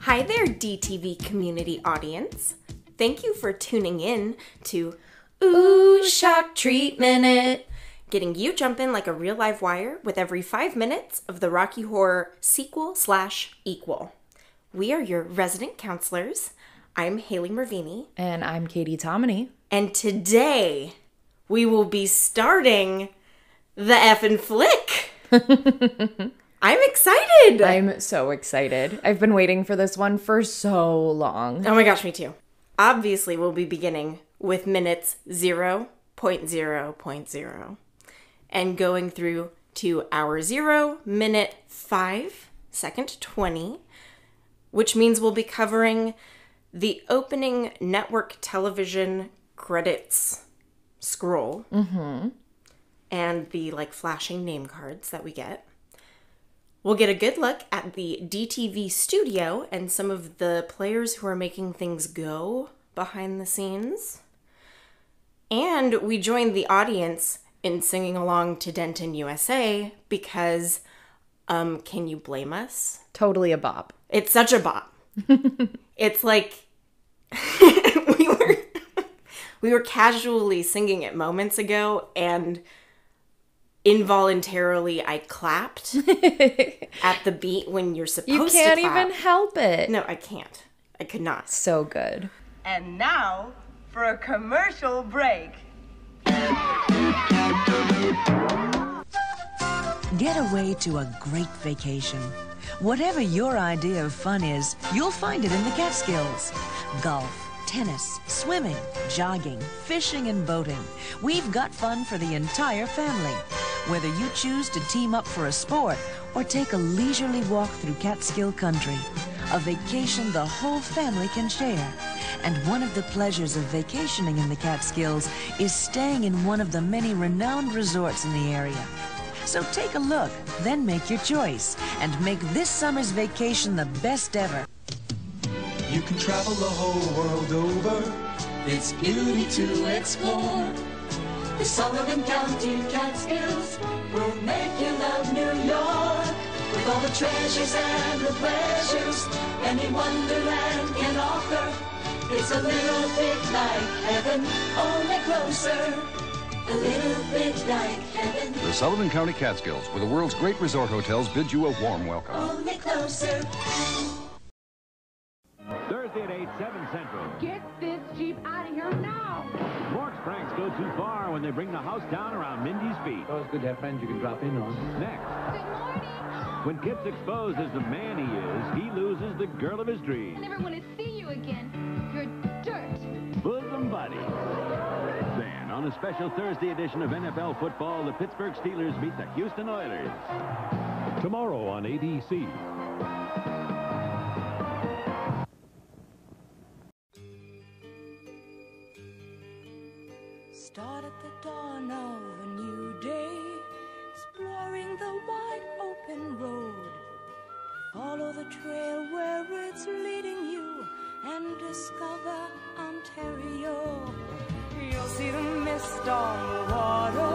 Hi there, DTV community audience. Thank you for tuning in to Ooh, Shock Treat Minute, getting you jumping like a real live wire with every 5 minutes of the Rocky Horror sequel/equal. We are your resident counselors. I'm Haley Mervini. And I'm Katie Tomini. And today, we will be starting the effing flick. I'm excited. I'm so excited. I've been waiting for this one for so long. Oh my gosh, me too. Obviously, we'll be beginning with minutes 0.0.0 and going through to hour 0, minute 5, second 20, which means we'll be covering the opening network television credits scroll and the flashing name cards that we get. We'll get a good look at the DTV studio and some of the players who are making things go behind the scenes. And we joined the audience in singing along to Denton, USA because, can you blame us? Totally a bop. It's such a bop. It's like we were casually singing it moments ago, and involuntarily I clapped at the beat when you're supposed to clap. You can't even help it. No, I can't. I could not. So good. And now for a commercial break. Get away to a great vacation. Whatever your idea of fun is, you'll find it in the Catskills. Golf, tennis, swimming, jogging, fishing, and boating. We've got fun for the entire family. Whether you choose to team up for a sport or take a leisurely walk through Catskill country, a vacation the whole family can share. And one of the pleasures of vacationing in the Catskills is staying in one of the many renowned resorts in the area. So take a look, then make your choice, and make this summer's vacation the best ever. You can travel the whole world over. It's beauty to explore. The Sullivan County Catskills will make you love New York. With all the treasures and the pleasures any wonderland can offer. It's a little bit like heaven, only closer. A little bit like heaven. The Sullivan County Catskills, where the world's great resort hotels bid you a warm welcome. Only closer. Thursday at 8, 7 Central. Get this Jeep out of here now! Mork's pranks go too far when they bring the house down around Mindy's feet. Oh, it's good to have friends you can drop in on. Next. Good morning! When Kip's exposed as the man he is, he loses the girl of his I dreams. never want to see you again. You're dirt. Bosom buddies. Then, on a special Thursday edition of NFL football, the Pittsburgh Steelers meet the Houston Oilers. Tomorrow on ABC. Start at the dawn of a new day, exploring the wide open road. Follow the trail where it's leading you and discover Ontario. You'll see the mist on the water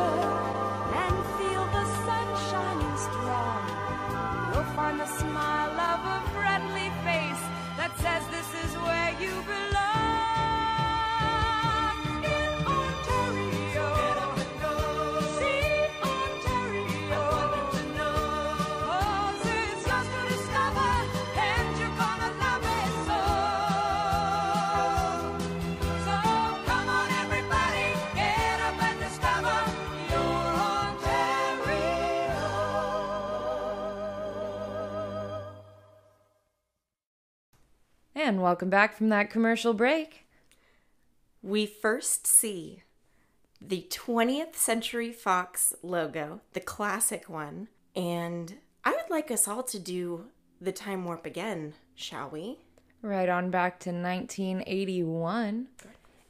and feel the sun shining strong. You'll find the smile of a friendly face that says this is where you belong. And welcome back from that commercial break. We first see the 20th Century Fox logo, the classic one, and I would like us all to do the time warp again, shall we? Right on back to 1981.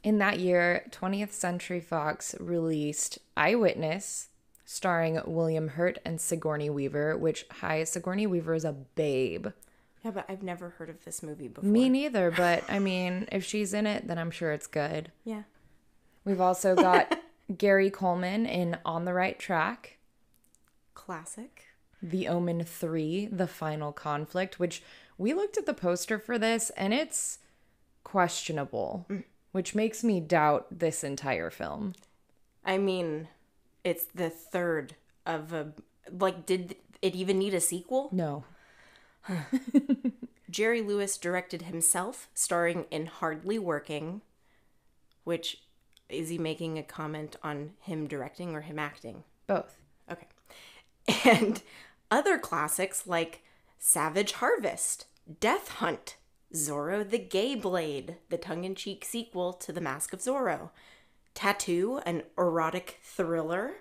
In that year, 20th Century Fox released Eyewitness, starring William Hurt and Sigourney Weaver, which, Sigourney Weaver is a babe. Yeah, but I've never heard of this movie before. Me neither, but I mean, if she's in it, then I'm sure it's good. Yeah. We've also got Gary Coleman in On the Right Track. Classic. The Omen 3, The Final Conflict, which we looked at the poster for this and it's questionable, which makes me doubt this entire film. I mean, it's the third of a... Like, did it even need a sequel? No. Jerry Lewis directed himself, starring in Hardly Working, which, is he making a comment on him directing or him acting? Both. Okay. And other classics like Savage Harvest, Death Hunt, Zorro the Gay Blade, the tongue-in-cheek sequel to The Mask of Zorro, Tattoo, an erotic thriller,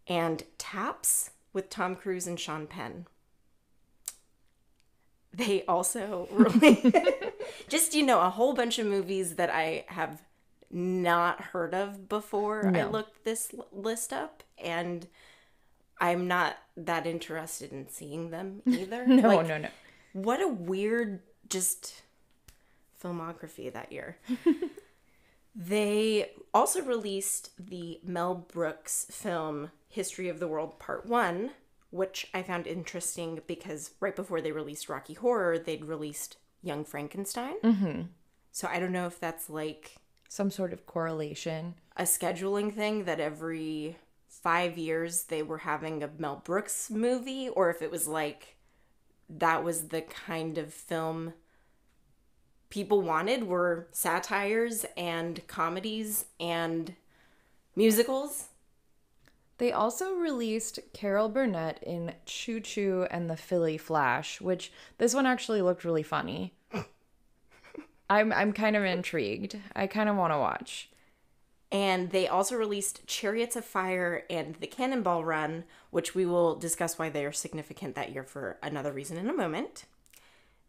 and Taps with Tom Cruise and Sean Penn. They also really just, a whole bunch of movies that I have not heard of before. I looked this list up, and I'm not that interested in seeing them either. No. What a weird just filmography that year. They also released the Mel Brooks film History of the World Part 1, which I found interesting because right before they released Rocky Horror, they'd released Young Frankenstein. Mm-hmm. So I don't know if that's like... some sort of correlation. A scheduling thing that every 5 years they were having a Mel Brooks movie, or if it was like that was the kind of film people wanted, were satires and comedies and musicals. They also released Carol Burnett in Choo Choo and the Philly Flash, which this one actually looked really funny. I'm kind of intrigued. I kind of want to watch. And they also released Chariots of Fire and The Cannonball Run, which we will discuss why they are significant that year for another reason in a moment.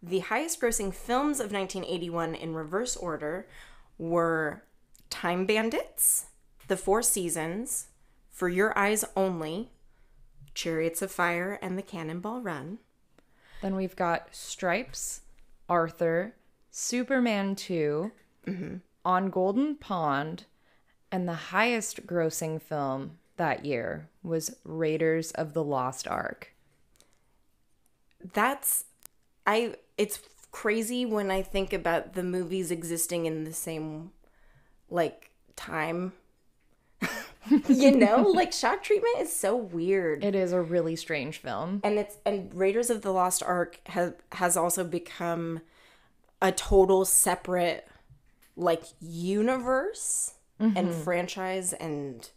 The highest grossing films of 1981 in reverse order were Time Bandits, The Four Seasons, For Your Eyes Only, Chariots of Fire, and The Cannonball Run. Then we've got Stripes, Arthur, Superman 2, On Golden Pond, and the highest grossing film that year was Raiders of the Lost Ark. It's crazy when I think about the movies existing in the same, time. Shock Treatment is so weird. It is a really strange film. And Raiders of the Lost Ark has also become a total separate, universe and franchise, and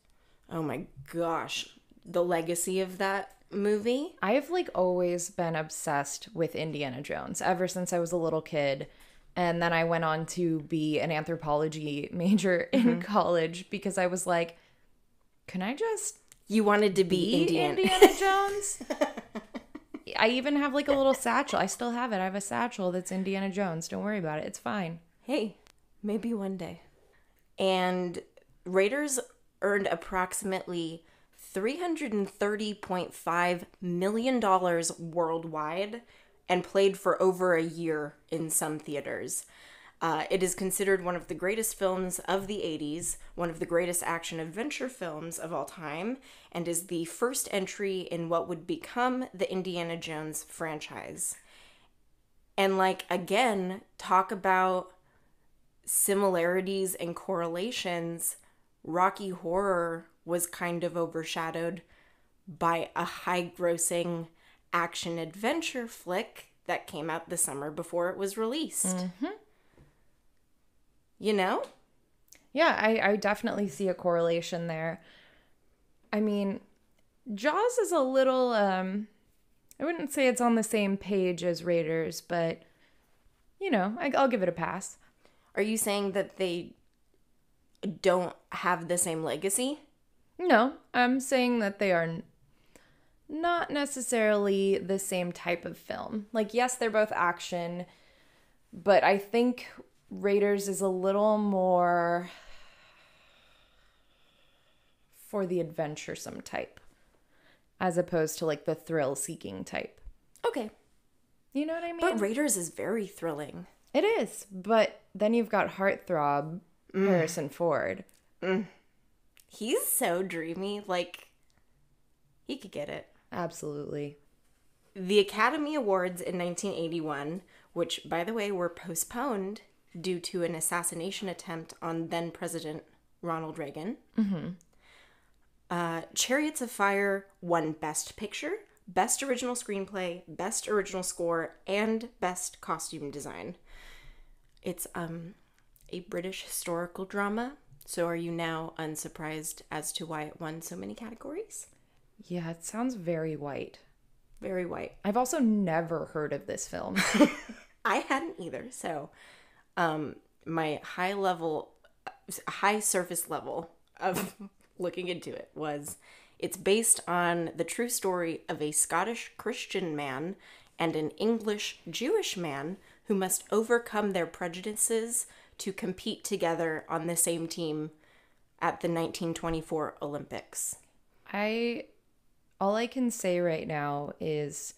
oh my gosh, the legacy of that movie. I've always been obsessed with Indiana Jones ever since I was a little kid. And then I went on to be an anthropology major in college because I was like, can I just... You wanted to be Indiana Jones? I even have a little satchel. I still have it. I have a satchel that's Indiana Jones. Don't worry about it. It's fine. Hey, maybe one day. And Raiders earned approximately $330.5 million worldwide and played for over a year in some theaters. It is considered one of the greatest films of the 80s, one of the greatest action-adventure films of all time, and is the first entry in what would become the Indiana Jones franchise. And, again, talk about similarities and correlations. Rocky Horror was kind of overshadowed by a high-grossing action-adventure flick that came out the summer before it was released. Mm-hmm. Yeah, I definitely see a correlation there. I mean, Jaws is a little, I wouldn't say it's on the same page as Raiders, but, I'll give it a pass. Are you saying that they don't have the same legacy? No, I'm saying that they are not necessarily the same type of film. Yes, they're both action, but I think Raiders is a little more for the adventuresome type, as opposed to the thrill-seeking type. Okay. You know what I mean? But Raiders is very thrilling. It is, but then you've got heartthrob Harrison Ford. He's so dreamy. He could get it. Absolutely. the Academy Awards in 1981, which, by the way, were postponed due to an assassination attempt on then President Ronald Reagan. Chariots of Fire won Best Picture, Best Original Screenplay, Best Original Score, and Best Costume Design. It's a British historical drama, so are you now unsurprised as to why it won so many categories? Yeah, it sounds very white. Very white. I've also never heard of this film. I hadn't either, so my high surface level of looking into it was it's based on the true story of a Scottish Christian man and an English Jewish man who must overcome their prejudices to compete together on the same team at the 1924 Olympics. All I can say right now is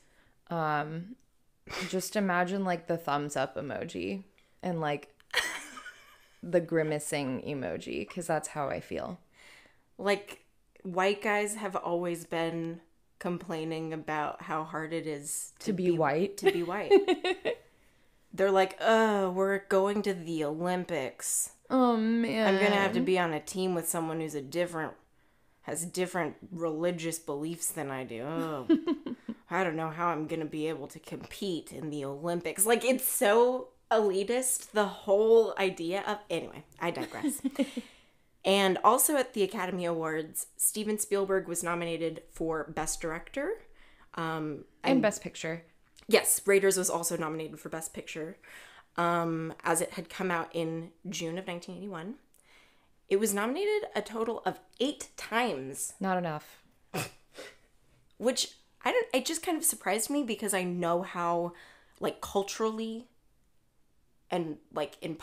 just imagine like the thumbs up emoji and like the grimacing emoji, because that's how I feel. Like, white guys have always been complaining about how hard it is to be white. To be white. They're like, oh, we're going to the Olympics. Oh, man. I'm going to have to be on a team with someone who's has different religious beliefs than I do. Oh, I don't know how I'm going to be able to compete in the Olympics. Like, it's so elitist, the whole idea of... Anyway, I digress. And also at the Academy Awards, Steven Spielberg was nominated for Best Director. And Best Picture. Yes, Raiders was also nominated for Best Picture, as it had come out in June of 1981. It was nominated a total of 8 times. Not enough. Which, it just kind of surprised me because I know how, like, culturally and, like, in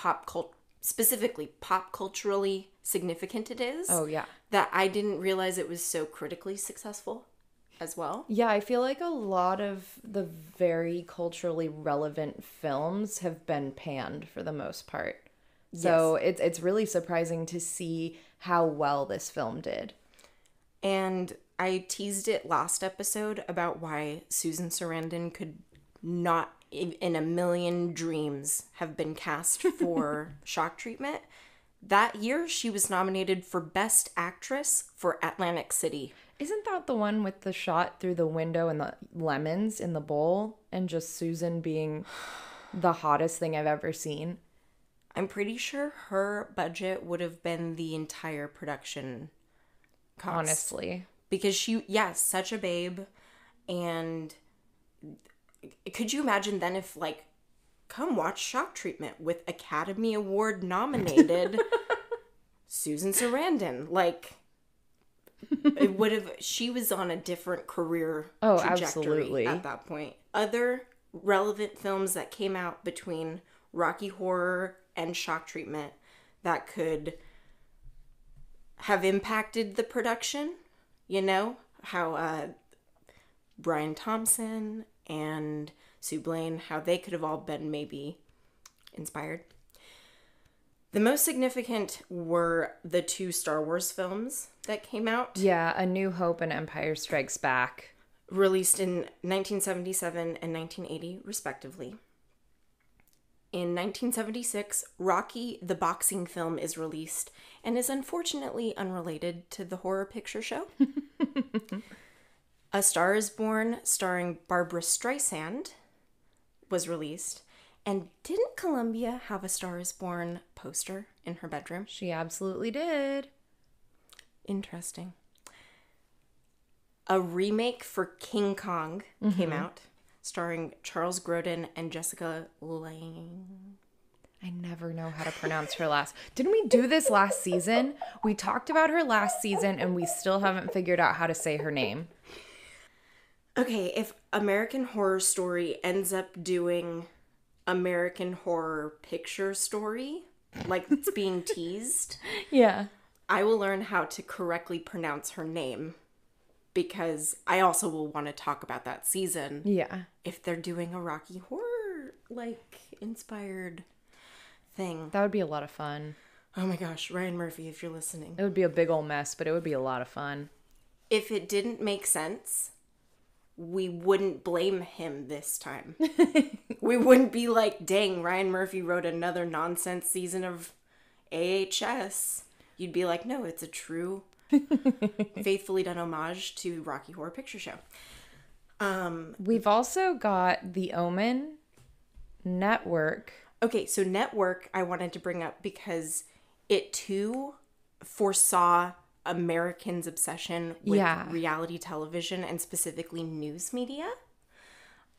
specifically pop culturally significant it is. Oh, yeah. That I didn't realize it was so critically successful as well. Yeah, I feel like a lot of the very culturally relevant films have been panned for the most part. So yes. It's really surprising to see how well this film did. And I teased it last episode about why Susan Sarandon could not in a million dreams have been cast for Shock Treatment. That year, she was nominated for Best Actress for Atlantic City. Isn't that the one with the shot through the window and the lemons in the bowl and just Susan being the hottest thing I've ever seen? I'm pretty sure her budget would have been the entire production cost. Honestly. Because such a babe. And could you imagine then if, like, come watch Shock Treatment with Academy Award nominated Susan Sarandon. Like, it would have, she was on a different career trajectory absolutely. At that point. Other relevant films that came out between Rocky Horror and Shock Treatment that could have impacted the production, you know, how Brian Thompson and Sue Blaine, how they could have all been maybe inspired. The most significant were the 2 Star Wars films that came out. Yeah, A New Hope and Empire Strikes Back. Released in 1977 and 1980, respectively. In 1976, Rocky the boxing film is released and is unfortunately unrelated to the horror picture show. A Star is Born, starring Barbra Streisand, was released. And didn't Columbia have a Star is Born poster in her bedroom? She absolutely did. Interesting. A remake for King Kong came out, starring Charles Grodin and Jessica Lange. I never know how to pronounce her last. Didn't we do this last season? We talked about her last season and we still haven't figured out how to say her name. Okay, if American Horror Story ends up doing American Horror Picture Story, like it's being teased, yeah, I will learn how to correctly pronounce her name, because I also will want to talk about that season. Yeah. If they're doing a Rocky Horror, like, inspired thing. That would be a lot of fun. Oh my gosh, Ryan Murphy, if you're listening. It would be a big old mess, but it would be a lot of fun. If it didn't make sense, we wouldn't blame him this time. We wouldn't be like, dang, Ryan Murphy wrote another nonsense season of AHS. You'd be like, no, it's a true, faithfully done homage to Rocky Horror Picture Show. We've also got The Omen, Network. Okay, so Network I wanted to bring up because it too foresaw Americans' obsession with reality television and specifically news media.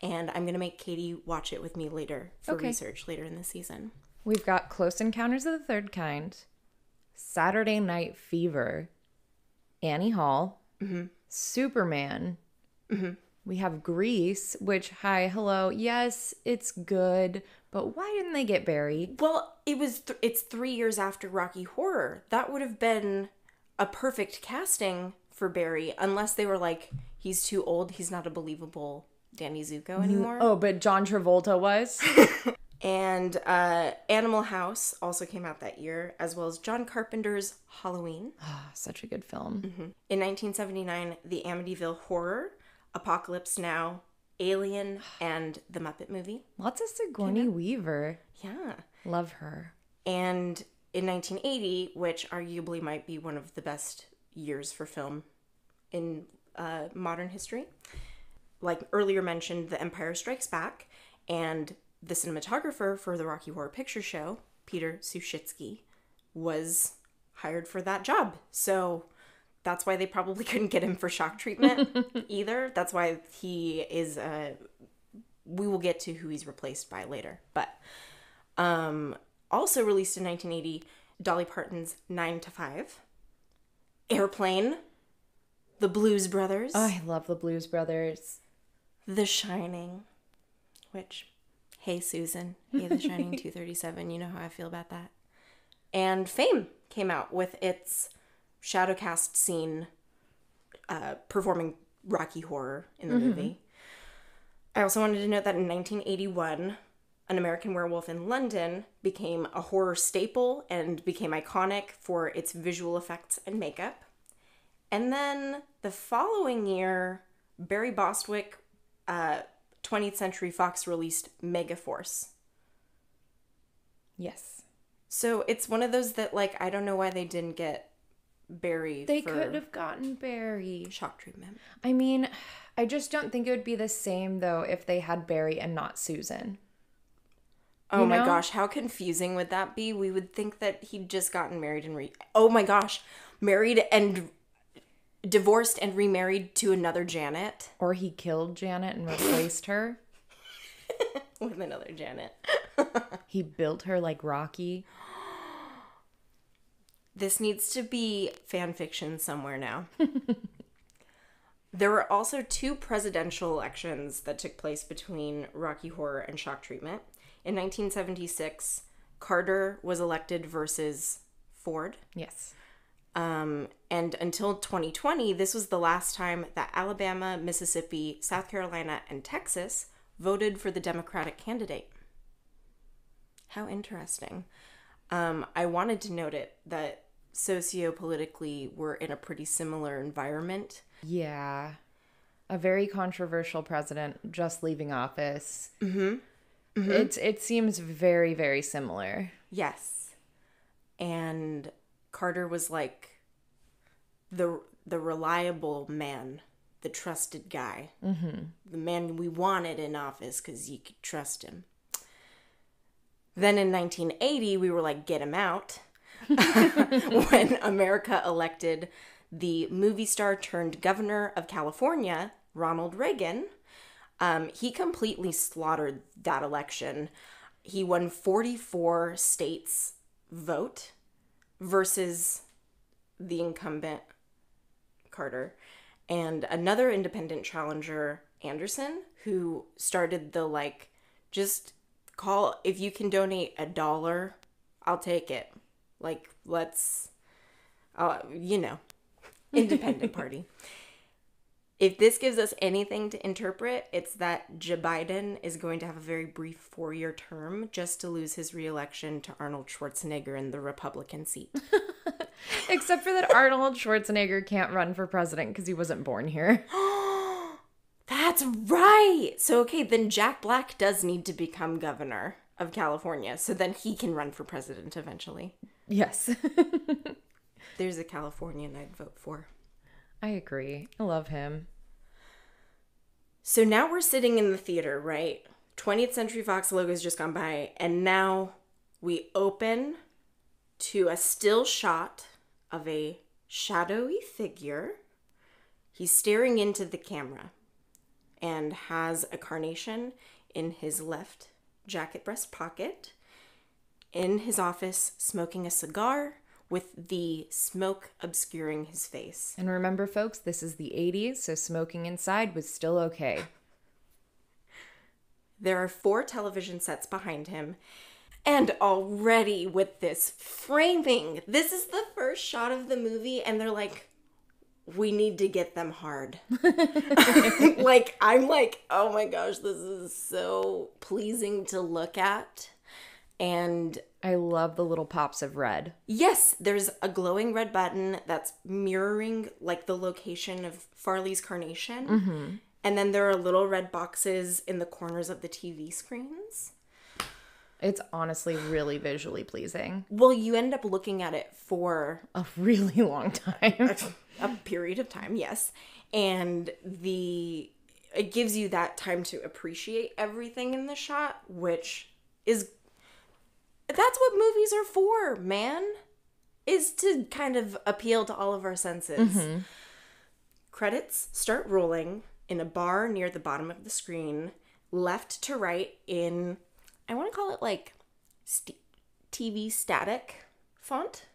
And I'm going to make Katie watch it with me later for research later in the season. We've got Close Encounters of the Third Kind, Saturday Night Fever, Annie Hall, Superman. We have Grease, which, hi, hello, yes, it's good, but why didn't they get buried? Well, it's 3 years after Rocky Horror. That would have been a perfect casting for Barry, unless they were like, he's too old, he's not a believable Danny Zuko anymore. Oh, but John Travolta was? And Animal House also came out that year, as well as John Carpenter's Halloween. Such a good film. In 1979, The Amityville Horror, Apocalypse Now, Alien, and The Muppet Movie. Lots of Sigourney Weaver. Yeah. Love her. And in 1980, which arguably might be one of the best years for film in modern history, like earlier mentioned, The Empire Strikes Back, and the cinematographer for the Rocky Horror Picture Show, Peter Sushitsky, was hired for that job. So that's why they probably couldn't get him for shock treatment either. That's why he is, we will get to who he's replaced by later. But also released in 1980, Dolly Parton's 9 to 5, Airplane, The Blues Brothers. Oh, I love The Blues Brothers. The Shining, which, hey Susan, hey The Shining 237, you know how I feel about that. And Fame came out with its shadowcast scene performing Rocky Horror in the movie. I also wanted to note that in 1981, An American Werewolf in London became a horror staple and became iconic for its visual effects and makeup. And then the following year, Barry Bostwick, 20th Century Fox released Megaforce. Yes. So it's one of those that, like, I don't know why they didn't get Barry. They could have gotten Barry. Shock treatment. I mean, I just don't think it would be the same, though, if they had Barry and not Susan. Oh my gosh, how confusing would that be? We would think that he'd just gotten married and oh my gosh, married and divorced and remarried to another Janet. Or he killed Janet and replaced her. With another Janet. He built her like Rocky. This needs to be fan fiction somewhere now. There were also 2 presidential elections that took place between Rocky Horror and Shock Treatment. In 1976, Carter was elected versus Ford. Yes. And until 2020, this was the last time that Alabama, Mississippi, South Carolina, and Texas voted for the Democratic candidate. How interesting. I wanted to note it that sociopolitically we're in a pretty similar environment. Yeah. A very controversial president just leaving office. It seems very, very similar. Yes. And Carter was like the reliable man, the trusted guy, the man we wanted in office because you could trust him. Then in 1980, we were like, get him out. When America elected the movie star turned governor of California, Ronald Reagan. He completely slaughtered that election. He won 44 states vote versus the incumbent Carter. And another independent challenger, Anderson, who started the like, just call, if you can donate $1, I'll take it. Like, let's, independent party. If this gives us anything to interpret, it's that Joe Biden is going to have a very brief 4-year term just to lose his re-election to Arnold Schwarzenegger in the Republican seat. Except for that Arnold Schwarzenegger can't run for president because he wasn't born here. That's That's right. So, okay, then Jack Black does need to become governor of California. So then he can run for president eventually. Yes. There's a Californian I'd vote for. I agree. I love him. So now we're sitting in the theater, right? 20th Century Fox logo's just gone by. And now we open to a still shot of a shadowy figure. He's staring into the camera and has a carnation in his left jacket breast pocket, in his office smoking a cigar with the smoke obscuring his face. And remember, folks, this is the 80s, so smoking inside was still okay. There are 4 television sets behind him, and already with this framing, this is the first shot of the movie, and they're like, we need to get them hard. Like, I'm like, oh my gosh, this is so pleasing to look at. And I love the little pops of red. yes, there's a glowing red button that's mirroring like the location of Farley's carnation. Mm-hmm. And then there are little red boxes in the corners of the TV screens. It's honestly really visually pleasing. Well, you end up looking at it for A really long time. a period of time, yes. And it gives you that time to appreciate everything in the shot, which is, that's what movies are for, man. Is to kind of appeal to all of our senses. Mm-hmm. Credits start rolling in a bar near the bottom of the screen, left to right in, I want to call it like TV static font,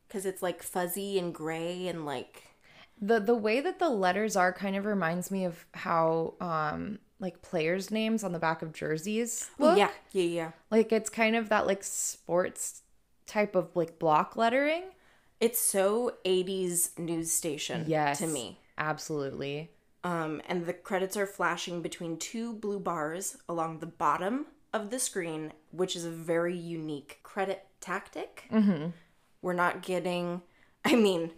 because it's like fuzzy and gray and like... The way that the letters are kind of reminds me of how like players' names on the back of jerseys look. Yeah. Like it's kind of that like sports type of like block lettering. It's so 80s news station to me. Absolutely. And the credits are flashing between 2 blue bars along the bottom of the screen, which is a very unique credit tactic. Mm-hmm. We're not getting, I mean,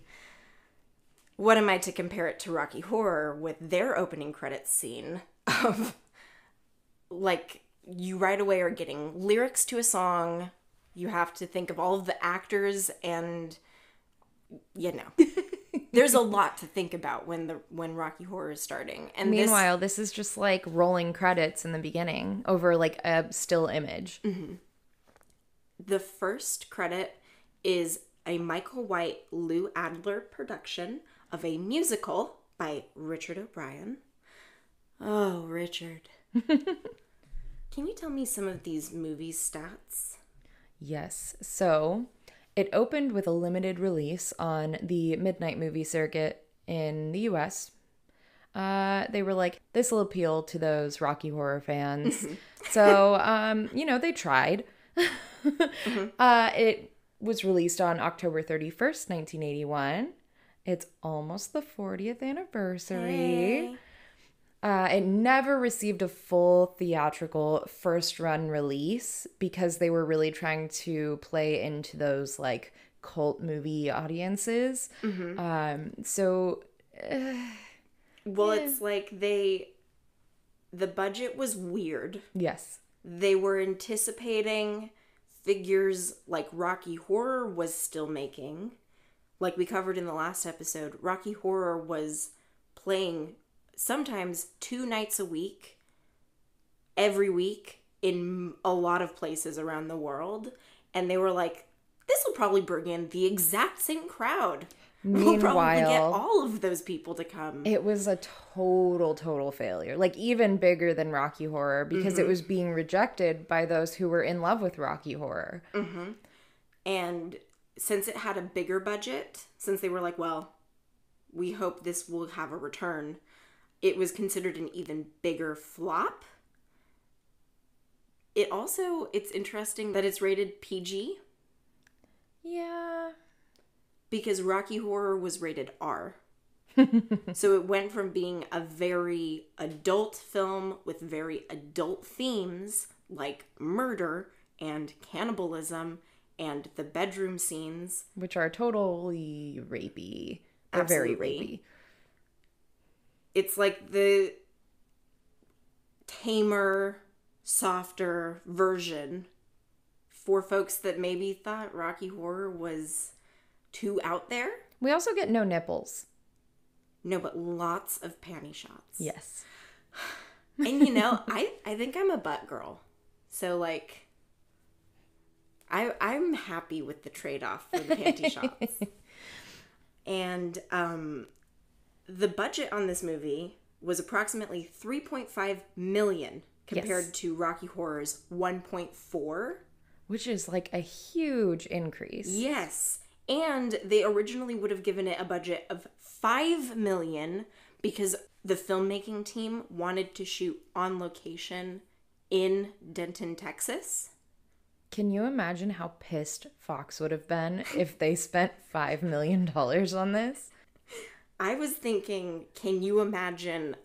what am I to compare it to Rocky Horror with their opening credits scene of, like, you right away are getting lyrics to a song, you have to think of all of the actors, and, you know, there's a lot to think about when Rocky Horror is starting. And meanwhile, this is just like rolling credits in the beginning over like a still image. Mm-hmm. The first credit is a Michael White, Lou Adler production of a musical by Richard O'Brien. Oh, Richard. Can you tell me some of these movie stats? Yes. So it opened with a limited release on the midnight movie circuit in the US. They were like, this will appeal to those Rocky Horror fans. So, they tried. It was released on October 31st, 1981. It's almost the 40th anniversary. Hey. It never received a full theatrical first run release because they were really trying to play into those like cult movie audiences. Mm-hmm. It's like the budget was weird. Yes. They were anticipating figures like Rocky Horror was still making. Like we covered in the last episode, Rocky Horror was playing sometimes 2 nights a week, every week, in a lot of places around the world. And they were like, this will probably bring in the exact same crowd. We'll probably get all of those people to come. It was a total failure. Like even bigger than Rocky Horror because it was being rejected by those who were in love with Rocky Horror. Mm-hmm. And since it had a bigger budget, since they were like, well, we hope this will have a return, it was considered an even bigger flop. It's interesting that it's rated PG. Yeah. Because Rocky Horror was rated R. So it went from being a very adult film with very adult themes like murder and cannibalism and the bedroom scenes. Which are totally rapey. They're very rapey. It's like tamer, softer version for folks that maybe thought Rocky Horror was too out there. We also get no nipples. No, but lots of panty shots. Yes. And I think I'm a butt girl. So like I'm happy with the trade-off for the panty shots. And the budget on this movie was approximately $3.5 million compared to Rocky Horror's $1.4, which is like a huge increase. Yes. And they originally would have given it a budget of $5 million because the filmmaking team wanted to shoot on location in Denton, Texas. Can you imagine how pissed Fox would have been if they spent $5 million on this? I was thinking, can you imagine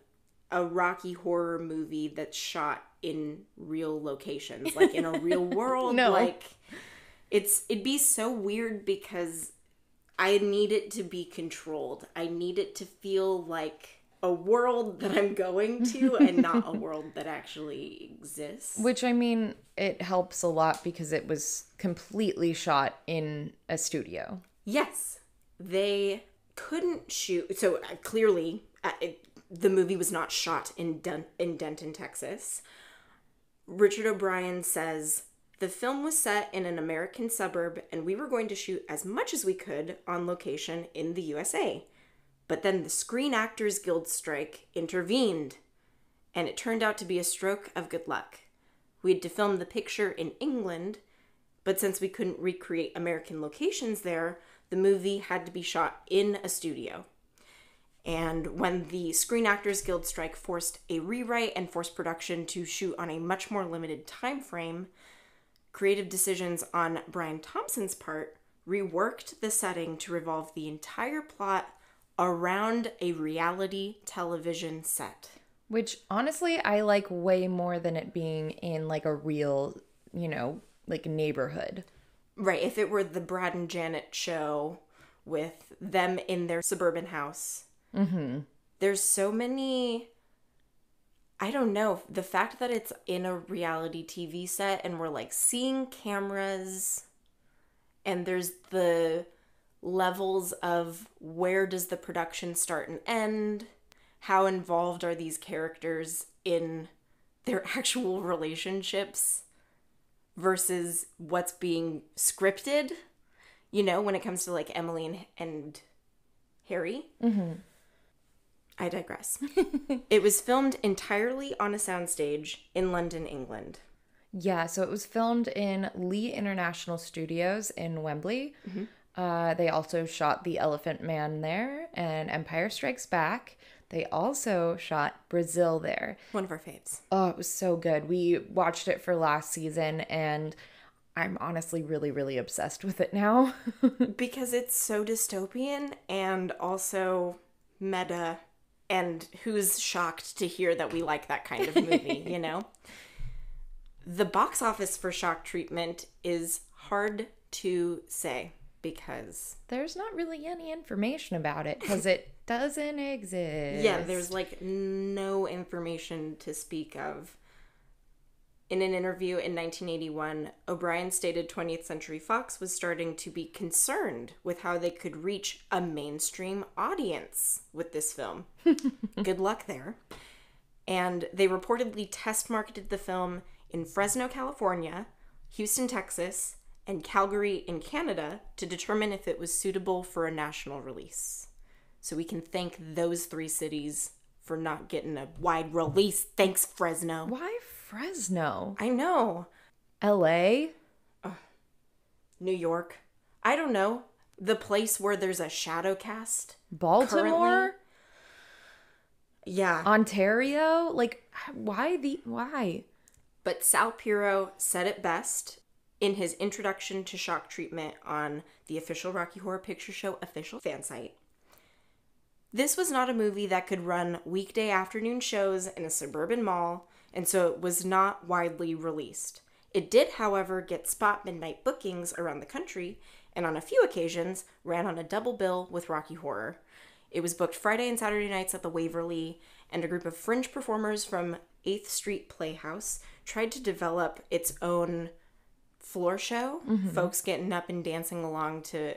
a Rocky Horror movie that's shot in real locations, like in a real world? No. Like, it'd be so weird because I need it to be controlled. I need it to feel like a world that I'm going to and not a world that actually exists. Which, I mean, it helps a lot because it was completely shot in a studio. Yes. They couldn't shoot. So clearly, the movie was not shot in Denton, Texas. Richard O'Brien says, "The film was set in an American suburb and we were going to shoot as much as we could on location in the USA. But then the Screen Actors Guild strike intervened, and it turned out to be a stroke of good luck. We had to film the picture in England, but since we couldn't recreate American locations there, the movie had to be shot in a studio. And when the Screen Actors Guild strike forced a rewrite and forced production to shoot on a much more limited time frame, creative decisions on Brian Thompson's part reworked the setting to revolve the entire plot around a reality television set." Which, honestly, I like way more than it being in, like, a real, like, neighborhood. Right, if it were the Brad and Janet show with them in their suburban house. Mm-hmm. There's so many... I don't know. The fact that it's in a reality TV set and we're, like, seeing cameras and there's the levels of where does the production start and end, how involved are these characters in their actual relationships versus what's being scripted, when it comes to like Emily and Harry. Mm-hmm. I digress. It was filmed entirely on a soundstage in London, England. Yeah, so it was filmed in Lee International Studios in Wembley. Mm-hmm. They also shot The Elephant Man there and Empire Strikes Back. They also shot Brazil there. One of our faves. Oh, it was so good. We watched it for last season and I'm honestly really, really obsessed with it now. Because it's so dystopian and also meta, and who's shocked to hear that we like that kind of movie, The box office for Shock Treatment is hard to say because there's not really any information about it because it doesn't exist. Yeah, there's like no information to speak of. In an interview in 1981, O'Brien stated 20th Century Fox was starting to be concerned with how they could reach a mainstream audience with this film. Good luck there. And they reportedly test marketed the film in Fresno, California, Houston, Texas, and Calgary in Canada to determine if it was suitable for a national release. So we can thank those three cities for not getting a wide release. Thanks, Fresno. Why Fresno? I know. LA? New York. I don't know. The place where there's a shadow cast. Baltimore? Currently. Yeah. Ontario? Like, why? But Sal Piro said it best in his introduction to Shock Treatment on the official Rocky Horror Picture Show official fan site. This was not a movie that could run weekday afternoon shows in a suburban mall, and so it was not widely released. It did, however, get spot midnight bookings around the country, and on a few occasions ran on a double bill with Rocky Horror. It was booked Friday and Saturday nights at the Waverly, and a group of fringe performers from 8th Street Playhouse tried to develop its own floor show. Folks getting up and dancing along to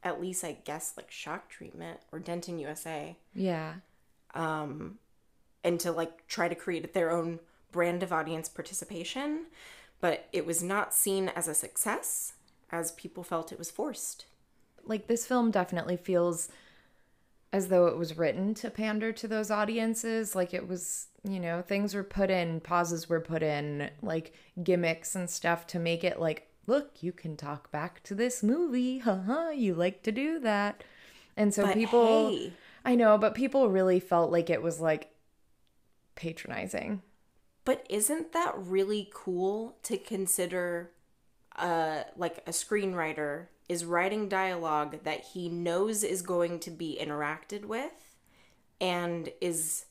at least, I guess, like Shock Treatment or Denton USA. Yeah. And to like try to create their own brand of audience participation. But it was not seen as a success, as people felt it was forced. Like, this film definitely feels as though it was written to pander to those audiences. Like, it was, you know, things were put in, pauses were put in, like gimmicks and stuff to make it like, look, you can talk back to this movie. Haha, you like to do that. And so But people, hey. I know, but people really felt like it was like patronizing. But isn't that really cool to consider, like a screenwriter is writing dialogue that he knows is going to be interacted with and is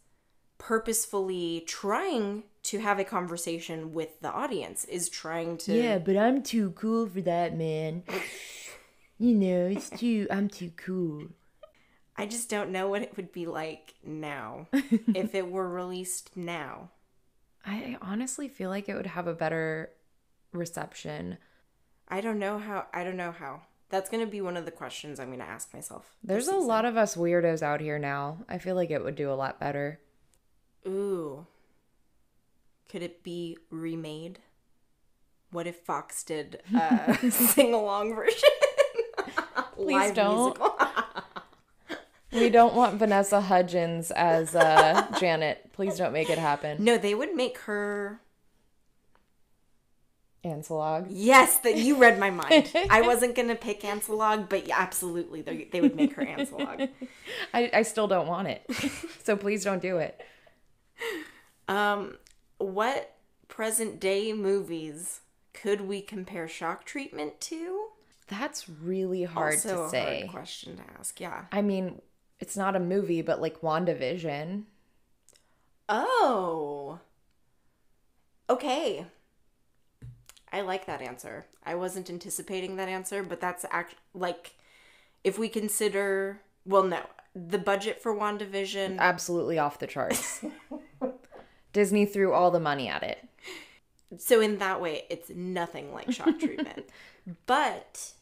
purposefully trying to have a conversation with the audience, is trying to... Yeah, but I'm too cool for that, man. You know, I'm too cool. I just don't know what it would be like now if it were released now. I honestly feel like it would have a better reception. I don't know how. That's going to be one of the questions I'm going to ask myself. There's a lot of us weirdos out here now. I feel like it would do a lot better. Ooh. Could it be remade? What if Fox did a sing-along version? Please Live don't. musical. We don't want Vanessa Hudgens as Janet. Please don't make it happen. No, they would make her... Ansalog. Yes, that you read my mind. I wasn't going to pick Ansalog, but yeah, absolutely, they would make her Ansalog. I still don't want it. So please don't do it. What present day movies could we compare Shock Treatment to? That's really hard Also to say. a hard question to ask, yeah. I mean, it's not a movie, but like WandaVision. Oh. Okay. I like that answer. I wasn't anticipating that answer, but that's like, if we consider, well, no, the budget for WandaVision. Absolutely off the charts. Disney threw all the money at it. So in that way, it's nothing like Shock Treatment. But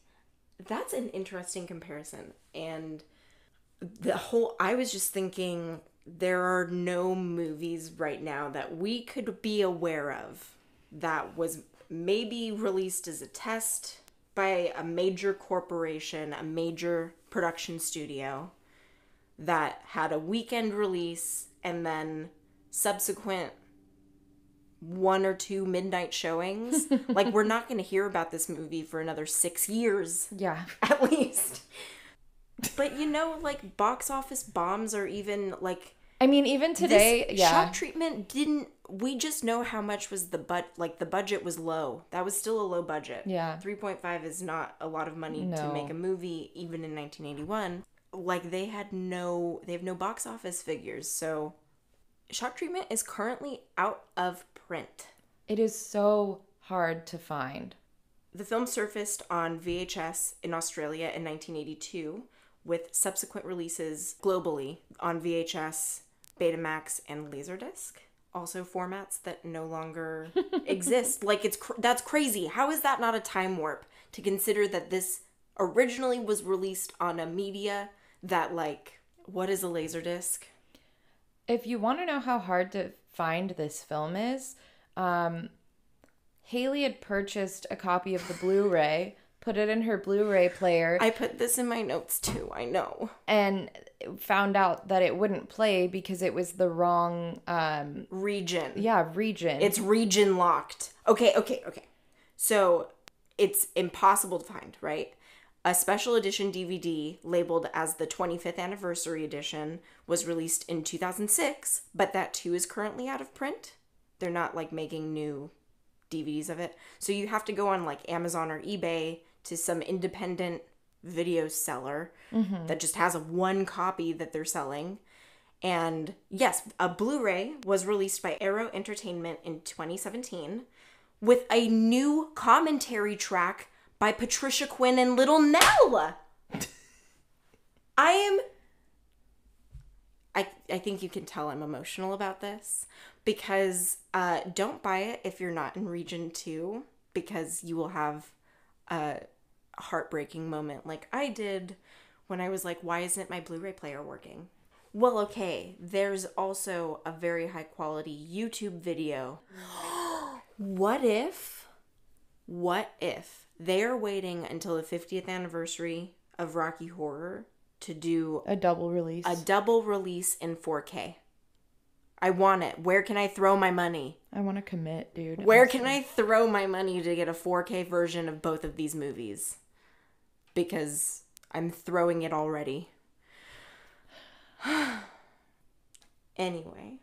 that's an interesting comparison. And I was just thinking, there are no movies right now that we could be aware of that was maybe released as a test by a major corporation, a major production studio that had a weekend release and then subsequent 1 or 2 midnight showings. Like, we're not going to hear about this movie for another 6 years. Yeah. At least. But, you know, like, box office bombs are even, like... I mean, even today, this yeah. Shock Treatment didn't... We just know how much was the budget was low. That was still a low budget. Yeah. 3.5 is not a lot of money to make a movie, even in 1981. Like, they have no box office figures, so... Shock Treatment is currently out of print. It is so hard to find. The film surfaced on VHS in Australia in 1982, with subsequent releases globally on VHS, Betamax, and Laserdisc. Also formats that no longer exist. Like, that's crazy. How is that not a time warp to consider that this originally was released on a media that, like, what is a Laserdisc? If you want to know how hard to find this film is, Haley had purchased a copy of the Blu-ray, put it in her Blu-ray player. I put this in my notes too, I know. And found out that it wouldn't play because it was the wrong... region. Yeah, region. It's region locked. Okay. So it's impossible to find, right? A special edition DVD labeled as the 25th anniversary edition was released in 2006, but that too is currently out of print. They're not like making new DVDs of it. So you have to go on like Amazon or eBay to some independent video seller that just has one copy that they're selling. And yes, a Blu-ray was released by Arrow Entertainment in 2017 with a new commentary track by Patricia Quinn and Little Nell. I think you can tell I'm emotional about this, because don't buy it if you're not in region 2, because you will have a heartbreaking moment like I did when I was like, why isn't my Blu-ray player working? Well, okay, there's also a very high quality YouTube video. What if they're waiting until the 50th anniversary of Rocky Horror to do a double release in 4K? I want it. Where can I throw my money? I want to commit, dude. Where can I throw my money to get a 4K version of both of these movies? Because I'm throwing it already. Anyway.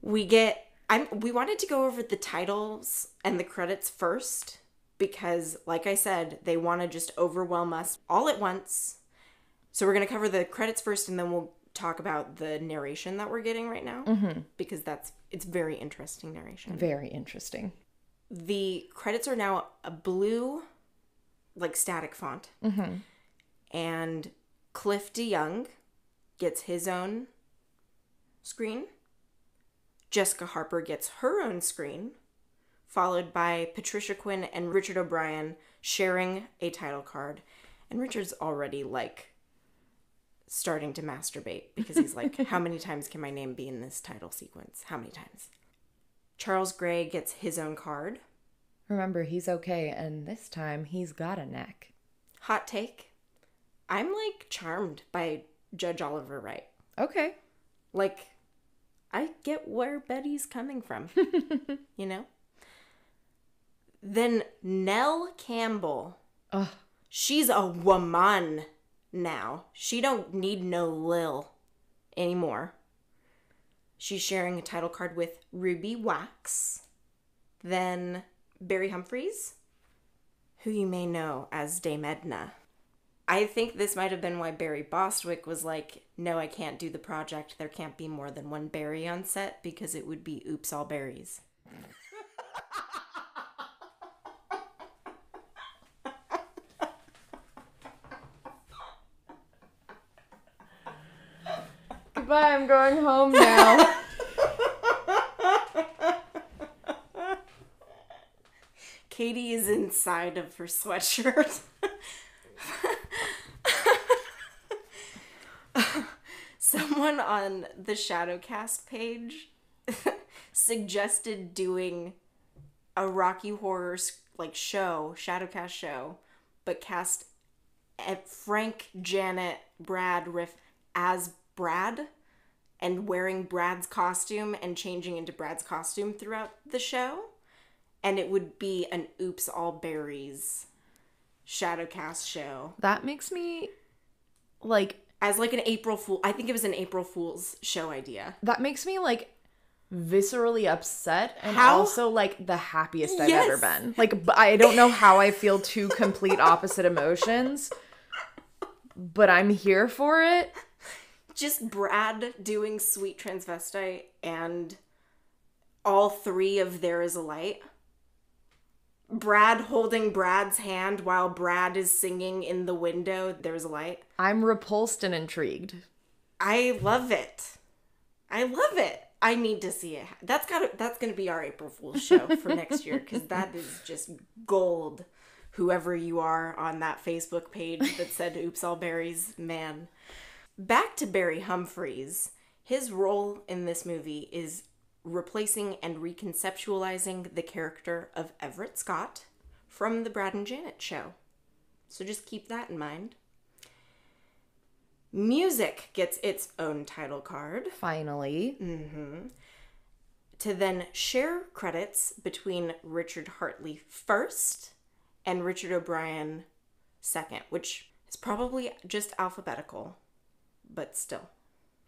We wanted to go over the titles and the credits first because, like I said, they want to just overwhelm us all at once. So we're going to cover the credits first, and then we'll talk about the narration that we're getting right now. Because it's very interesting narration. Very interesting. The credits are now a blue, like, static font. And Cliff DeYoung gets his own screen. Jessica Harper gets her own screen, followed by Patricia Quinn and Richard O'Brien sharing a title card. And Richard's already, like, starting to masturbate because he's like, how many times can my name be in this title sequence? How many times? Charles Gray gets his own card. Remember, he's okay, and this time he's got a neck. Hot take. I'm, like, charmed by Judge Oliver Wright. Okay. Like, I get where Betty's coming from, you know? Then Nell Campbell. Ugh. She's a woman now. She don't need no Lil anymore. She's sharing a title card with Ruby Wax. Then Barry Humphries, who you may know as Dame Edna. I think this might have been why Barry Bostwick was like, no, I can't do the project. There can't be more than one Barry on set because it would be Oops, All Berries. Goodbye, I'm going home now. Katie is inside of her sweatshirt. Someone on the Shadowcast page suggested doing a Rocky Horror like show, Shadowcast show, but cast Frank, Janet, Brad, Riff as Brad and wearing Brad's costume and changing into Brad's costume throughout the show. And it would be an Oops, All Berries Shadowcast show. That makes me, like... As, like, an April Fool... I think it was an April Fool's show idea. That makes me, like, viscerally upset and also, like, the happiest I've ever been. Like, I don't know how I feel two complete opposite emotions, but I'm here for it. Just Brad doing Sweet Transvestite and all three of There Is a Light. Brad holding Brad's hand while Brad is singing in the window, There's a Light. I'm repulsed and intrigued. I love it. I love it. I need to see it. That's going to be our April Fool's show for next year because that is just gold. Whoever you are on that Facebook page that said Oops, All Berries, man. Back to Barry Humphries. His role in this movie is replacing and reconceptualizing the character of Everett Scott from the Brad and Janet show. So just keep that in mind. Music gets its own title card. Finally. To then share credits between Richard Hartley first and Richard O'Brien second, which is probably just alphabetical, but still.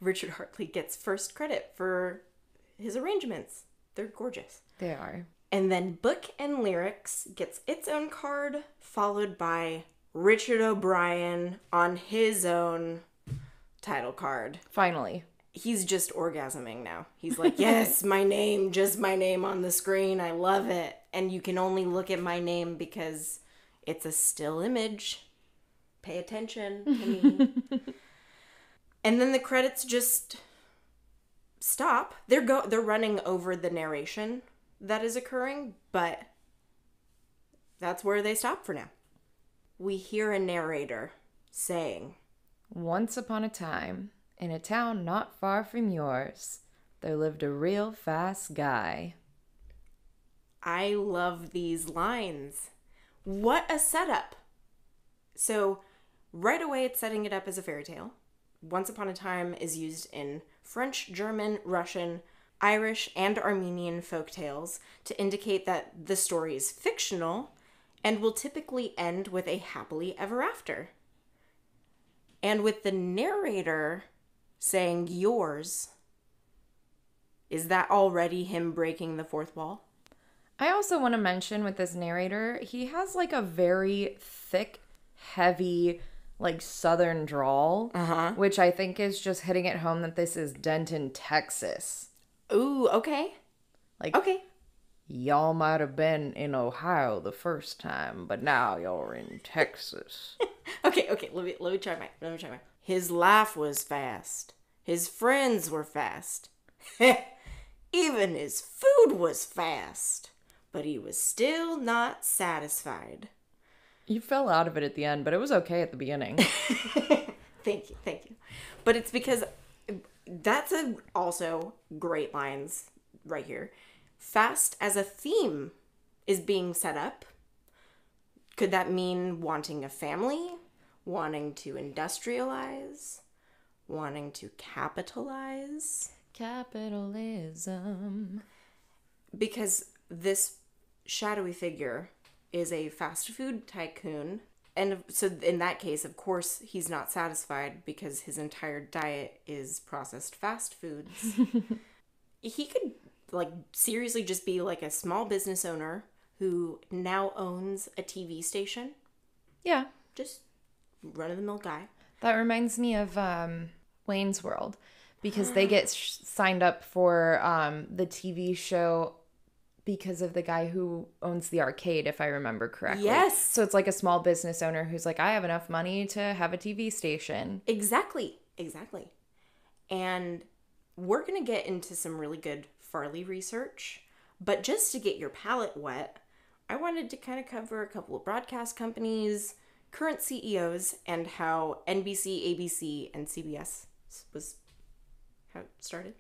Richard Hartley gets first credit for his arrangements. They're gorgeous. They are. And then Book and Lyrics gets its own card, followed by Richard O'Brien on his own title card. Finally. He's just orgasming now. He's like, yes, my name, just my name on the screen. I love it. And you can only look at my name because it's a still image. Pay attention to me. And then the credits just stop. They're running over the narration that is occurring, but that's where they stop for now. We hear a narrator saying, "Once upon a time, in a town not far from yours, there lived a real fast guy." I love these lines. What a setup. So right away it's setting it up as a fairy tale. Once upon a time is used in French, German, Russian, Irish, and Armenian folk tales to indicate that the story is fictional and will typically end with a happily ever after. And with the narrator saying yours, is that already him breaking the fourth wall? I also want to mention with this narrator, he has like a very thick, heavy, like southern drawl, which I think is just hitting it home that this is Denton, Texas. Ooh, okay. Okay. Y'all might have been in Ohio the first time, but now you're in Texas. Okay. Let me try mine. His laugh was fast. His friends were fast. Even his food was fast. But he was still not satisfied. You fell out of it at the end, but it was okay at the beginning. Thank you. But it's because that's also great lines right here. Fast as a theme is being set up. Could that mean wanting a family? Wanting to industrialize? Wanting to capitalize? Capitalism. Because this shadowy figure is a fast food tycoon. And so in that case, of course, he's not satisfied because his entire diet is processed fast foods. He could, like, seriously just be like a small business owner who now owns a TV station. Yeah. Just run-of-the-mill guy. That reminds me of Wayne's World, because they get signed up for the TV show because of the guy who owns the arcade, if I remember correctly. Yes. So it's like a small business owner who's like, I have enough money to have a TV station. Exactly. And we're going to get into some really good Farley research. But just to get your palate wet, I wanted to kind of cover a couple of broadcast companies, current CEOs, and how NBC, ABC, and CBS was how it started.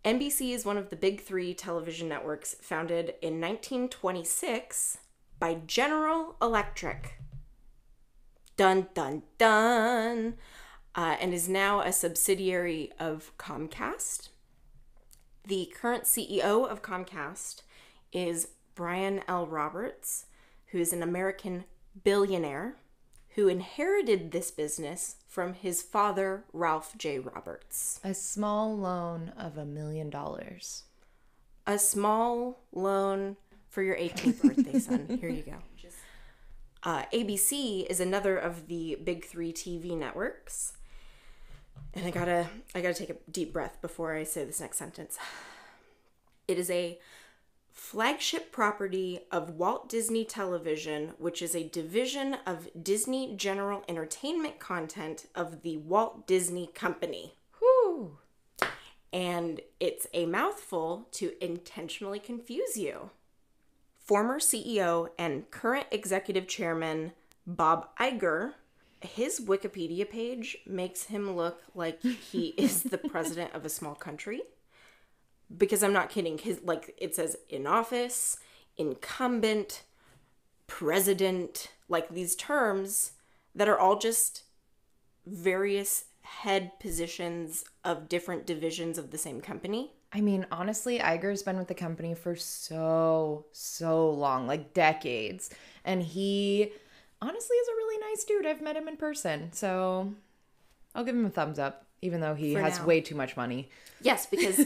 NBC is one of the big three television networks founded in 1926 by General Electric. Dun, dun, dun. And is now a subsidiary of Comcast. The current CEO of Comcast is Brian L. Roberts, who is an American billionaire who inherited this business from his father, Ralph J. Roberts. A small loan of $1 million. A small loan for your 18th birthday, son. Here you go. ABC is another of the big three TV networks. And I gotta take a deep breath before I say this next sentence. It is a flagship property of Walt Disney Television, which is a division of Disney General Entertainment Content of the Walt Disney Company. Whew. And it's a mouthful to intentionally confuse you. Former CEO and current executive chairman Bob Iger, his Wikipedia page makes him look like he is the president of a small country. Because I'm not kidding. It says in office, incumbent, president, like these terms that are all just various head positions of different divisions of the same company. I mean, honestly, Iger's been with the company for so long, like decades. And he honestly is a really nice dude. I've met him in person. So I'll give him a thumbs up, even though he has way too much money. Yes, because...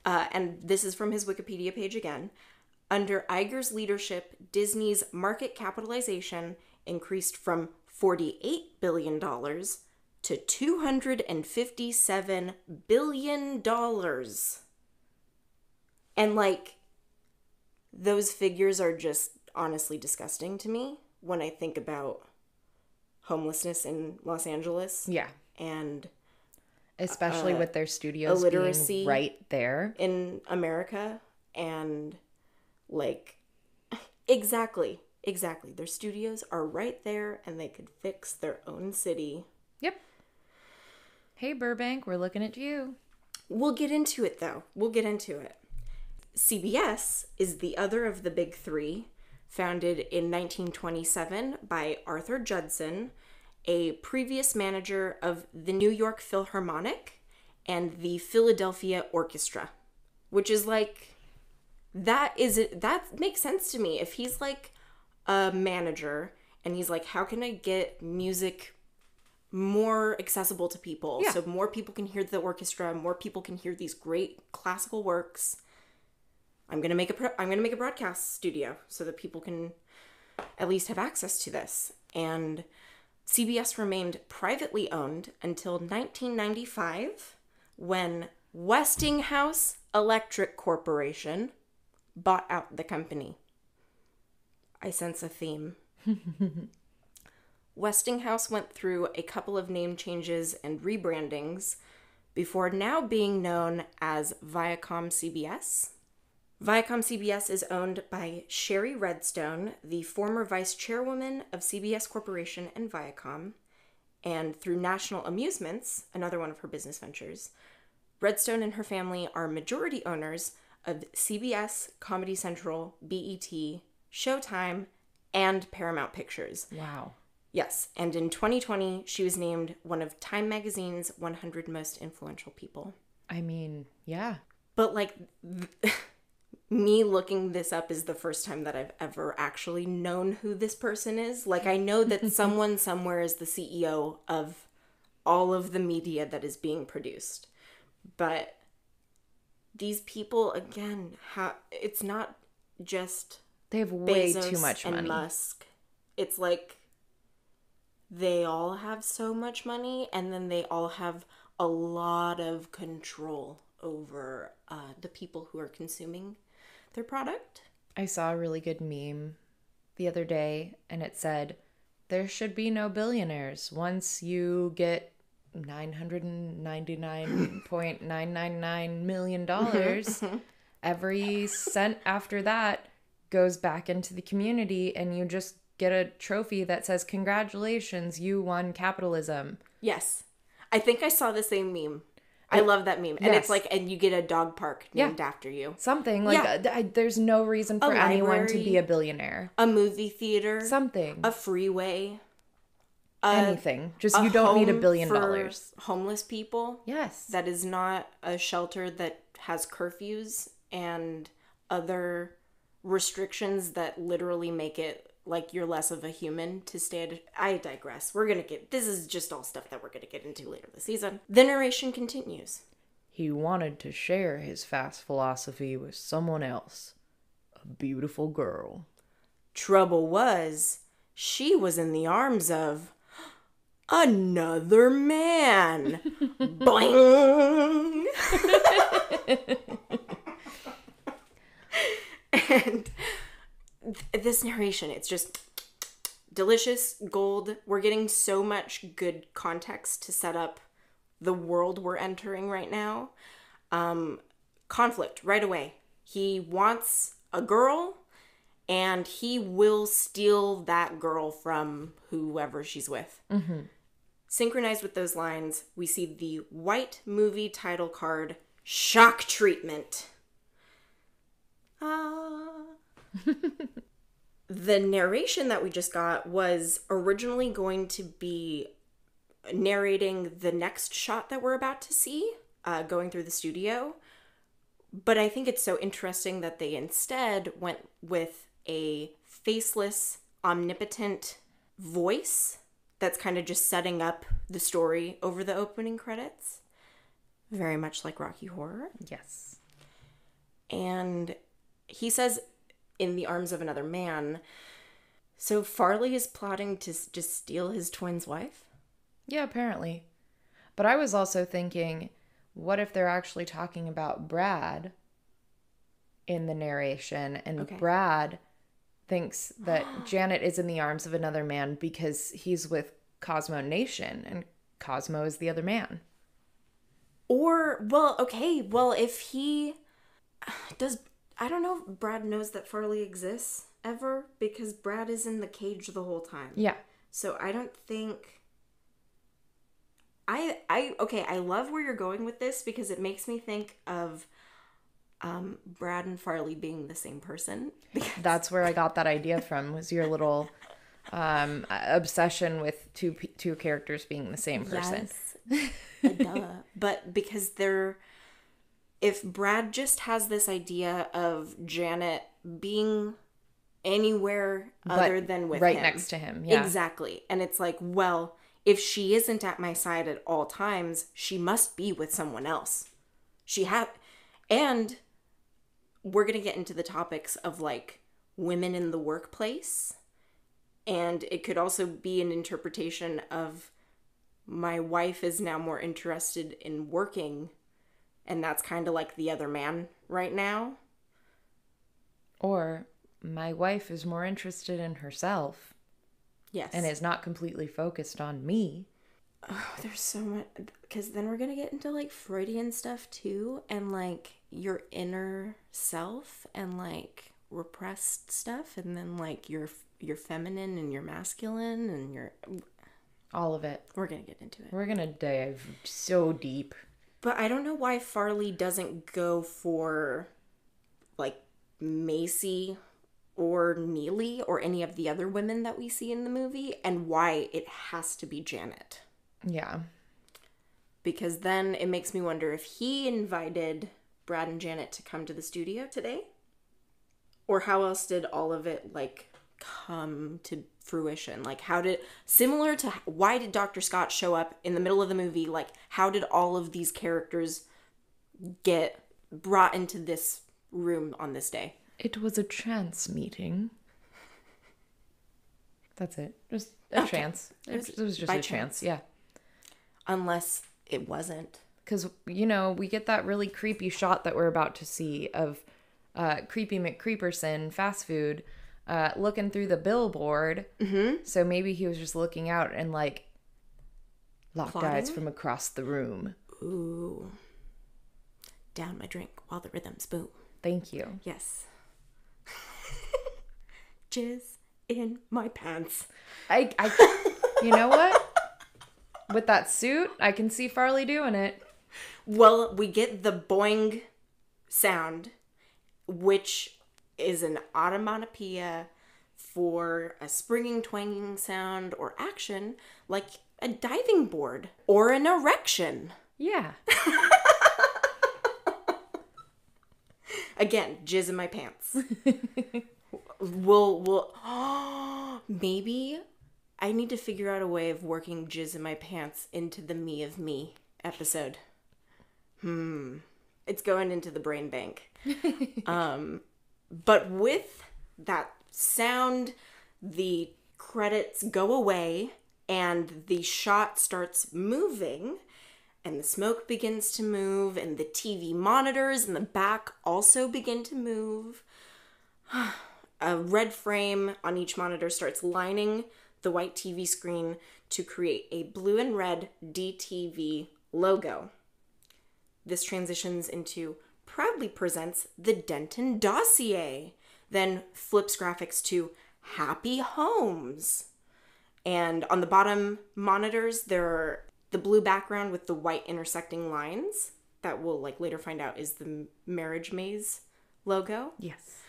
and this is from his Wikipedia page again. Under Iger's leadership, Disney's market capitalization increased from $48 billion to $257 billion. And, those figures are just honestly disgusting to me when I think about homelessness in Los Angeles. Yeah. And especially with their studios illiteracy being right there in America. And like, exactly. Their studios are right there and they could fix their own city. Yep. Hey, Burbank, we're looking at you. We'll get into it, though. CBS is the other of the big three, founded in 1927 by Arthur Judson, a previous manager of the New York Philharmonic and the Philadelphia Orchestra, which is like, that makes sense to me. If he's like a manager and he's like, how can I get music more accessible to people so more people can hear the orchestra, more people can hear these great classical works, I'm gonna make a broadcast studio so that people can at least have access to this. And CBS remained privately owned until 1995, when Westinghouse Electric Corporation bought out the company. I sense a theme. Westinghouse went through a couple of name changes and rebrandings before now being known as Viacom CBS. Viacom CBS is owned by Sherry Redstone, the former vice chairwoman of CBS Corporation and Viacom, and through National Amusements, another one of her business ventures, Redstone and her family are majority owners of CBS, Comedy Central, BET, Showtime, and Paramount Pictures. Wow. Yes, and in 2020, she was named one of Time Magazine's 100 most influential people. I mean, yeah. But like, me looking this up is the first time that I've ever actually known who this person is. Like, I know that someone somewhere is the CEO of all of the media that is being produced. But these people, again, it's not just they have way Bezos too much money. And Musk. It's like they all have so much money, and then they all have a lot of control over the people who are consuming their product. I saw a really good meme the other day, and it said, there should be no billionaires. Once you get $999.999 million, every cent after that goes back into the community, and you just get a trophy that says, congratulations, you won capitalism. Yes. I think I saw the same meme. I love that meme. And yes. It's like, and you get a dog park named after you. Something. Like, there's no reason for anyone to be a billionaire. A movie theater. Something. A freeway. Anything. Just, you don't need $1 billion. Homeless people. Yes. That is not a shelter that has curfews and other restrictions that literally make it like you're less of a human to stay I digress. This is just all stuff that we're gonna get into later this season. The narration continues. He wanted to share his fast philosophy with someone else. A beautiful girl. Trouble was, she was in the arms of another man. Boing! And this narration, it's just delicious gold. We're getting so much good context to set up the world we're entering right now. Conflict right away. He wants a girl, and he will steal that girl from whoever she's with. Mm-hmm. Synchronized with those lines, we see the white movie title card, shock treatment. The narration that we just got was originally going to be narrating the next shot that we're about to see, going through the studio. But I think it's so interesting that they instead went with a faceless, omnipotent voice that's kind of just setting up the story over the opening credits. Very much like Rocky Horror. Yes. And he says, in the arms of another man. So Farley is plotting to just steal his twin's wife? Yeah, apparently. But I was also thinking, what if they're actually talking about Brad in the narration, and Brad thinks that Janet is in the arms of another man because he's with Cosmo Nation, and Cosmo is the other man. Well, okay. Well, if he does, I don't know if Brad knows that Farley exists ever, because Brad is in the cage the whole time. Yeah. So I don't think. Okay, I love where you're going with this, because it makes me think of Brad and Farley being the same person. That's where I got that idea from, was your little obsession with two characters being the same person. Yes. Duh. But because if Brad just has this idea of Janet being anywhere other than with right him. next to him. Yeah. Exactly. And it's like, well, if she isn't at my side at all times, she must be with someone else. And we're going to get into the topics of like women in the workplace. And it could also be an interpretation of my wife is now more interested in working, and that's kind of like the other man right now. Or my wife is more interested in herself. Yes. And is not completely focused on me. Oh, there's so much, because then we're going to get into like Freudian stuff too, and like your inner self and like repressed stuff, and then like your feminine and your masculine and your all of it. We're gonna get into it. We're gonna dive so deep. But I don't know why Farley doesn't go for like Macy or Neely or any of the other women that we see in the movie, and why it has to be Janet. Yeah. Because then it makes me wonder if he invited Brad and Janet to come to the studio today, or how else did all of it like come to fruition? Like similar to why did Dr. Scott show up in the middle of the movie? Like, how did all of these characters get brought into this room on this day? It was a chance meeting. That's it. Just a chance. It was just a chance. Yeah. Unless it wasn't. Because, we get that really creepy shot that we're about to see of Creepy McCreeperson, fast food, looking through the billboard. Mm-hmm. So maybe he was just looking out and like locked Plotting? eyes from across the room. Ooh. Down my drink while the rhythms boom. Thank you. Yes. Jizz in my pants. I you know what? With that suit, I can see Farley doing it. Well, we get the boing sound, which is an onomatopoeia for a springing, twanging sound or action, like a diving board or an erection. Yeah. Again, jizz in my pants. We'll maybe I need to figure out a way of working jizz in my pants into the Me of Me episode. It's going into the brain bank. But with that sound, the credits go away and the shot starts moving, and the smoke begins to move, and the TV monitors in the back also begin to move. A red frame on each monitor starts lining the white TV screen to create a blue and red DTV logo. This transitions into proudly presents the Denton Dossier, then flips graphics to Happy Homes. And on the bottom monitors, there are the blue background with the white intersecting lines that we'll like later find out is the Marriage Maze logo. Yes.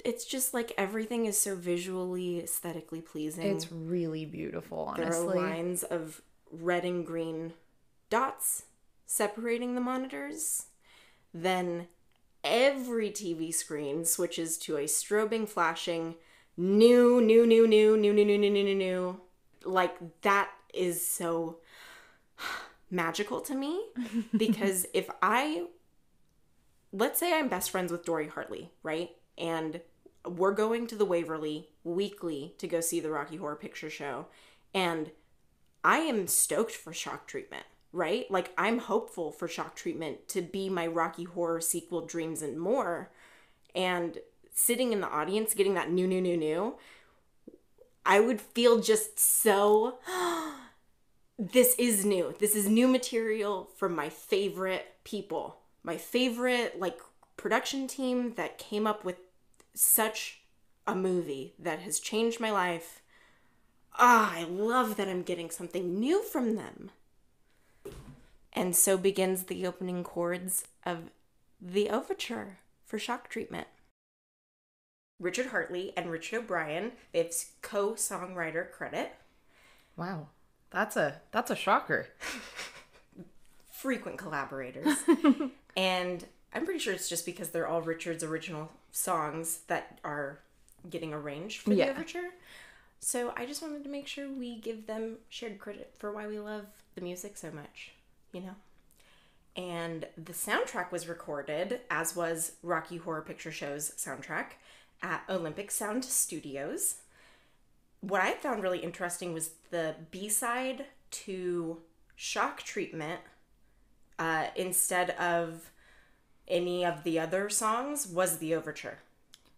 It's just like everything is so visually, aesthetically pleasing. It's really beautiful, honestly. There are lines of red and green dots separating the monitors. Then every TV screen switches to a strobing, flashing, new. Like, that is so magical to me. Because let's say I'm best friends with Dory Hartley, right? And we're going to the Waverly weekly to go see the Rocky Horror Picture Show. And I am stoked for Shock Treatment, right? Like, I'm hopeful for Shock Treatment to be my Rocky Horror sequel dreams and more. And sitting in the audience, getting that new, I would feel just so This is new. This is new material from my favorite people. My favorite, like, production team that came up with such a movie that has changed my life. I love that I'm getting something new from them. And so begins the opening chords of the overture for Shock Treatment. Richard Hartley and Richard O'Brien, they have co-songwriter credit. Wow. That's a shocker. Frequent collaborators. And I'm pretty sure it's just because they're all Richard's original songs that are getting arranged for the overture. So I just wanted to make sure we give them shared credit for why we love the music so much, you know? And the soundtrack was recorded, as was Rocky Horror Picture Show's soundtrack, at Olympic Sound Studios. What I found really interesting was the B-side to Shock Treatment, instead of any of the other songs, was the overture.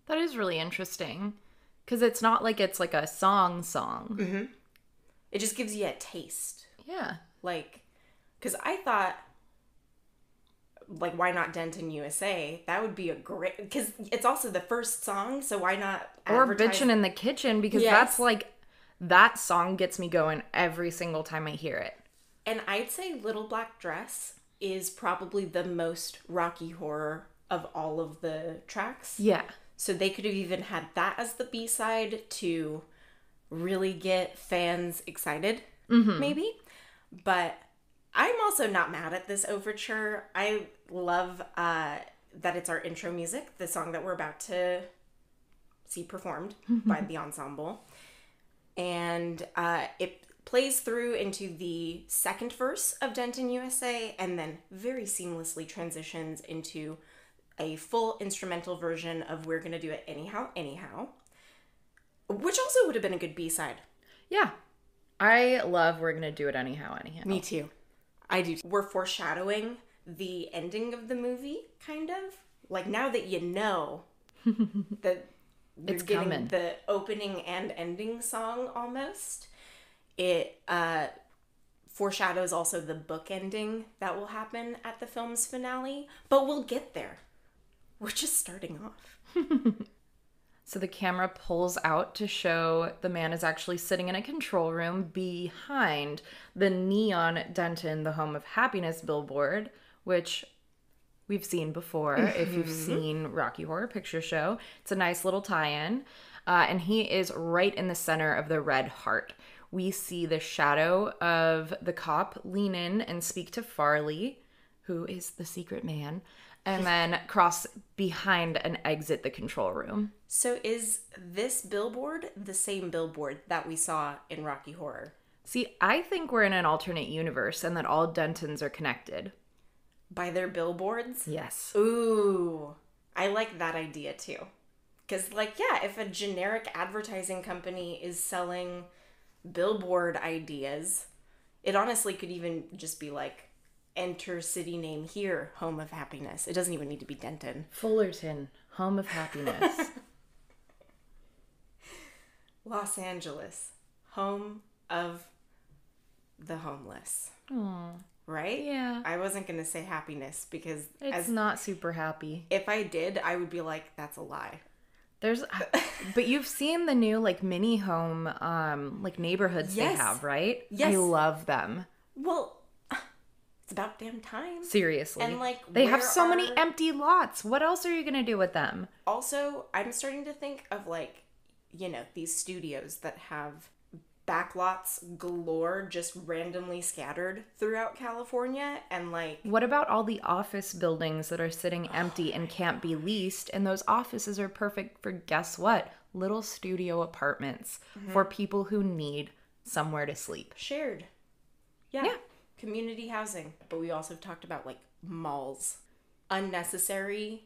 That is really interesting. Because it's not like it's like a song. Mm-hmm. It just gives you a taste. Yeah. Like, because I thought, like, why not Denton USA? That would be a great, because it's also the first song, so why not advertise? Or Bitchin' in the Kitchen, because that's like, that song gets me going every single time I hear it. And I'd say Little Black Dress is probably the most Rocky Horror of all of the tracks. Yeah. So they could have even had that as the B-side to really get fans excited, maybe. But I'm also not mad at this overture. I love that it's our intro music, the song that we're about to see performed by the ensemble. And it plays through into the second verse of Denton USA and then very seamlessly transitions into a full instrumental version of We're Gonna Do It Anyhow, which also would have been a good B-side. Yeah. I love We're Gonna Do It Anyhow. Me too. I do. We're foreshadowing the ending of the movie, kind of. Like, now that you know that you're getting coming. The opening and ending song almost, it foreshadows also the book ending that will happen at the film's finale. But we'll get there. We're just starting off. So the camera pulls out to show the man is actually sitting in a control room behind the neon Denton, the Home of Happiness billboard, which we've seen before if you've seen Rocky Horror Picture Show. It's a nice little tie-in. And he is right in the center of the red heart. We see the shadow of the cop lean in and speak to Farley, who is the secret man, and then cross behind and exit the control room. So is this billboard the same billboard that we saw in Rocky Horror? See, I think we're in an alternate universe and that all Dentons are connected. By their billboards? Yes. Ooh, I like that idea too. Because, like, yeah, if a generic advertising company is selling billboard ideas, it honestly could even just be like, enter city name here, Home of Happiness. It doesn't even need to be Denton. Fullerton, Home of Happiness. Los Angeles, home of the homeless. Aww. Right? Yeah. I wasn't going to say happiness because it's not super happy. If I did, I would be like, that's a lie. But you've seen the new, like, mini home, like, neighborhoods they have, right? Yes. I love them. Well, it's about damn time. Seriously. And, like, they have so many empty lots. What else are you going to do with them? Also, I'm starting to think of, like, you know, these studios that have backlots galore just randomly scattered throughout California. And, like, what about all the office buildings that are sitting empty and can't be leased? And those offices are perfect for, guess what? Little studio apartments for people who need somewhere to sleep. Shared. Yeah. Community housing. But we also talked about, like, malls. Unnecessary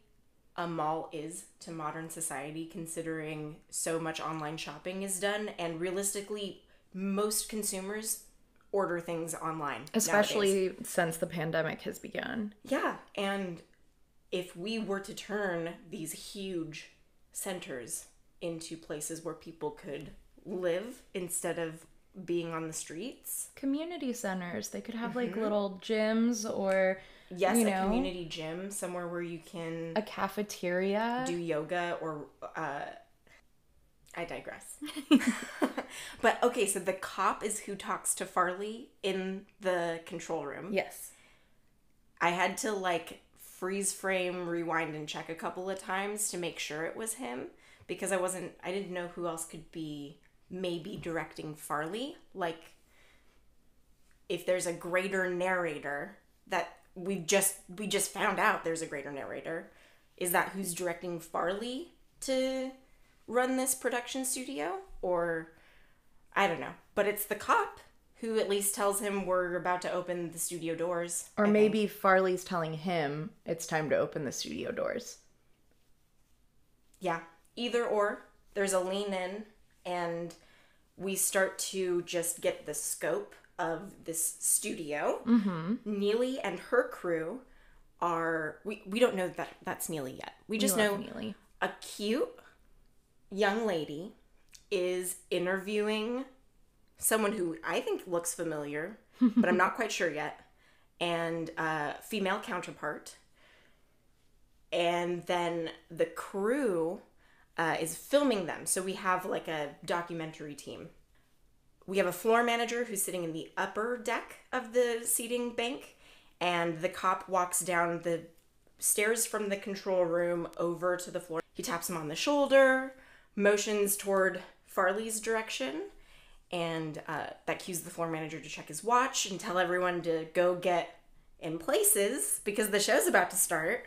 a mall is to modern society, considering so much online shopping is done, and realistically most consumers order things online, especially nowadays. Since the pandemic has begun. Yeah, and if we were to turn these huge centers into places where people could live instead of being on the streets. Community centers. They could have like little gyms or Yes, a community gym, somewhere where you can... A cafeteria. Do yoga or... I digress. But, okay, so the cop is who talks to Farley in the control room. Yes. I had to, like, freeze frame, rewind, and check a couple of times to make sure it was him. Because I didn't know who else could be maybe directing Farley. Like, if there's a greater narrator that... We just found out there's a greater narrator. Is that who's directing Farley to run this production studio? Or, I don't know. But it's the cop who at least tells him we're about to open the studio doors. Or maybe Farley's telling him it's time to open the studio doors. Yeah. Either or. There's a lean in, and we start to just get the scope of this studio. Neely and her crew are... We don't know that that's Neely yet. We just know Neely. A cute young lady is interviewing someone who I think looks familiar, but I'm not quite sure yet, and a female counterpart. And then the crew is filming them. So we have like a documentary team. We have a floor manager who's sitting in the upper deck of the seating bank, and the cop walks down the stairs from the control room over to the floor. He taps him on the shoulder, motions toward Farley's direction, and that cues the floor manager to check his watch and tell everyone to go get in places because the show's about to start.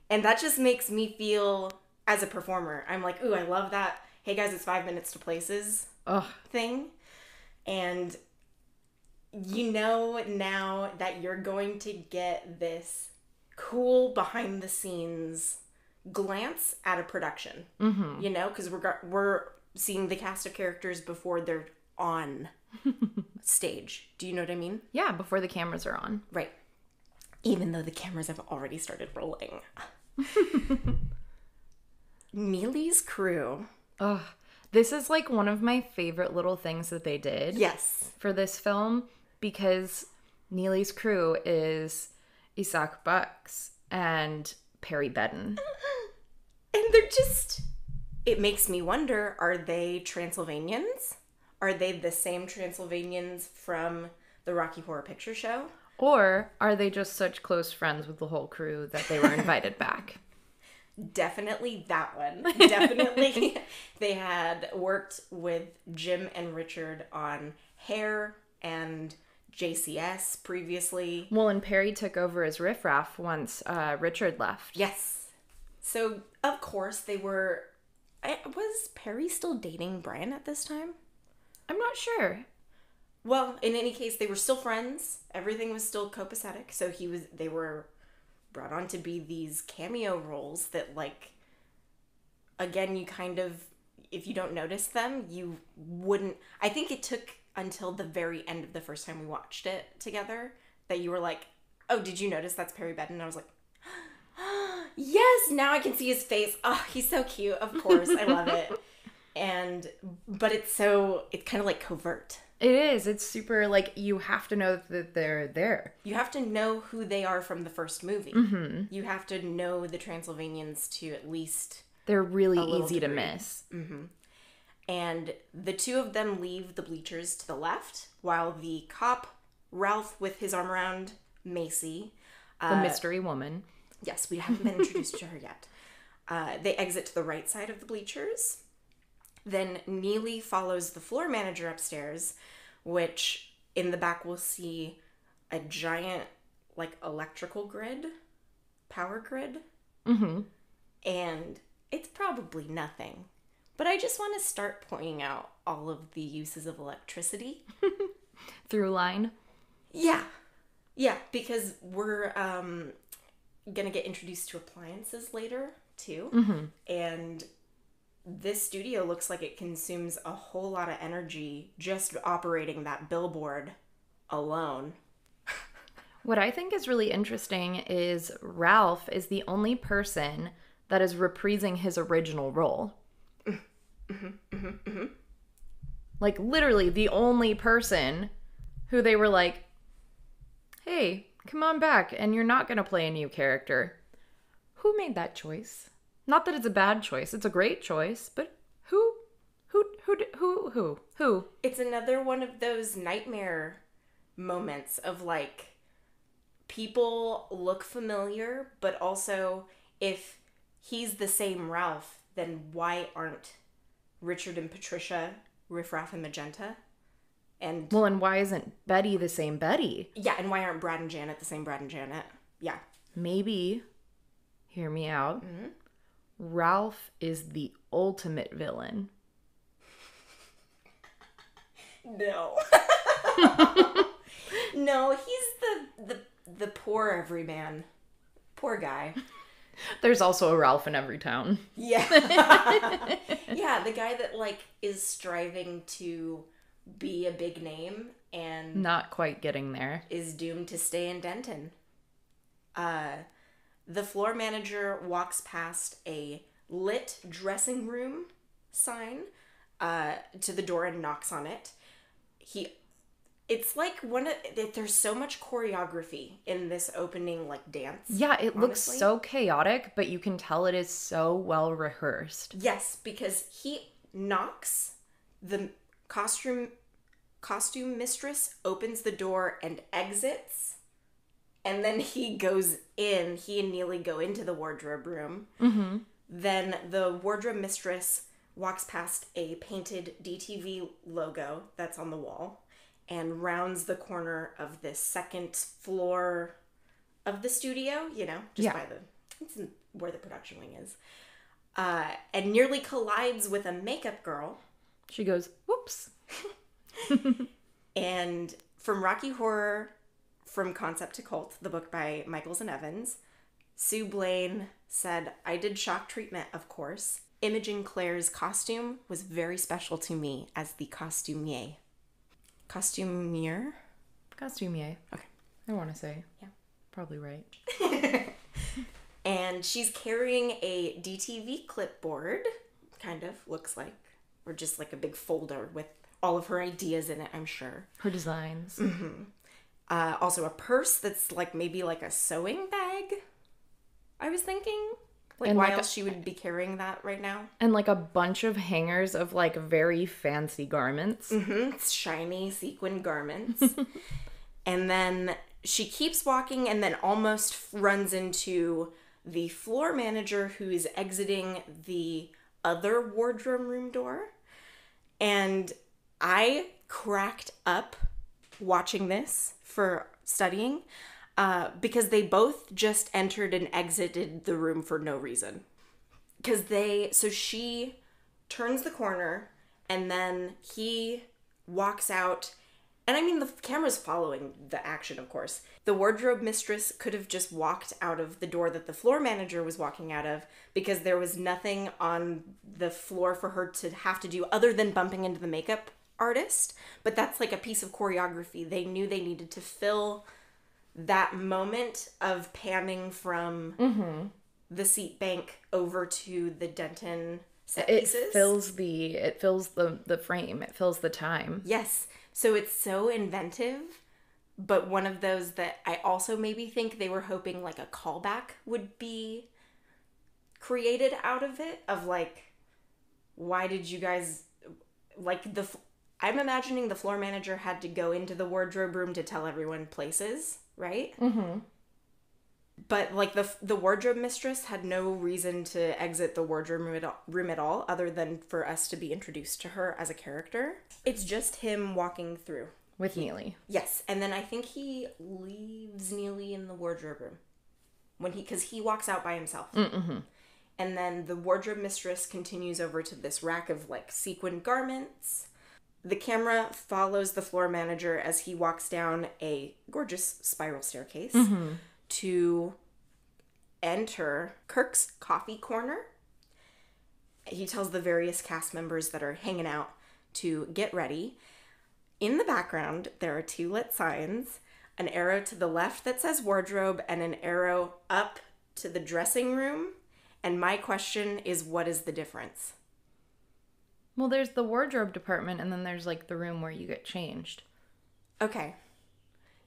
And that just makes me feel, as a performer, I'm like, ooh, I love that, hey guys, it's 5 minutes to places thing. And you know now that you're going to get this cool behind-the-scenes glance at a production. You know, because we're seeing the cast of characters before they're on stage. Do you know what I mean? Yeah, before the cameras are on. Right. Even though the cameras have already started rolling. Neely's crew. Ugh. This is like one of my favorite little things that they did. Yes. For this film, because Neely's crew is Isaac Bucks and Perry Bedden. And they're just... It makes me wonder, are they Transylvanians? Are they the same Transylvanians from the Rocky Horror Picture Show? Or are they just such close friends with the whole crew that they were invited back? Definitely that one. Definitely. They had worked with Jim and Richard on Hair and JCS previously. Well, and Perry took over as riffraff once Richard left. Yes. So, of course, they were... Was Perry still dating Brian at this time? I'm not sure. Well, in any case, they were still friends. Everything was still copacetic. So they were brought on to be these cameo roles that, like, again, you kind of, if you don't notice them, you wouldn't... I think it took until the very end of the first time we watched it together that you were like, oh, did you notice that's Perry Bedden? And I was like, yes, now I can see his face. Oh, he's so cute. Of course. I love it. But it's kind of like covert. It is. It's super, like, you have to know that they're there. You have to know who they are from the first movie. Mm-hmm. You have to know the Transylvanians to at least... They're really easy to miss. Mm-hmm. And the two of them leave the bleachers to the left, while the cop, Ralph, with his arm around Macy... the mystery woman. Yes, we haven't been introduced to her yet. They exit to the right side of the bleachers. Then Neely follows the floor manager upstairs, which in the back we'll see a giant, like, electrical grid, power grid. Mm-hmm. And it's probably nothing. But I just want to start pointing out all of the uses of electricity. Through line? Yeah. Yeah, because we're going to get introduced to appliances later, too. Mm-hmm. And... this studio looks like it consumes a whole lot of energy just operating that billboard alone. What I think is really interesting is Ralph is the only person that is reprising his original role. Mm-hmm, mm-hmm, mm-hmm. Like, literally the only person who they were like, hey, come on back, and you're not going to play a new character. Who made that choice? Not that it's a bad choice. It's a great choice, but who? It's another one of those nightmare moments of, like, people look familiar, but also if he's the same Ralph, then why aren't Richard and Patricia Riff Raff and Magenta? And why isn't Betty the same Betty? Yeah, and why aren't Brad and Janet the same Brad and Janet? Yeah. Maybe, hear me out, Ralph is the ultimate villain. No. No, he's the poor everyman. Poor guy. There's also a Ralph in every town. Yeah. Yeah, the guy that, like, is striving to be a big name and not quite getting there. Is doomed to stay in Denton. The floor manager walks past a lit dressing room sign to the door and knocks on it. It's like there's so much choreography in this opening, like, dance. Yeah, it looks so chaotic, but you can tell it is so well rehearsed. Yes, because he knocks, the costume mistress opens the door and exits, and then he goes in. He and Neely go into the wardrobe room. Mm-hmm. Then the wardrobe mistress walks past a painted DTV logo that's on the wall and rounds the corner of the second floor of the studio, just by it's where the production wing is, and nearly collides with a makeup girl. She goes, whoops. And from Rocky Horror, From Concept to Cult, the book by Michaels and Evans, Sue Blaine said, I did shock treatment, of course. Imogen Claire's costume was very special to me as the costumier. Costumier? Costumier. Okay. I want to say. Yeah. Probably right. And she's carrying a DTV clipboard, kind of, looks like. Or just like a big folder with all of her ideas in it, I'm sure. Her designs. Mm-hmm. Also a purse that's like maybe like a sewing bag, I was thinking. Like, and why else she would be carrying that right now? And like a bunch of hangers of like very fancy garments. Mm-hmm. Shiny sequin garments. And then she keeps walking and then almost runs into the floor manager who is exiting the other wardrobe room door. And I cracked up watching this for studying. Because they both just entered and exited the room for no reason. So she turns the corner and then he walks out. And I mean, the camera's following the action, of course. The wardrobe mistress could have just walked out of the door that the floor manager was walking out of because there was nothing on the floor for her to have to do other than bumping into the makeup artist. But that's like a piece of choreography. They knew they needed to fill that moment of panning from the seat bank over to the Denton set pieces. It fills the frame. It fills the time. Yes. So it's so inventive, but one of those that I also maybe think they were hoping like a callback would be created out of it, of like, why did you guys, like, I'm imagining the floor manager had to go into the wardrobe room to tell everyone places, right? Mm-hmm. But like the wardrobe mistress had no reason to exit the wardrobe room at all, other than for us to be introduced to her as a character. It's just him walking through. With Neely. Yes, and then I think he leaves Neely in the wardrobe room because he walks out by himself. Mm-hmm. And then the wardrobe mistress continues over to this rack of like sequin garments. The camera follows the floor manager as he walks down a gorgeous spiral staircase to enter Kirk's coffee corner. He tells the various cast members that are hanging out to get ready. In the background, there are two lit signs, an arrow to the left that says wardrobe and an arrow up to the dressing room. And my question is, what is the difference? Well, there's the wardrobe department, and then there's, like, the room where you get changed. Okay.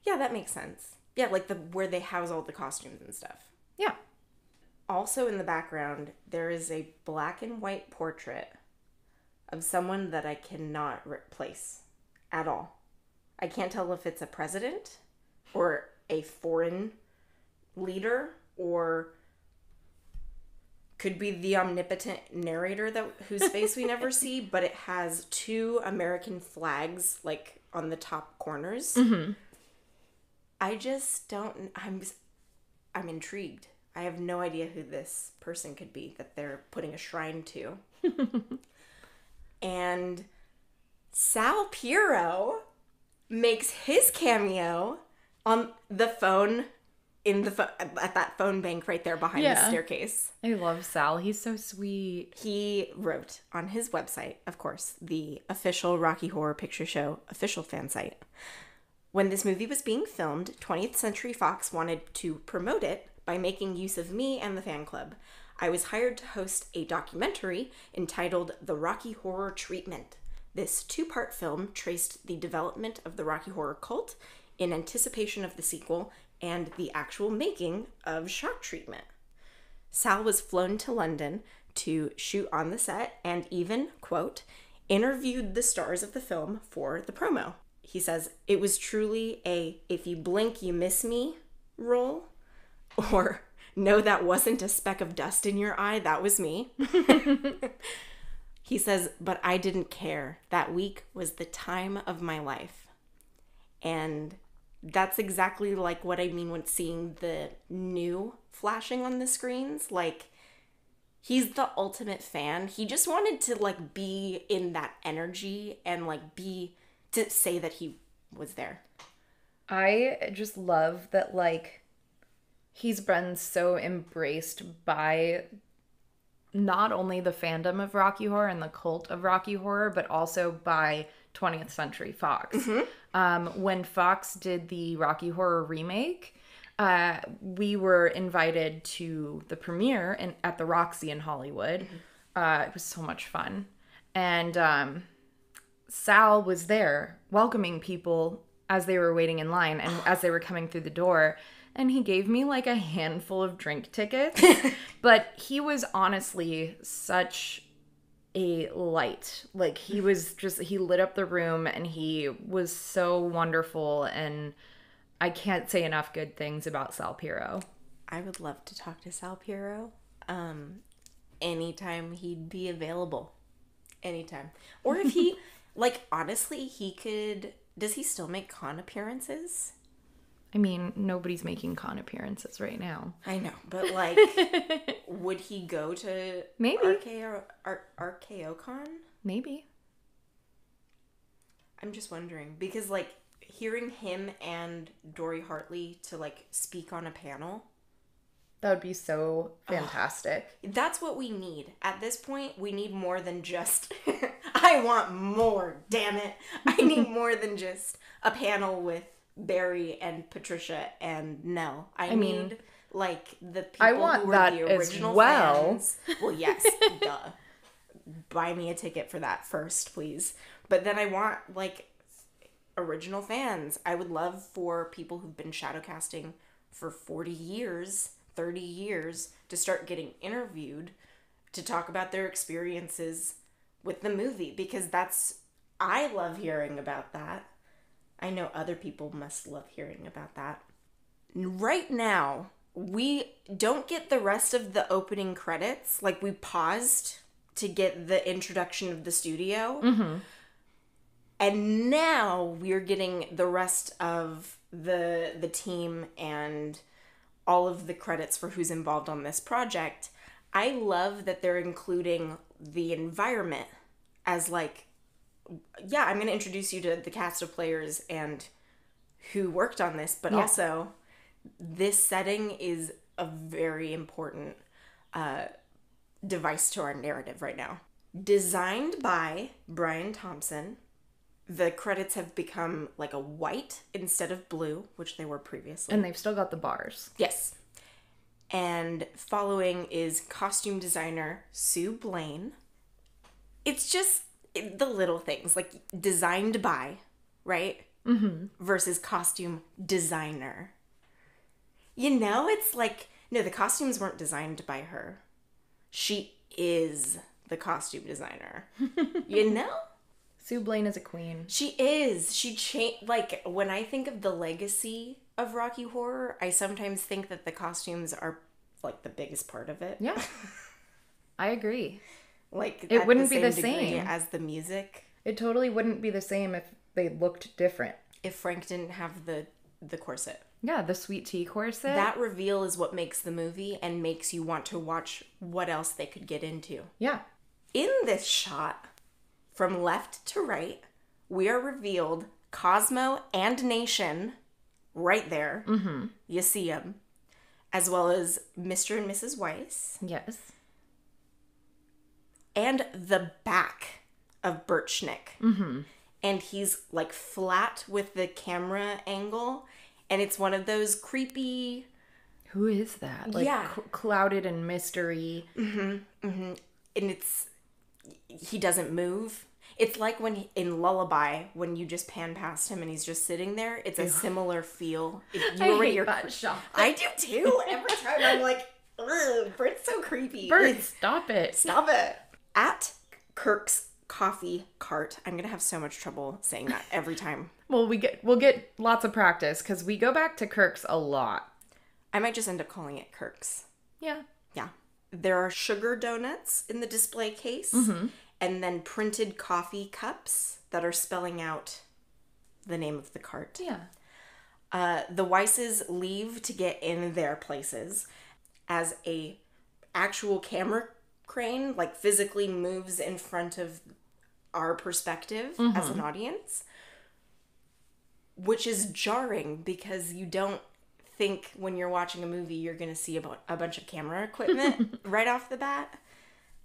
Yeah, that makes sense. Yeah, like where they house all the costumes and stuff. Yeah. Also in the background, there is a black and white portrait of someone that I cannot replace at all. I can't tell if it's a president or a foreign leader or could be the omnipotent narrator whose face we never see, but it has 2 American flags like on the top corners. Mm-hmm. I just don't. I'm intrigued. I have no idea who this person could be that they're putting a shrine to. And Sal Piro makes his cameo on the phone at that phone bank right there behind the staircase. I love Sal. He's so sweet. He wrote on his website, of course, the official Rocky Horror Picture Show official fan site. When this movie was being filmed, 20th Century Fox wanted to promote it by making use of me and the fan club. I was hired to host a documentary entitled The Rocky Horror Treatment. This 2-part film traced the development of the Rocky Horror cult in anticipation of the sequel and the actual making of Shock Treatment. Sal was flown to London to shoot on the set and even, quote, interviewed the stars of the film for the promo. He says, it was truly a if you blink you miss me role, or no, that wasn't a speck of dust in your eye, that was me. He says, but I didn't care. That week was the time of my life. And that's exactly like what I mean when seeing the new flashing on the screens. Like, he's the ultimate fan. He just wanted to like be in that energy and like to say that he was there. I just love that, like, he's been so embraced by not only the fandom of Rocky Horror and the cult of Rocky Horror, but also by 20th Century Fox. Mm-hmm. When Fox did the Rocky Horror remake, we were invited to the premiere at the Roxy in Hollywood. Mm-hmm. It was so much fun. And Sal was there welcoming people as they were waiting in line and as they were coming through the door. And he gave me like a handful of drink tickets. But he was honestly such a light. Like, he was just, he lit up the room and he was so wonderful. And I can't say enough good things about Sal Piro. I would love to talk to Sal Piro anytime he'd be available. Anytime. Or if he, like, honestly, he could, does he still make con appearances? I mean, nobody's making con appearances right now. I know, but like, would he go to maybe RKOCon? Maybe. I'm just wondering because like hearing him and Dory Hartley to like speak on a panel, that would be so fantastic. That's what we need. At this point, we need more than just I want more, damn it. I need more than just a panel with Barry and Patricia and Nell. I need like the people who were the original fans. Well, yes, duh. Buy me a ticket for that first, please. But then I want like original fans. I would love for people who've been shadow casting for 40 years, 30 years to start getting interviewed to talk about their experiences with the movie, because I love hearing about that. I know other people must love hearing about that. Right now, we don't get the rest of the opening credits. Like, we paused to get the introduction of the studio. Mm-hmm. And now we're getting the rest of the team and all of the credits for who's involved on this project. I love that they're including the environment as like, yeah, I'm going to introduce you to the cast of players and who worked on this, but also this setting is a very important device to our narrative right now. Designed by Brian Thompson, the credits have become like a white instead of blue, which they were previously. And they've still got the bars. Yes. And following is costume designer Sue Blaine. It's just, the little things, like designed by, right? Mm-hmm. Versus costume designer. You know, it's like, no, the costumes weren't designed by her. She is the costume designer. You know? Sue Blaine is a queen. She is. She changed. Like, when I think of the legacy of Rocky Horror, I sometimes think that the costumes are, like, the biggest part of it. Yeah. I agree. Like, it wouldn't be the same as the music. It totally wouldn't be the same if they looked different. If Frank didn't have the corset. Yeah, the sweet tea corset. That reveal is what makes the movie and makes you want to watch what else they could get into. Yeah. In this shot, from left to right, we are revealed Cosmo and Nation right there. Mm-hmm. You see them. As well as Mr. and Mrs. Weiss. Yes. And the back of Birchnick. Mm-hmm. And he's like flat with the camera angle. And it's one of those creepy... Who is that? Like, yeah. Clouded in mystery. Mm-hmm. Mm-hmm. And he doesn't move. It's like when in Lullaby, when you just pan past him and he's just sitting there. It's a similar feel. I hate that shot. I do too. Every time I'm like, ugh, Bert's so creepy. Bert, stop it. Stop it. At Kirk's coffee cart. I'm going to have so much trouble saying that every time. Well, we'll get lots of practice because we go back to Kirk's a lot. I might just end up calling it Kirk's. Yeah. Yeah. There are sugar donuts in the display case. Mm-hmm. And then printed coffee cups that are spelling out the name of the cart. Yeah. The Weisses leave to get in their places as a actual camera crane, like, physically moves in front of our perspective as an audience, which is jarring because you don't think when you're watching a movie you're going to see a bunch of camera equipment right off the bat.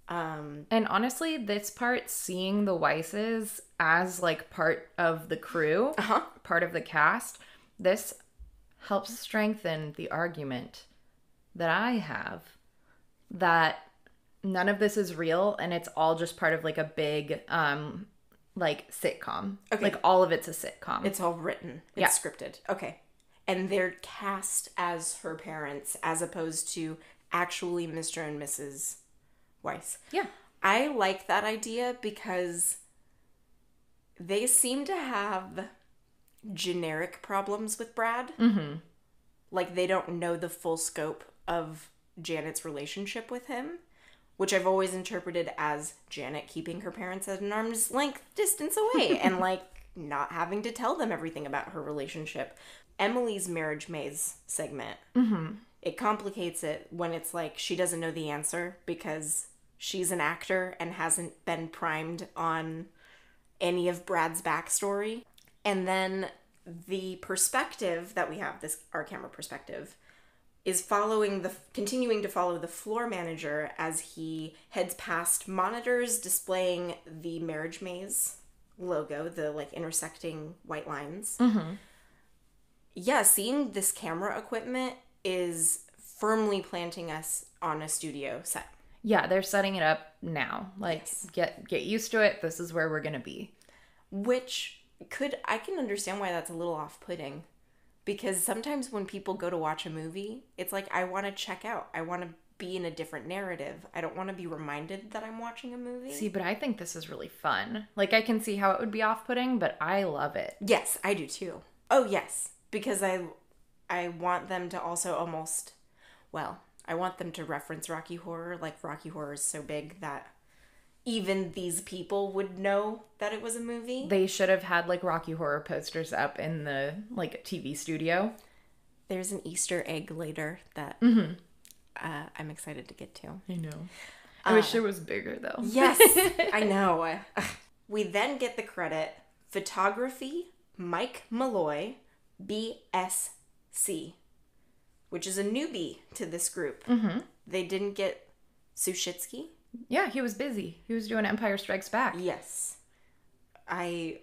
And honestly, this part, seeing the Weisses as like part of the crew, part of the cast, this helps strengthen the argument that I have that none of this is real and it's all just part of like a big like sitcom. Okay. Like all of it's a sitcom. It's all written. It's scripted. Okay. And they're cast as her parents as opposed to actually Mr. and Mrs. Weiss. Yeah. I like that idea because they seem to have generic problems with Brad. Mm-hmm. Like, they don't know the full scope of Janet's relationship with him, which I've always interpreted as Janet keeping her parents at an arm's length distance away and, like, not having to tell them everything about her relationship. Emily's marriage maze segment, it complicates it when it's like she doesn't know the answer because she's an actor and hasn't been primed on any of Brad's backstory. And then the perspective that we have, our camera perspective, is continuing to follow the floor manager as he heads past monitors displaying the marriage maze logo, the like intersecting white lines. Mm-hmm. Yeah, seeing this camera equipment is firmly planting us on a studio set. Yeah, they're setting it up now. Like, get used to it. This is where we're going to be. Which I can understand why that's a little off-putting. Because sometimes when people go to watch a movie, it's like, I want to check out. I want to be in a different narrative. I don't want to be reminded that I'm watching a movie. See, but I think this is really fun. Like, I can see how it would be off-putting, but I love it. Yes, I do too. Oh, yes. Because I want them to also almost, well, I want them to reference Rocky Horror. Like, Rocky Horror is so big that even these people would know that it was a movie. They should have had, like, Rocky Horror posters up in the, like, TV studio. There's an Easter egg later that I'm excited to get to. I know. I wish it was bigger, though. Yes, I know. We then get the credit, photography, Mike Malloy, BSC, which is a newbie to this group. Mm-hmm. They didn't get Sushitsky. Yeah, he was busy. He was doing Empire Strikes Back. Yes. I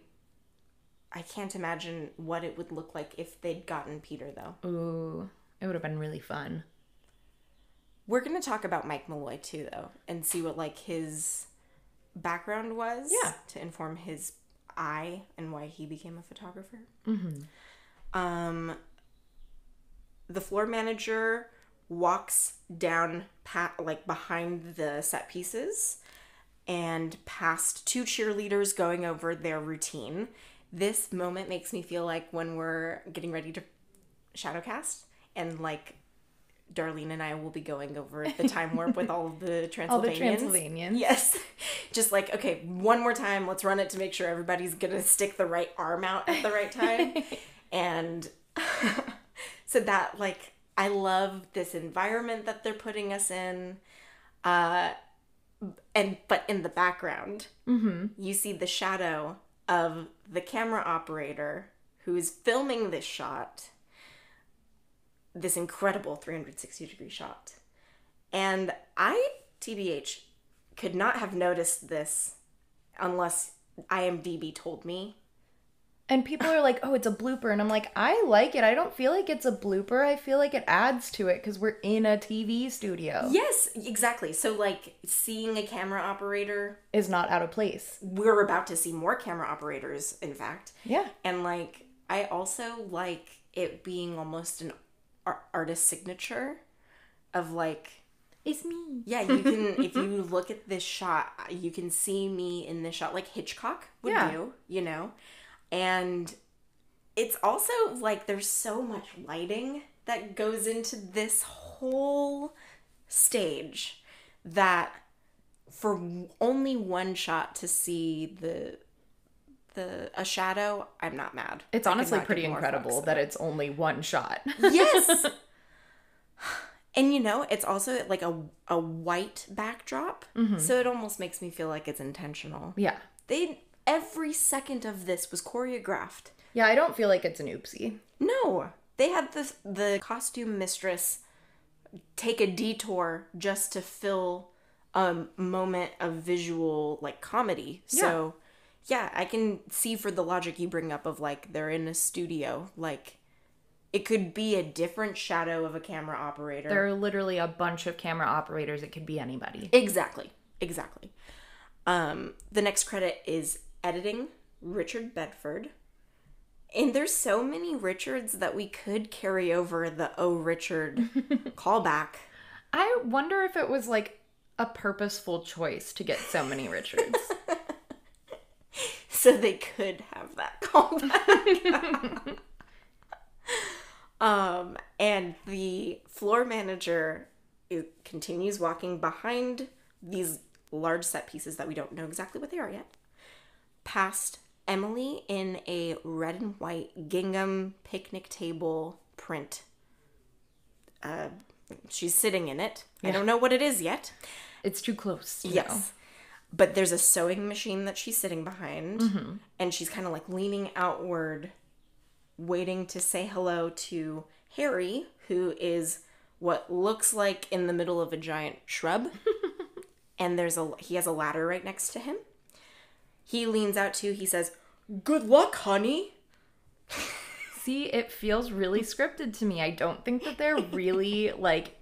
can't imagine what it would look like if they'd gotten Peter, though. Ooh, it would have been really fun. We're going to talk about Mike Malloy, too, though, and see what, like, his background was. Yeah. To inform his eye and why he became a photographer. The floor manager walks down behind the set pieces and past two cheerleaders going over their routine. This moment makes me feel like when we're getting ready to shadowcast and like Darlene and I will be going over the time warp with all of the Transylvanians. All the Transylvanians. Yes. Just like, okay, one more time, let's run it to make sure everybody's gonna stick the right arm out at the right time. And so that, like, I love this environment that they're putting us in. But in the background, you see the shadow of the camera operator who is filming this shot, this incredible 360-degree shot. And I, TBH, could not have noticed this unless IMDb told me. And people are like, oh, it's a blooper. And I'm like, I like it. I don't feel like it's a blooper. I feel like it adds to it because we're in a TV studio. Yes, exactly. So, like, seeing a camera operator is not out of place. We're about to see more camera operators, in fact. Yeah. And, like, I also like it being almost an artist signature of, like... It's me. Yeah, you can, if you look at this shot, you can see me in this shot, like Hitchcock would do, you know? And it's also, like, there's so much lighting that goes into this whole stage that for only one shot to see a shadow, I'm not mad. It's honestly pretty incredible that it's only one shot. Yes! And, you know, it's also, like, a white backdrop, so it almost makes me feel like it's intentional. Yeah. Every second of this was choreographed. Yeah, I don't feel like it's an oopsie. No. They had the costume mistress take a detour just to fill a moment of visual, like, comedy. Yeah. So, yeah, I can see for the logic you bring up of, like, they're in a studio. Like, it could be a different shadow of a camera operator. There are literally a bunch of camera operators. It could be anybody. Exactly. The next credit is editing, Richard Bedford. And there's so many Richards that we could carry over the Oh Richard callback. I wonder if it was like a purposeful choice to get so many Richards. So they could have that callback. And the floor manager continues walking behind these large set pieces that we don't know exactly what they are yet, past Emily in a red and white gingham picnic table print. She's sitting in it. Yeah. I don't know what it is yet. It's too close. Yes. Know. But there's a sewing machine that she's sitting behind, and she's kind of like leaning outward, waiting to say hello to Harry, who is what looks like in the middle of a giant shrub. And he has a ladder right next to him. He leans out too. He says, "Good luck, honey." See, it feels really scripted to me. I don't think that they're really, like...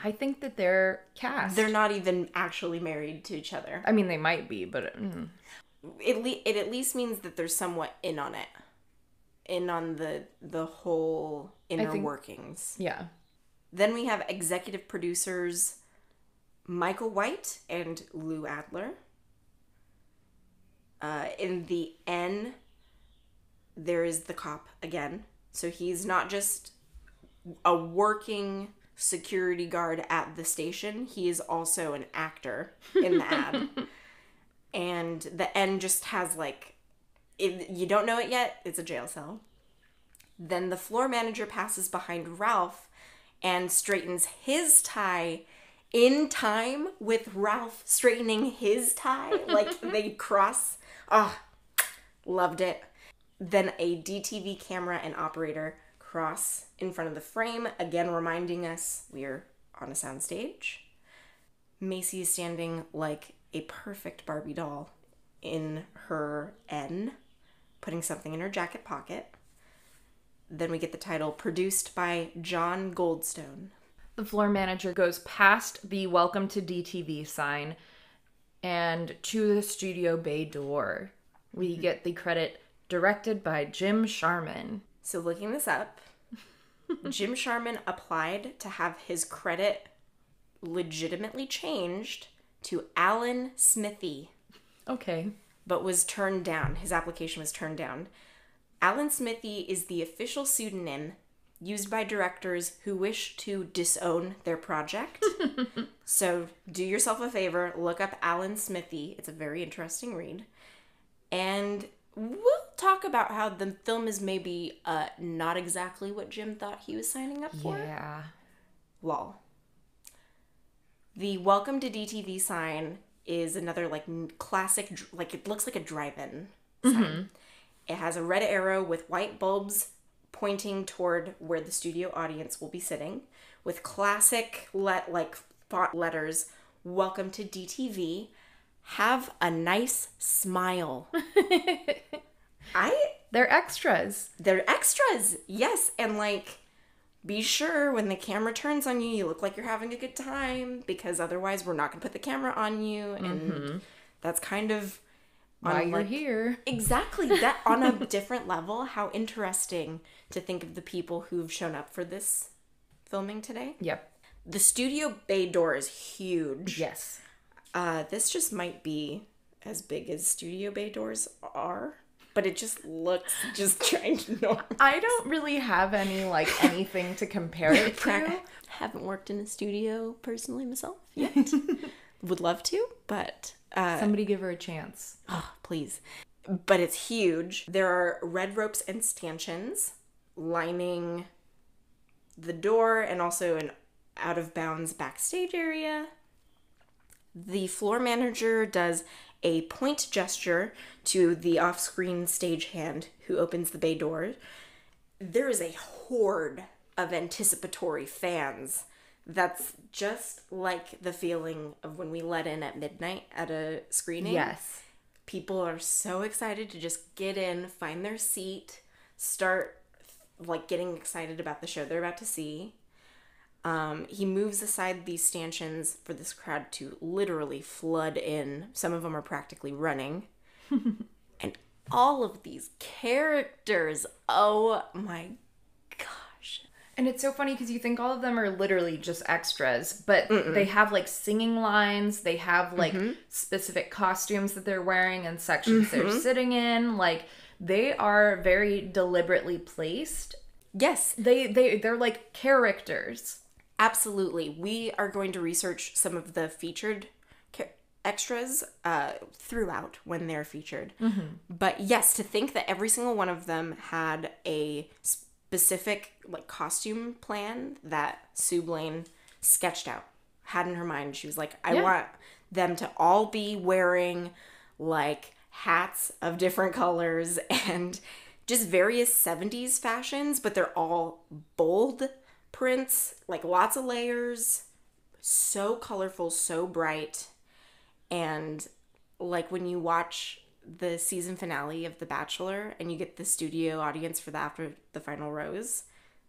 I think that they're cast. They're not even actually married to each other. I mean, they might be, but... It at least means that they're somewhat in on it. In on the whole inner workings. Yeah. Then we have executive producers Michael White and Lou Adler. In the N, there is the cop again. So he's not just a working security guard at the station. He is also an actor in the ad. And the N just has like, if you don't know it yet, it's a jail cell. Then the floor manager passes behind Ralph and straightens his tie in time with Ralph straightening his tie. Like they cross. Oh, loved it. Then a DTV camera and operator cross in front of the frame, again reminding us we're on a soundstage. Macy is standing like a perfect Barbie doll in her N, putting something in her jacket pocket. Then we get the title, produced by John Goldstone. The floor manager goes past the Welcome to DTV sign And To the Studio Bay Door. We get the credit directed by Jim Sharman. So looking this up, Jim Sharman applied to have his credit legitimately changed to Alan Smithy. Okay. But was turned down. His application was turned down. Alan Smithy is the official pseudonym used by directors who wish to disown their project. So do yourself a favor, look up Alan Smithy. It's a very interesting read. And we'll talk about how the film is maybe not exactly what Jim thought he was signing up for. Yeah. Lol. The Welcome to DTV sign is another classic, it looks like a drive-in sign. It has a red arrow with white bulbs pointing toward where the studio audience will be sitting, with classic font letters, "Welcome to DTV. Have a nice smile." They're extras. They're extras, yes, and be sure when the camera turns on you, you look like you're having a good time, because otherwise we're not going to put the camera on you, and that's kind of why you're here. Exactly. That on a different level, how interesting to think of the people who've shown up for this filming today. Yep. The studio bay door is huge. Yes. This just might be as big as studio bay doors are, but it just looks just ginormous. I don't really have any anything to compare it to. Haven't worked in a studio personally myself yet. Would love to, but somebody give her a chance. Oh, please. But it's huge. There are red ropes and stanchions lining the door and also an out of bounds backstage area. The floor manager does a point gesture to the off-screen stagehand who opens the bay door. There is a horde of anticipatory fans. That's just like the feeling of when we let in at midnight at a screening. Yes. People are so excited to just get in, find their seat, start getting excited about the show they're about to see. He moves aside these stanchions for this crowd to literally flood in. Some of them are practically running. And all of these characters, oh my gosh. And it's so funny because you think all of them are literally just extras, but they have singing lines, they have specific costumes that they're wearing and sections they're sitting in. They are very deliberately placed. Yes. They're like characters. Absolutely. We are going to research some of the featured extras throughout when they're featured. But yes, to think that every single one of them had a specific costume plan that Sue Blaine sketched out, had in her mind. She was like, I want them to all be wearing hats of different colors and just various 70s fashions, but they're all bold prints, lots of layers, so colorful, so bright. And when you watch the season finale of The Bachelor and you get the studio audience for after the final rose,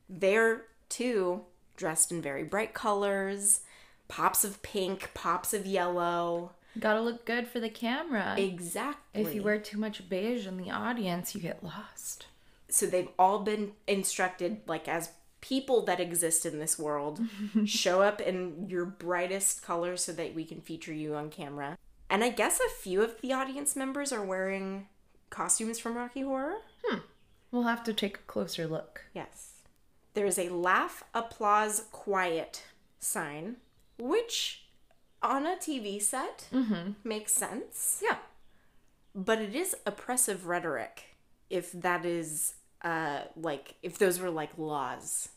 they're too dressed in very bright colors, pops of pink, pops of yellow. Gotta look good for the camera. Exactly. If you wear too much beige in the audience, you get lost. So they've all been instructed, as people that exist in this world, show up in your brightest colors so that we can feature you on camera. And I guess a few of the audience members are wearing costumes from Rocky Horror. We'll have to take a closer look. Yes. There is a laugh, applause, quiet sign, which on a TV set makes sense. Yeah. But it is oppressive rhetoric if that is, if those were laws.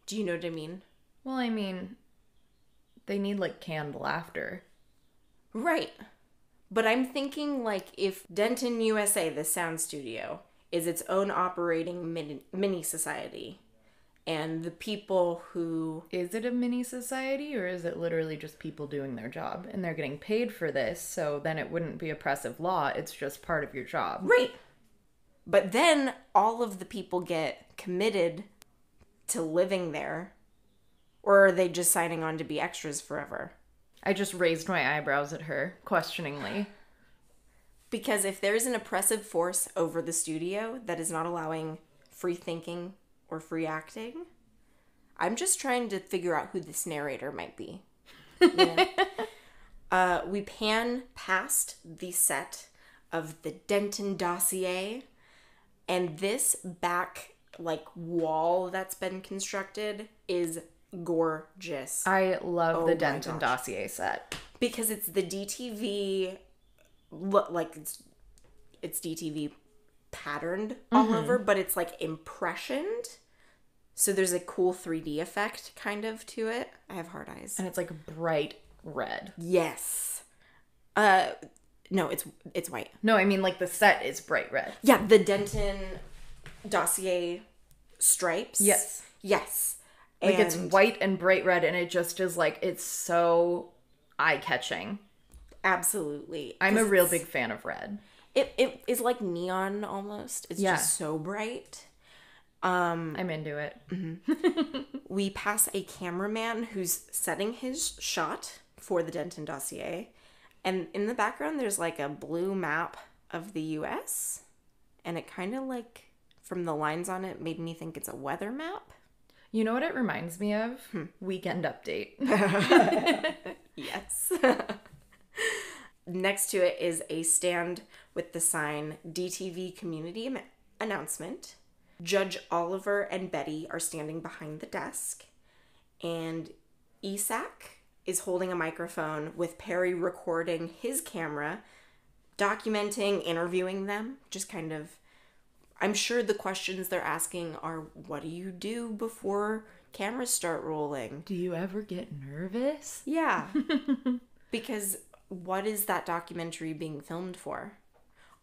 Do you know what I mean? Well, I mean, they need canned laughter. Right. But I'm thinking if Denton USA, the sound studio, is its own operating mini society, and the people who... Is it a mini society, or is it literally just people doing their job? And they're getting paid for this, so then it wouldn't be oppressive law. It's just part of your job. Right. But then all of the people get committed to living there, or are they just signing on to be extras forever? I just raised my eyebrows at her, questioningly. Because if there's an oppressive force over the studio that is not allowing free thinking or free acting, I'm just trying to figure out who this narrator might be. Yeah. We pan past the set of the Denton dossier, and this back wall that's been constructed is gorgeous. I love the Denton dossier set because it's the DTV, it's DTV patterned all over, but it's impressioned. So there's a cool 3D effect kind of to it. I have hard eyes. And it's bright red. Yes. No, it's white. No, I mean the set is bright red. Yeah, the Denton dossier stripes. Yes. Yes. It's white and bright red, and it just is it's so eye-catching. Absolutely. I'm a real big fan of red. It is like neon almost. It's just so bright. I'm into it. Mm-hmm. We pass a cameraman who's setting his shot for the Denton dossier. And in the background, there's a blue map of the U.S. And it kind of from the lines on it, made me think it's a weather map. You know what it reminds me of? Weekend Update. Yes. Next to it is a stand with the sign DTV Community Announcement. Judge Oliver and Betty are standing behind the desk. And Isak is holding a microphone with Perry recording his camera, documenting, interviewing them. Just kind of, I'm sure the questions they're asking are, what do you do before cameras start rolling? Do you ever get nervous? Yeah. Because what is that documentary being filmed for?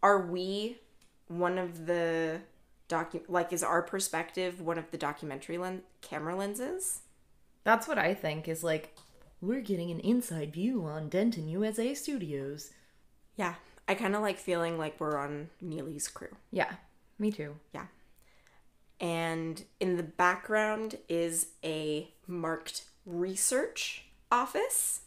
Are we one of the is our perspective one of the documentary camera lenses? That's what I think is we're getting an inside view on Denton USA Studios. Yeah. I kind of feeling we're on Neely's crew. Yeah, me too. Yeah. And in the background is a marked research office.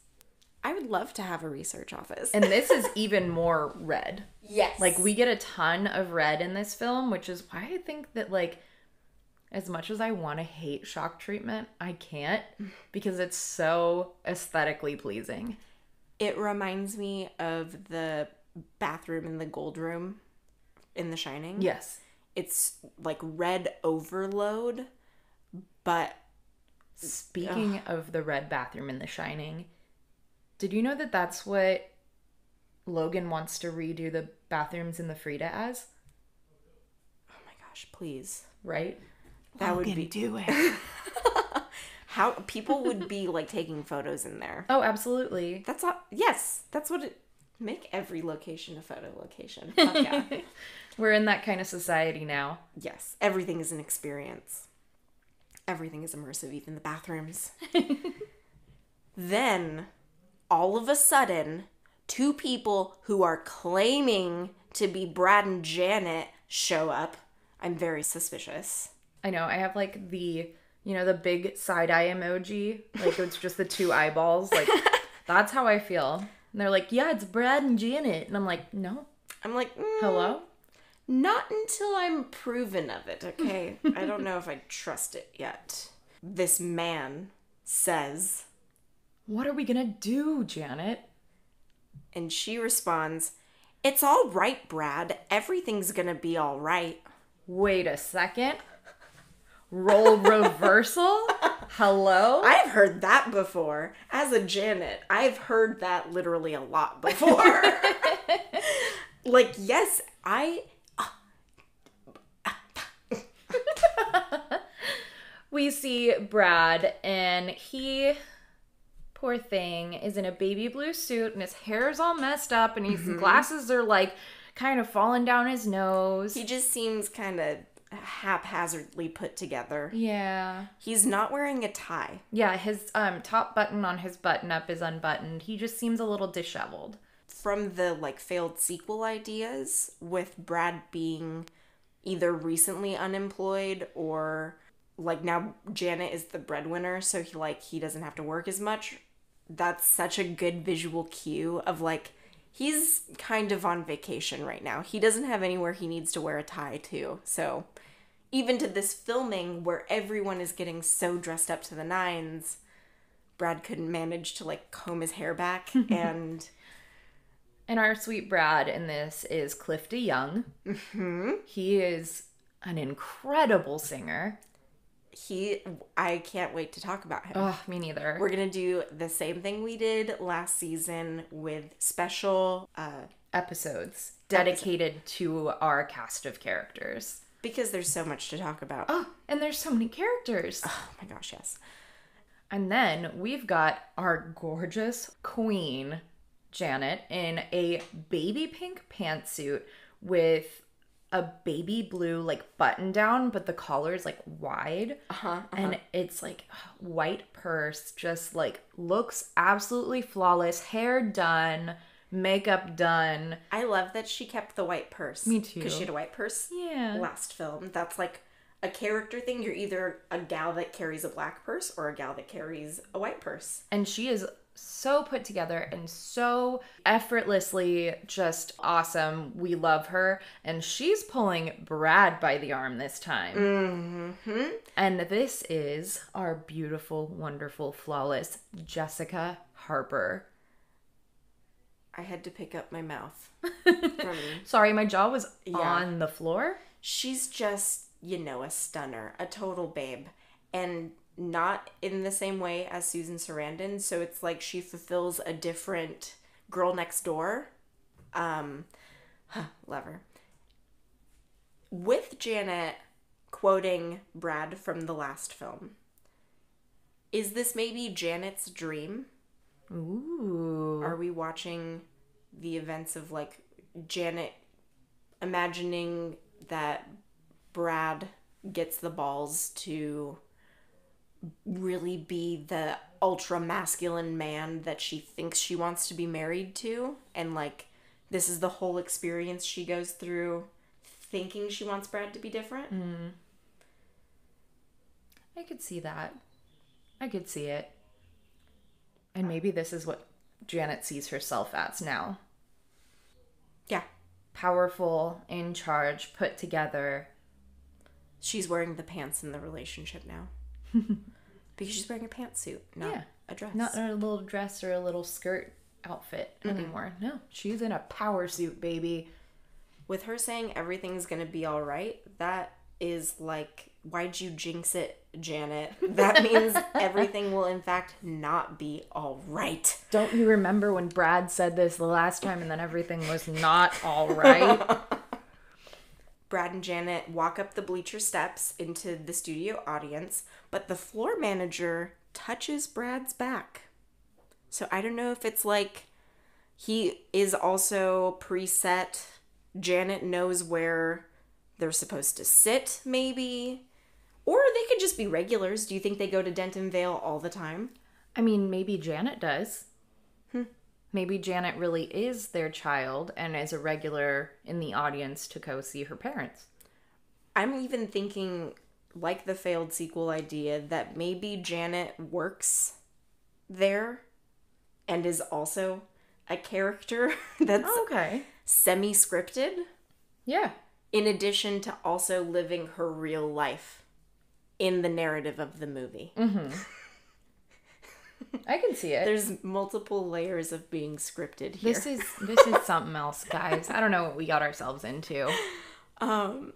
I would love to have a research office. And this is even more red. Yes. We get a ton of red in this film, which is why I think that, as much as I want to hate shock treatment, I can't because it's so aesthetically pleasing. It reminds me of the bathroom in the gold room in The Shining. Yes. It's red overload, but... Speaking of the red bathroom in The Shining, did you know that that's what Logan wants to redo the bathrooms in the Frida as? Oh my gosh, please. Right? That Logan, would be... do it. How people would be taking photos in there. Oh, absolutely. That's all. Yes, that's what it... Make every location a photo location. Fuck yeah. We're in that kind of society now. Yes, everything is an experience. Everything is immersive, even the bathrooms. Then, all of a sudden, two people who are claiming to be Brad and Janet show up. I'm very suspicious. I know. I have the big side-eye emoji. It's just the two eyeballs. That's how I feel. And they're yeah, it's Brad and Janet. And I'm no. I'm hello? Not until I'm proven of it, okay? I don't know if I trust it yet. This man says, "What are we gonna do, Janet?" And she responds, "It's all right, Brad. Everything's gonna be all right." Wait a second. Role reversal? Hello? I've heard that before. As a Janet, I've heard that literally a lot before. Yes, We see Brad, and he, poor thing, is in a baby blue suit, and his hair's all messed up, and his glasses are, kind of falling down his nose. He just seems kind of haphazardly put together. Yeah. He's not wearing a tie. Yeah, his top button on his button-up is unbuttoned. He just seems a little disheveled. From the, failed sequel ideas, with Brad being either recently unemployed or... now Janet is the breadwinner, so he doesn't have to work as much. that's such a good visual cue of like, he's kind of on vacation right now. He doesn't have anywhere he needs to wear a tie to. So even to this filming where everyone is getting so dressed up to the nines, Brad couldn't manage to like comb his hair back. And our sweet Brad in this is Cliff DeYoung. Mm-hmm. He is an incredible singer. I can't wait to talk about him. Oh, me neither. We're going to do the same thing we did last season with special episodes dedicated to our cast of characters. Because there's so much to talk about. Oh, and there's so many characters. Oh my gosh, yes. And then we've got our gorgeous queen, Janet, in a baby pink pantsuit with a baby blue like button down, but the collar is like wide. And it's like white purse, just like looks absolutely flawless. Hair done, makeup done. I love that she kept the white purse. Me too. Because she had a white purse Yeah. last film. That's like a character thing. You're either a gal that carries a black purse or a gal that carries a white purse. And she is so put together and so effortlessly just awesome. We love her. And she's pulling Brad by the arm this time. Mm-hmm. And this is our beautiful, wonderful, flawless Jessica Harper. I had to pick up my mouth. Sorry, my jaw was on the floor. She's just, a stunner, a total babe. And not in the same way as Susan Sarandon. So it's like she fulfills a different girl next door. Love her. With Janet quoting Brad from the last film, is this maybe Janet's dream? Ooh. Are we watching the events of like Janet imagining that Brad gets the balls to really be the ultra masculine man that she thinks she wants to be married to, and like this is the whole experience she goes through thinking she wants Brad to be different? I could see that. I could see it. And maybe this is what Janet sees herself as now. Yeah. Powerful, in charge, put together. She's wearing the pants in the relationship now. Because she's wearing a pantsuit, not a dress. Not a little dress or a little skirt outfit anymore. No, she's in a power suit, baby. With her saying everything's gonna be all right, that is like, why'd you jinx it, Janet? That means everything will in fact not be all right. Don't you remember when Brad said this the last time and then everything was not all right? Brad and Janet walk up the bleacher steps into the studio audience, but the floor manager touches Brad's back. So I don't know if it's like he is also preset. Janet knows where they're supposed to sit, maybe. Or they could just be regulars. Do you think they go to Denton Vale all the time? I mean, maybe Janet does. Maybe Janet really is their child and is a regular in the audience to go see her parents. I'm even thinking, like the failed sequel idea, that maybe Janet works there and is also a character that's semi-scripted. Yeah. In addition to also living her real life in the narrative of the movie. I can see it. There's multiple layers of being scripted here. This is something else, guys. I don't know what we got ourselves into. The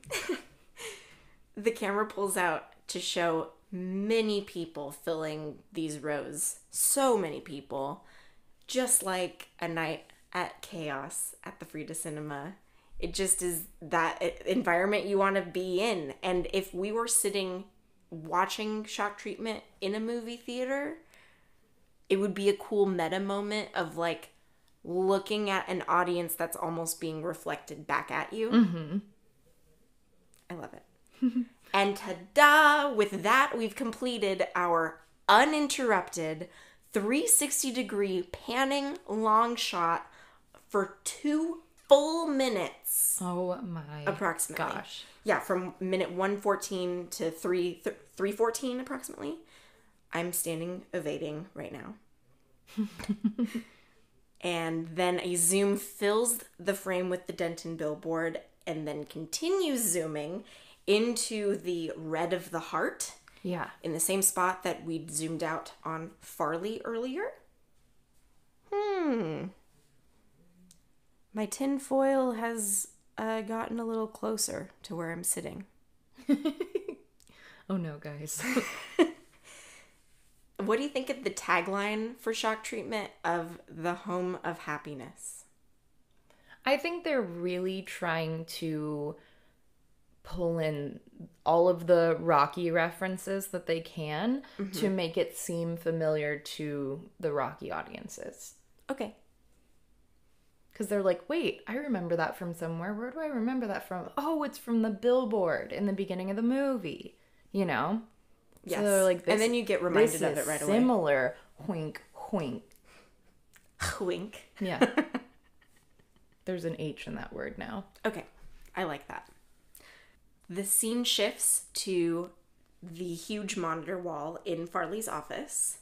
camera pulls out to show many people filling these rows. So many people. Just like a night at Chaos at the Frida Cinema. It just is that environment you want to be in. And if we were sitting watching Shock Treatment in a movie theater, it would be a cool meta moment of like looking at an audience that's almost being reflected back at you. I love it. And ta-da! With that, we've completed our uninterrupted 360-degree panning long shot for 2 full minutes. Oh my approximately. Gosh. Yeah, from minute 114 to 314 approximately. I'm standing ovating right now. And then a zoom fills the frame with the Denton billboard and then continues zooming into the red of the heart. Yeah. In the same spot that we'd zoomed out on Farley earlier. My tinfoil has gotten a little closer to where I'm sitting. Oh no, guys. What do you think of the tagline for Shock Treatment of the Home of Happiness? I think they're really trying to pull in all of the Rocky references that they can to make it seem familiar to the Rocky audiences. Okay. Because they're like, wait, I remember that from somewhere. Where do I remember that from? Oh, it's from the billboard in the beginning of the movie. You know? Yes. So they're like, and then you get reminded of it right away. Similar. Wink, wink. Wink. Yeah. There's an H in that word now. Okay. I like that. The scene shifts to the huge monitor wall in Farley's office.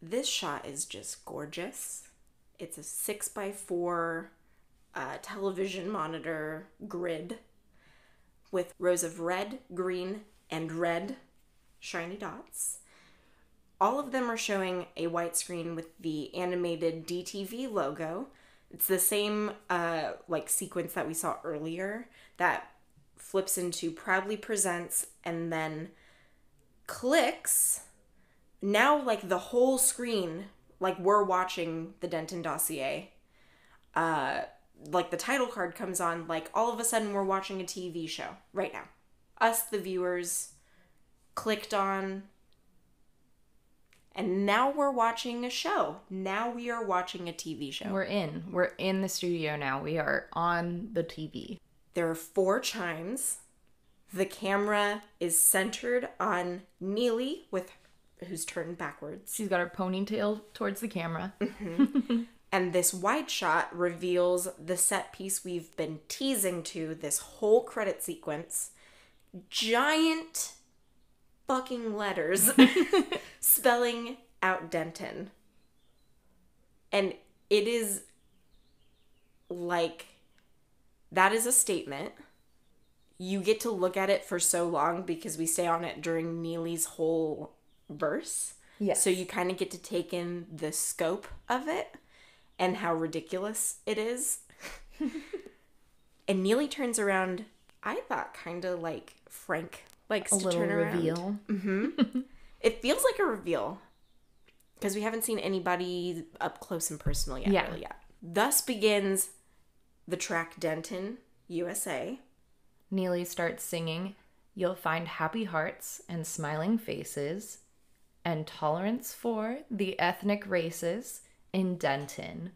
This shot is just gorgeous. It's a 6x4 television monitor grid with rows of red, green, and red shiny dots. All of them are showing a white screen with the animated DTV logo. It's the same sequence that we saw earlier that flips into Proudly Presents and then clicks. Now the whole screen, we're watching the Denton dossier. The title card comes on, all of a sudden we're watching a TV show right now. Us, the viewers, clicked on, and now we're watching a show. Now we are watching a TV show. We're in the studio now. We are on the TV. There are 4 chimes. The camera is centered on Neely, who's turned backwards. She's got her ponytail towards the camera. And this wide shot reveals the set piece we've been teasing to this whole credit sequence. Giant fucking letters spelling out Denton. And it is that is a statement. You get to look at it for so long because we stay on it during Neely's whole verse. Yes. So you kind of get to take in the scope of it and how ridiculous it is. And Neely turns around, I thought kind of like Frank likes to turn around. A little reveal. It feels like a reveal because we haven't seen anybody up close and personal yet. Really yet. Thus begins the track Denton, USA. Neely starts singing, "You'll find happy hearts and smiling faces and tolerance for the ethnic races in Denton."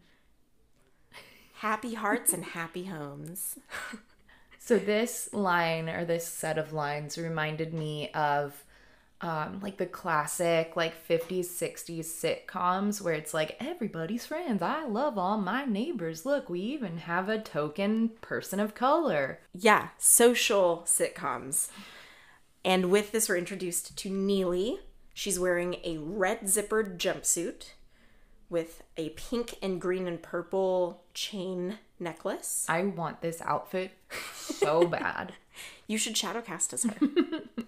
Happy hearts and happy homes. So this line, or this set of lines, reminded me of the classic 50s, 60s sitcoms where it's everybody's friends. I love all my neighbors. Look, we even have a token person of color. Yeah, social sitcoms. And with this, we're introduced to Neely. She's wearing a red zippered jumpsuit with a pink and green and purple chain necklace. I want this outfit so bad. You should shadowcast as her.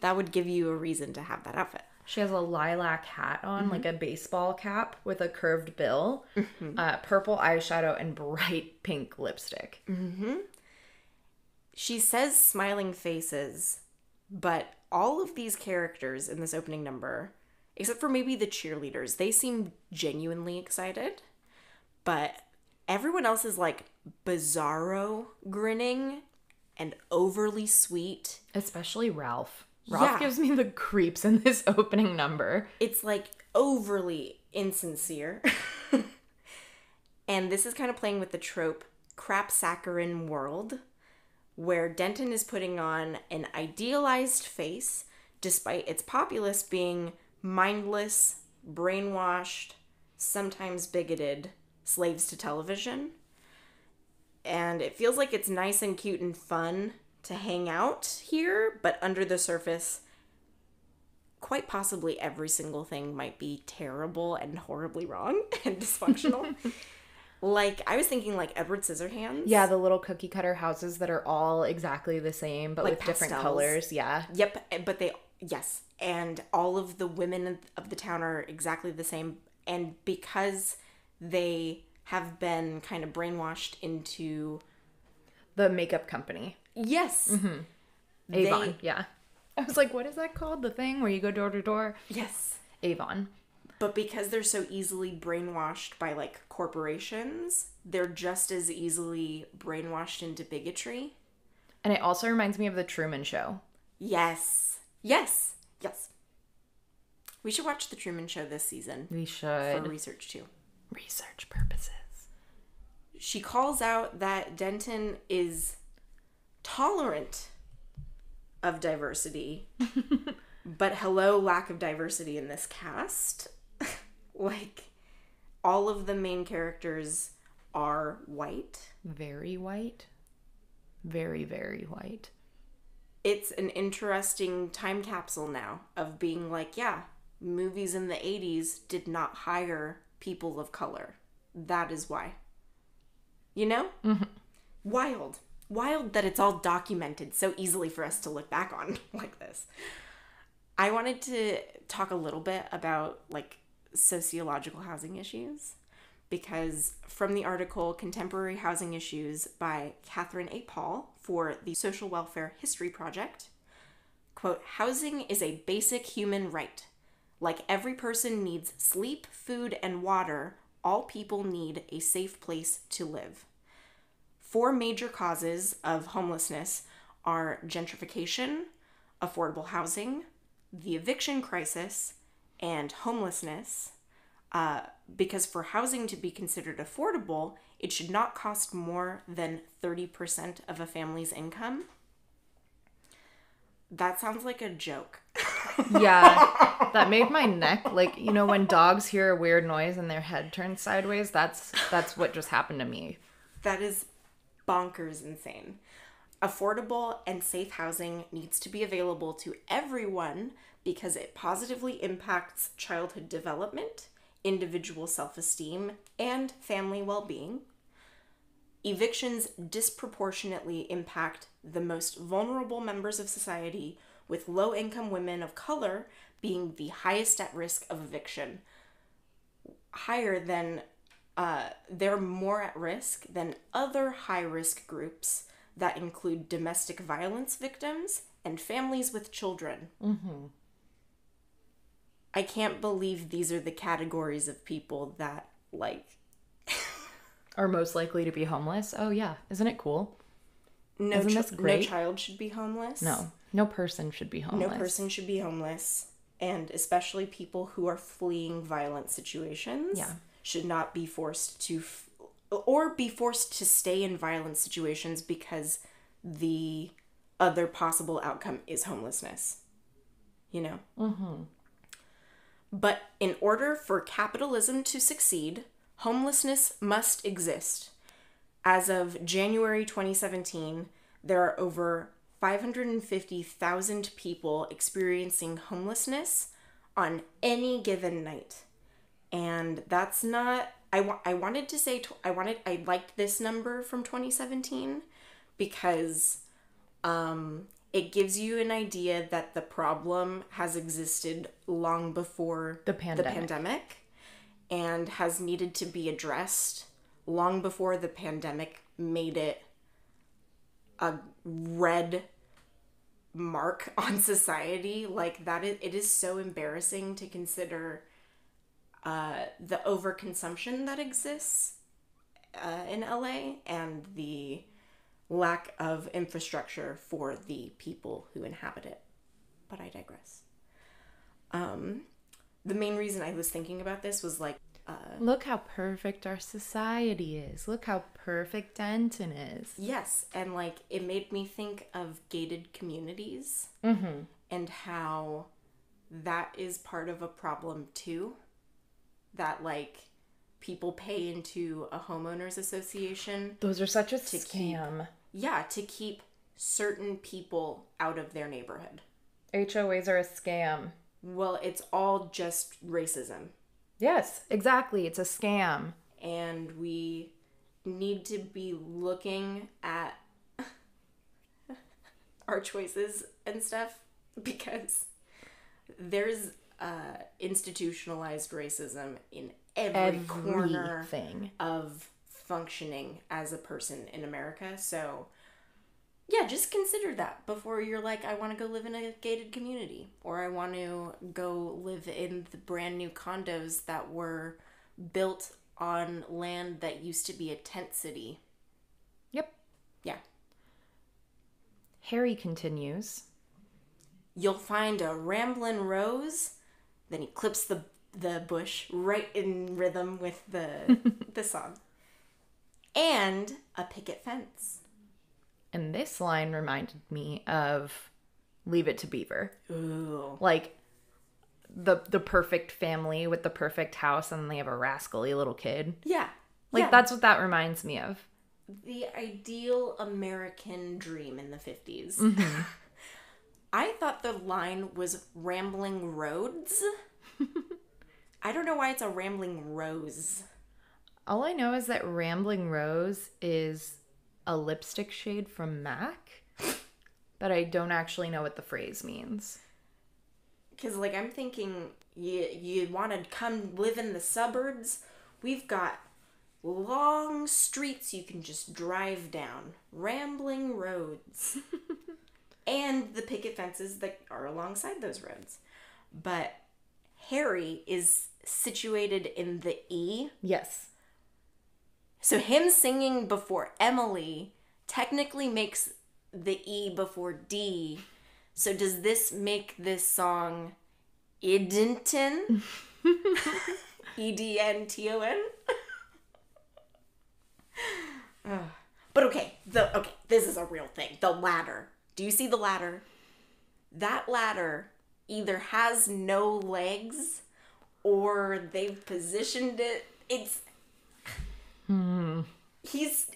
That would give you a reason to have that outfit. She has a lilac hat on, like a baseball cap with a curved bill, purple eyeshadow, and bright pink lipstick. She says smiling faces, but all of these characters in this opening number, except for maybe the cheerleaders, they seem genuinely excited. But everyone else is bizarro grinning and overly sweet. Especially Ralph. Ralph gives me the creeps in this opening number. It's overly insincere. And this is kind of playing with the trope crap saccharin world, where Denton is putting on an idealized face despite its populace being mindless, brainwashed, sometimes bigoted slaves to television. And it feels like it's nice and cute and fun to hang out here, but under the surface, quite possibly every single thing might be terrible and horribly wrong and dysfunctional. Like, I was thinking like Edward Scissorhands. Yeah, the little cookie cutter houses that are all exactly the same, but Like with different pastels. colors. Yeah. Yep, but yes. And all of the women of the town are exactly the same. And because they have been kind of brainwashed into... The makeup company. Yes. Mm-hmm. Avon, yeah. I was like, what is that called? The thing where you go door to door? Yes. Avon. But because they're so easily brainwashed by, like, corporations, they're just as easily brainwashed into bigotry. And it also reminds me of The Truman Show. Yes. Yes. Yes. We should watch The Truman Show this season. We should. For research, too. Research purposes. She calls out that Denton is tolerant of diversity, but hello, lack of diversity in this cast. Like, all of the main characters are white. Very white. Very, very white. It's an interesting time capsule now of being like, yeah, movies in the 80s did not hire people of color. That is why. You know? Mm-hmm. Wild. Wild that it's all documented so easily for us to look back on like this. I wanted to talk a little bit about, like, sociological housing issues, because from the article Contemporary Housing Issues by Catherine A. Paul for the Social Welfare History Project, quote, housing is a basic human right. Like every person needs sleep, food, and water, all people need a safe place to live. 4 major causes of homelessness are gentrification, affordable housing, the eviction crisis, and homelessness, because for housing to be considered affordable, it should not cost more than 30% of a family's income. That sounds like a joke. Yeah, that made my neck, like, you know, when dogs hear a weird noise and their head turns sideways, that's what just happened to me. That is bonkers insane. Affordable and safe housing needs to be available to everyone because it positively impacts childhood development, individual self-esteem, and family well-being. Evictions disproportionately impact the most vulnerable members of society, with low-income women of color being the highest at risk of eviction. They're more at risk than other high-risk groups that include domestic violence victims and families with children. Mm-hmm. I can't believe these are the categories of people that, like... are most likely to be homeless. Oh, yeah. Isn't it cool? Isn't this great? No child should be homeless. No person should be homeless. No person should be homeless. And especially people who are fleeing violent situations should not be forced to... or be forced to stay in violent situations because the other possible outcome is homelessness. You know? Mm-hmm. But in order for capitalism to succeed, homelessness must exist. As of January 2017, there are over 550,000 people experiencing homelessness on any given night. And that's not... I liked this number from 2017 because it gives you an idea that the problem has existed long before the pandemic and has needed to be addressed long before the pandemic made it a red mark on society. Like, that it is so embarrassing to consider the overconsumption that exists in LA and the lack of infrastructure for the people who inhabit it. But I digress. The main reason I was thinking about this was like... look how perfect our society is. Look how perfect Denton is. Yes, and like it made me think of gated communities and how that is part of a problem too. That like people pay into a homeowners association. Those are such a scam. To keep certain people out of their neighborhood. HOAs are a scam. Well, it's all just racism. Yes, exactly. It's a scam. And we need to be looking at our choices and stuff because there's institutionalized racism in every corner of functioning as a person in America. So, yeah, just consider that before you're like, I want to go live in a gated community, or I want to go live in the brand new condos that were built on land that used to be a tent city. Yep. Yeah. Harry continues. You'll find a ramblin' rose, then he clips the bush right in rhythm with the song. And a picket fence. And this line reminded me of Leave It to Beaver. Ooh. Like the perfect family with the perfect house, and they have a rascally little kid. Yeah. Like, that's what that reminds me of. The ideal American dream in the 50s. Mm-hmm. I thought the line was rambling roads. I don't know why it's a rambling rose. All I know is that Rambling Rose is a lipstick shade from MAC, but I don't actually know what the phrase means. Because, like, I'm thinking you want to come live in the suburbs? We've got long streets you can just drive down. Rambling roads. And the picket fences that are alongside those roads. But Harry is situated in the E. Yes. So him singing before Emily technically makes the E before D. So does this make this song Edinton? Ednton? But okay, this is a real thing. The ladder. Do you see the ladder? That ladder either has no legs or they've positioned it. He's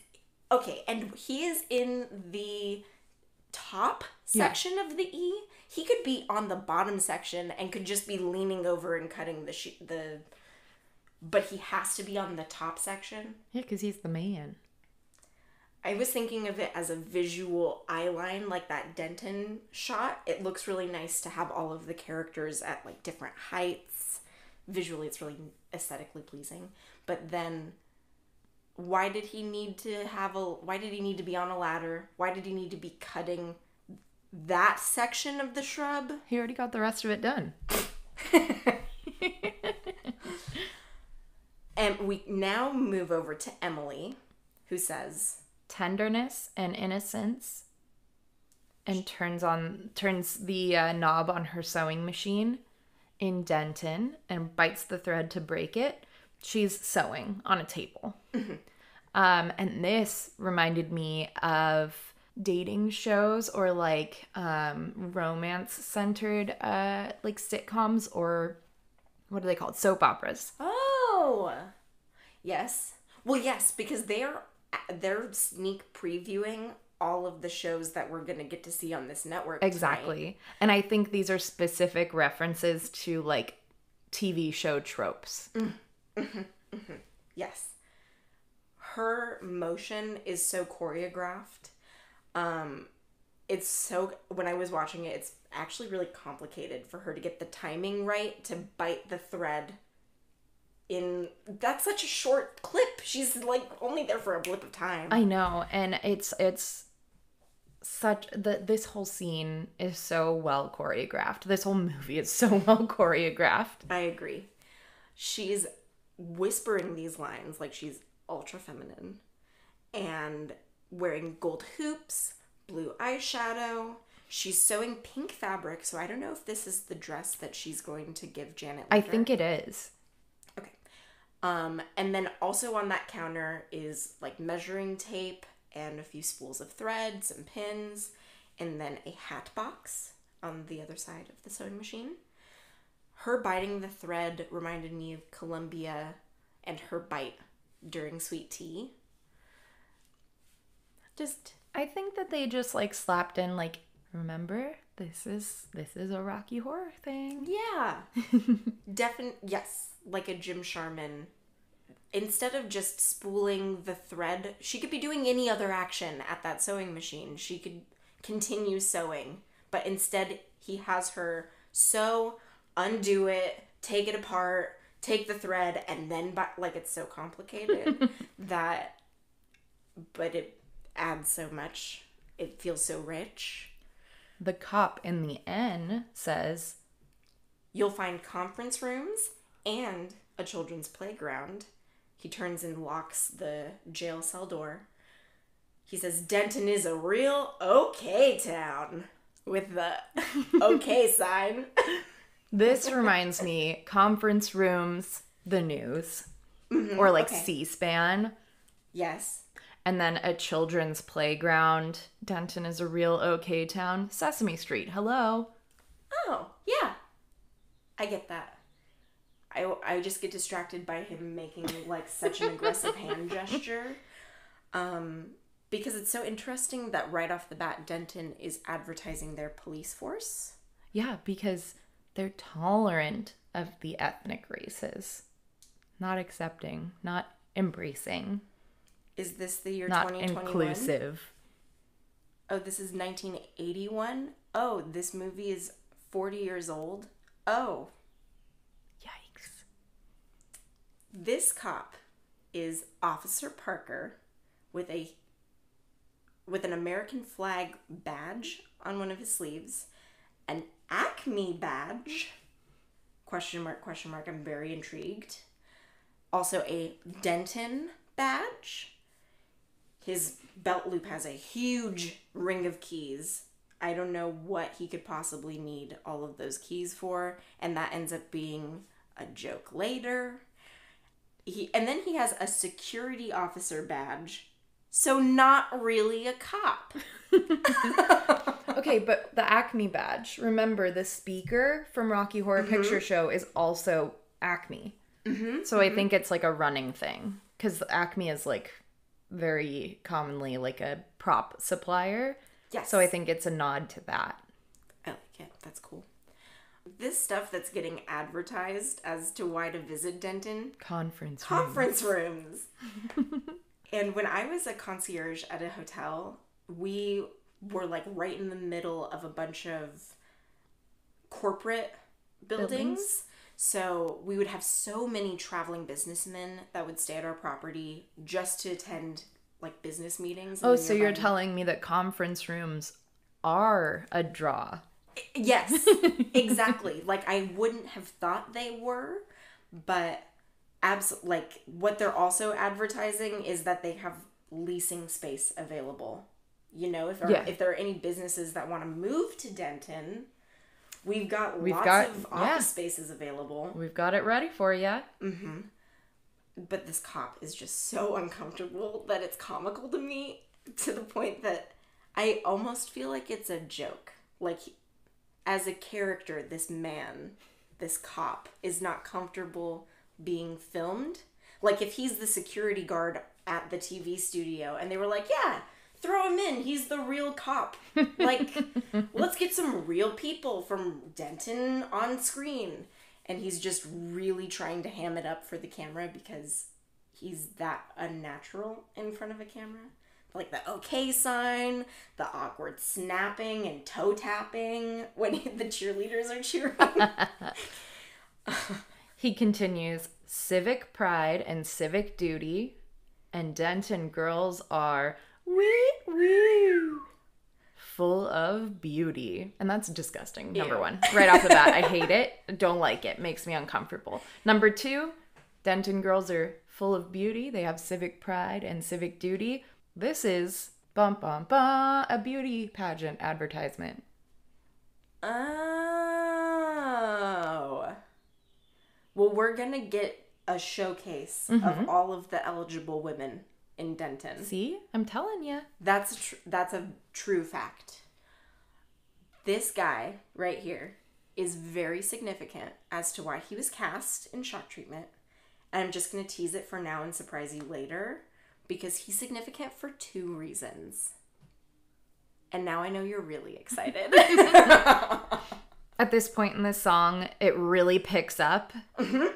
okay, and he is in the top section of the E. He could be on the bottom section and could just be leaning over and cutting but he has to be on the top section. Yeah, because he's the man. I was thinking of it as a visual eye line, like that Denton shot. It looks really nice to have all of the characters at like different heights. Visually, it's really aesthetically pleasing. But then, why did he need to be on a ladder? Why did he need to be cutting that section of the shrub? He already got the rest of it done. And we now move over to Emily, who says, tenderness and innocence, and turns the knob on her sewing machine in Denton and bites the thread to break it. She's sewing on a table. Mm-hmm. And this reminded me of dating shows or like romance centered like sitcoms, or what are they called? Soap operas. Oh, yes. Well, yes, because they're sneak previewing all of the shows that we're going to get to see on this network exactly tonight. And I think these are specific references to like TV show tropes. Mm-hmm. Mm-hmm. Yes. Her motion is so choreographed. It's so, when I was watching it, it's actually really complicated for her to get the timing right to bite the thread in. That's such a short clip. She's like only there for a blip of time. I know, and it's such this whole scene is so well choreographed. This whole movie is so well choreographed. I agree. She's whispering these lines like she's ultra feminine and wearing gold hoops, blue eyeshadow. She's sewing pink fabric, so I don't know if this is the dress that she's going to give Janet later. I think it is. Okay. And then also on that counter is like measuring tape and a few spools of thread, some pins, and then a hat box on the other side of the sewing machine. Her biting the thread reminded me of Columbia and her bite during Sweet Tea. I think that they just like slapped in like Remember, this is a Rocky Horror thing. Yeah. Yes. Like a Jim Sharman. Instead of just spooling the thread, she could be doing any other action at that sewing machine. She could continue sewing. But instead, he has her sew, undo it, take it apart, take the thread, and then, like, it's so complicated but it adds so much. It feels so rich. The cop in the N says, "You'll find conference rooms and a children's playground." He turns and locks the jail cell door. He says, "Denton is a real okay town," with the okay sign. This reminds me, conference rooms, the news, or like C-SPAN. Yes. And then a children's playground. Denton is a real okay town. Sesame Street. Hello. Oh, yeah. I get that. I just get distracted by him making like such an aggressive hand gesture. Because it's so interesting that right off the bat, Denton is advertising their police force. Yeah, because they're tolerant of the ethnic races. Not accepting, not embracing. Is this the year not 2021? Inclusive. Oh, this is 1981? Oh, this movie is 40 years old? Oh. Yikes. This cop is Officer Parker with an American flag badge on one of his sleeves, an Acme badge, question mark, I'm very intrigued. Also a Denton badge. His belt loop has a huge ring of keys. I don't know what he could possibly need all of those keys for, and that ends up being a joke later. And then he has a security officer badge, so not really a cop. Okay, but the Acme badge, remember the speaker from Rocky Horror Picture Show is also Acme. So I think it's like a running thing, because Acme is like very commonly like a prop supplier. Yes. So I think it's a nod to that. I like it. That's cool. This stuff that's getting advertised as to why to visit Denton. Conference rooms. And when I was a concierge at a hotel, we were like right in the middle of a bunch of corporate buildings. So we would have so many traveling businessmen that would stay at our property just to attend like business meetings. Oh, so you're telling me that conference rooms are a draw? Yes, exactly. Like I wouldn't have thought they were, but like what they're also advertising is that they have leasing space available. You know, if there are any businesses that want to move to Denton, we've got lots of office spaces available. We've got it ready for you. Mm-hmm. But this cop is just so uncomfortable that it's comical to me, to the point that I almost feel like it's a joke. Like, as a character, this man, this cop, is not comfortable being filmed. Like, if he's the security guard at the TV studio and they were like, yeah, throw him in, he's the real cop. Like, let's get some real people from Denton on screen. And he's just really trying to ham it up for the camera because he's that unnatural in front of a camera. Like the okay sign, the awkward snapping and toe tapping when the cheerleaders are cheering. He continues, civic pride and civic duty, and Denton girls are woo full of beauty. And that's disgusting, number one. Right off the bat, I hate it. Don't like it. Makes me uncomfortable. Number two, Denton girls are full of beauty. They have civic pride and civic duty. This is, bum bum bum, a beauty pageant advertisement. Oh. Well, we're going to get a showcase of all of the eligible women in Denton. See? I'm telling you. That's a true fact. This guy right here is very significant as to why he was cast in Shock Treatment. And I'm just going to tease it for now and surprise you later, because he's significant for two reasons. And now I know you're really excited. At this point in the song, it really picks up. Mm-hmm.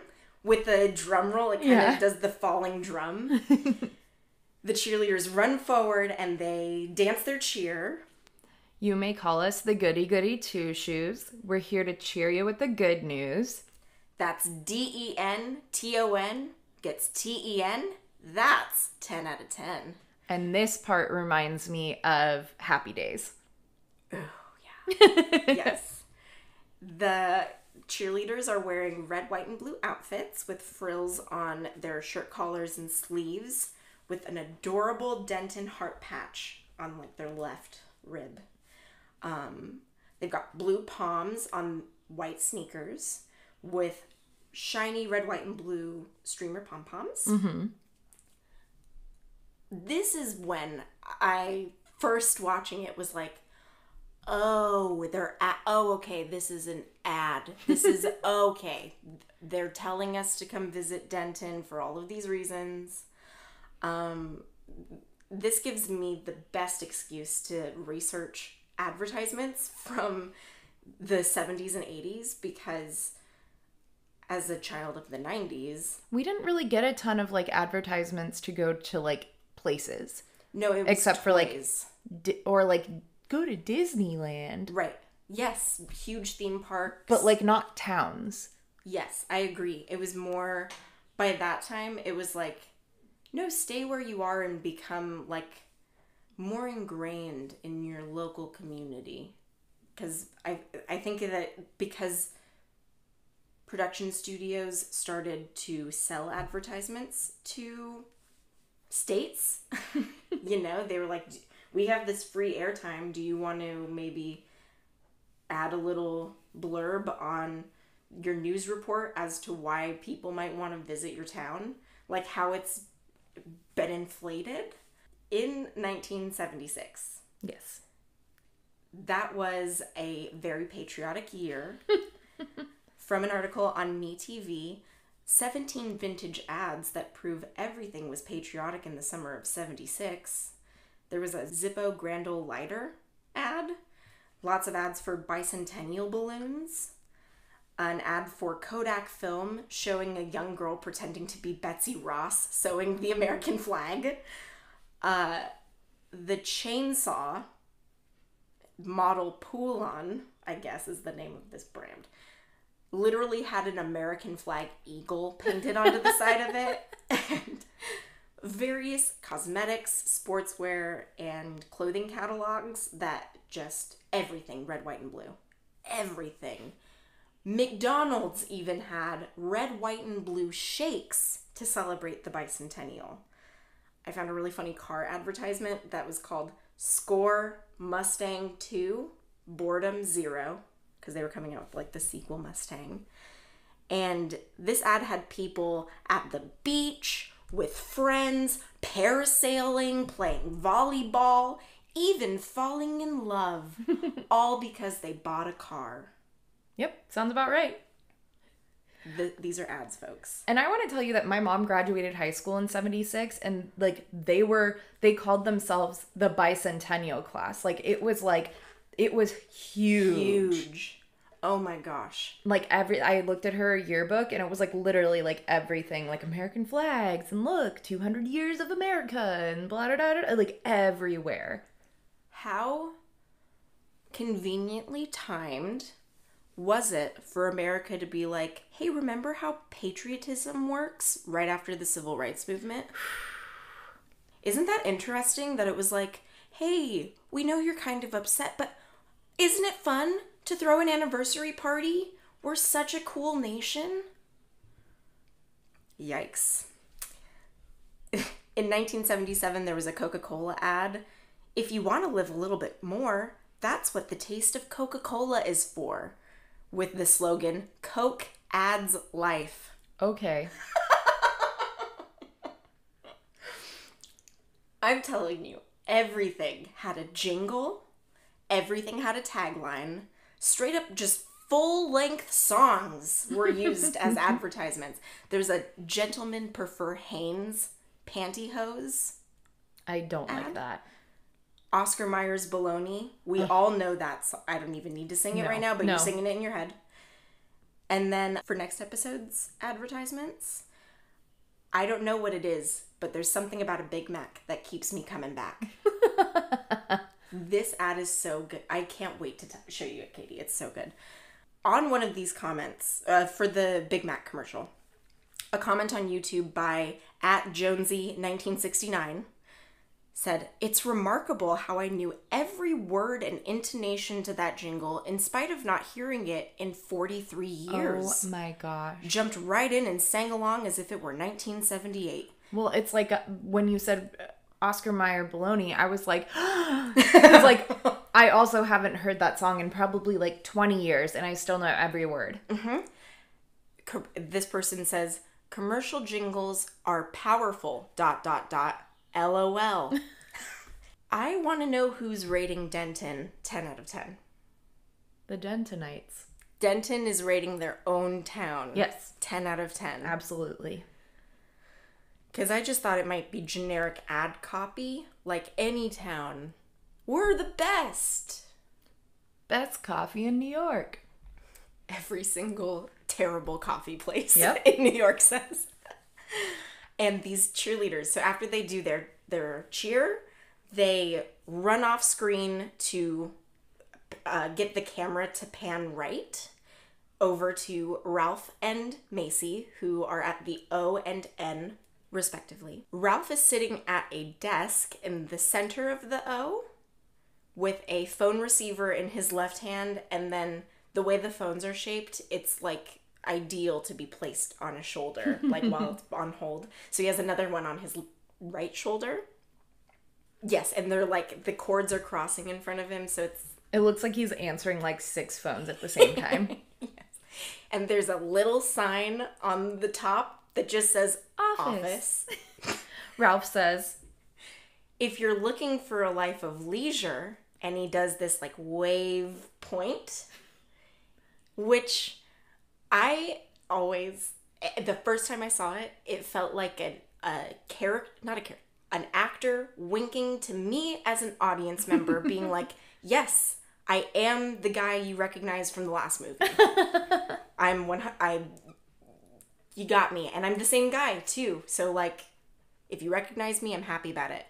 With the drum roll, it kind of does the falling drum. The cheerleaders run forward and they dance their cheer. You may call us the goody goody two shoes. We're here to cheer you with the good news. That's DENTON gets TEN. That's 10 out of 10. And this part reminds me of Happy Days. Oh, yeah. Yes. The cheerleaders are wearing red, white, and blue outfits with frills on their shirt collars and sleeves with an adorable Denton heart patch on like their left rib. They've got blue palms on white sneakers with shiny red, white, and blue streamer pom-poms. Mm-hmm. This is when I first watching it was like, oh, okay, this is an ad. This is okay. They're telling us to come visit Denton for all of these reasons. This gives me the best excuse to research advertisements from the 70s and 80s because as a child of the 90s, we didn't really get a ton of like advertisements to go to like places. No, it was except toys. For like or like go to Disneyland. Right. Yes, huge theme parks. But like not towns. Yes, I agree. It was more by that time it was like no, stay where you are and become like more ingrained in your local community. Because I think that because production studios started to sell advertisements to states, you know, they were like, we have this free airtime. Do you want to maybe add a little blurb on your news report as to why people might want to visit your town? Like how it's been inflated? In 1976. Yes. That was a very patriotic year. From an article on MeTV, 17 vintage ads that prove everything was patriotic in the summer of 76. There was a Zippo Grandol lighter ad. Lots of ads for bicentennial balloons. An ad for Kodak film showing a young girl pretending to be Betsy Ross sewing the American flag. The chainsaw model Poulon, I guess is the name of this brand, literally had an American flag eagle painted onto the side of it. And various cosmetics, sportswear, and clothing catalogs that just everything red, white, and blue. Everything. McDonald's even had red, white, and blue shakes to celebrate the bicentennial. I found a really funny car advertisement that was called Score Mustang 2 Boredom Zero, because they were coming out with like the sequel Mustang. And this ad had people at the beach with friends, parasailing, playing volleyball, even falling in love, all because they bought a car. Yep, sounds about right. These are ads, folks. And I want to tell you that my mom graduated high school in 76 and like they called themselves the bicentennial class. It was huge. Oh my gosh. I looked at her yearbook and it was like literally like everything, like American flags and look, 200 years of America and blah, blah, blah, blah, like everywhere. How conveniently timed was it for America to be like, hey, remember how patriotism works right after the Civil Rights Movement? Isn't that interesting that it was like, hey, we know you're kind of upset, but isn't it fun to throw an anniversary party? We're such a cool nation. Yikes. In 1977, there was a Coca-Cola ad. If you want to live a little bit more, that's what the taste of Coca-Cola is for. With the slogan, Coke adds life. Okay. I'm telling you, everything had a jingle, everything had a tagline, straight up just full-length songs were used as advertisements. There's a Gentlemen Prefer Hanes pantyhose. I don't like that. Oscar Mayer's Baloney. We all know that song. I don't even need to sing it right now, but you're singing it in your head. And then for next episode's advertisements, I don't know what it is, but there's something about a Big Mac that keeps me coming back. This ad is so good. I can't wait to show you it, Katie. It's so good. On one of these comments, for the Big Mac commercial, a comment on YouTube by @Jonesy1969 said, "It's remarkable how I knew every word and intonation to that jingle in spite of not hearing it in 43 years. Oh my gosh. Jumped right in and sang along as if it were 1978. Well, it's like when you said Oscar Mayer Baloney, I was like, it's like, I also haven't heard that song in probably like 20 years and I still know every word. Mm-hmm. This person says, commercial jingles are powerful, ... LOL. I want to know who's rating Denton 10 out of 10. The Dentonites. Denton is rating their own town. Yes. 10 out of 10. Absolutely. Because I just thought it might be generic ad copy. Like any town. We're the best. Best coffee in New York. Every single terrible coffee place Yep. in New York says. And these cheerleaders, so after they do their cheer, they run off screen to get the camera to pan right over to Ralph and Macy, who are at the O and N respectively. Ralph is sitting at a desk in the center of the O with a phone receiver in his left hand, and then the way the phones are shaped, it's like ideal to be placed on a shoulder, like while it's on hold. So he has another one on his right shoulder. Yes, and they're like, the cords are crossing in front of him, so it looks like he's answering like 6 phones at the same time. Yes. And there's a little sign on the top that just says office. Ralph says, if you're looking for a life of leisure, and he does this like wave point, which I always, the first time I saw it, it felt like an actor winking to me as an audience member, being like, yes, I am the guy you recognize from the last movie. You got me. And I'm the same guy too. So like, if you recognize me, I'm happy about it.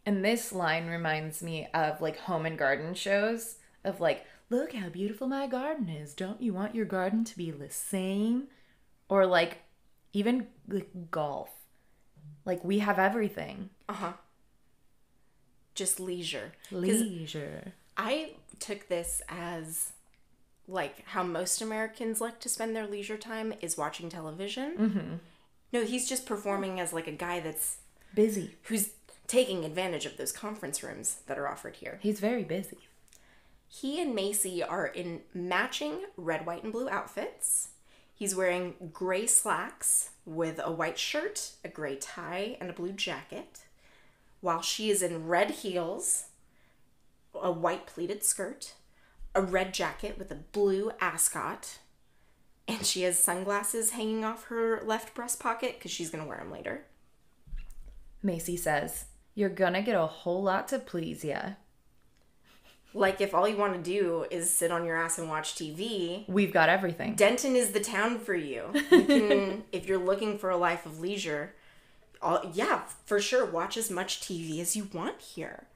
And this line reminds me of like home and garden shows of like, look how beautiful my garden is. Don't you want your garden to be the same? Or like even like golf. Like we have everything. Uh-huh. Just leisure. Leisure. I took this as like how most Americans like to spend their leisure time is watching television. Mm-hmm. No, he's just performing as like a guy that's busy. Who's taking advantage of those conference rooms that are offered here. He's very busy. He and Macy are in matching red, white, and blue outfits. He's wearing gray slacks with a white shirt, a gray tie, and a blue jacket, while she is in red heels, a white pleated skirt, a red jacket with a blue ascot, and she has sunglasses hanging off her left breast pocket because she's going to wear them later. Macy says, you're gonna get a whole lot to please ya. Like, if all you want to do is sit on your ass and watch TV... we've got everything. Denton is the town for you. You can, if you're looking for a life of leisure, yeah, for sure, watch as much TV as you want here.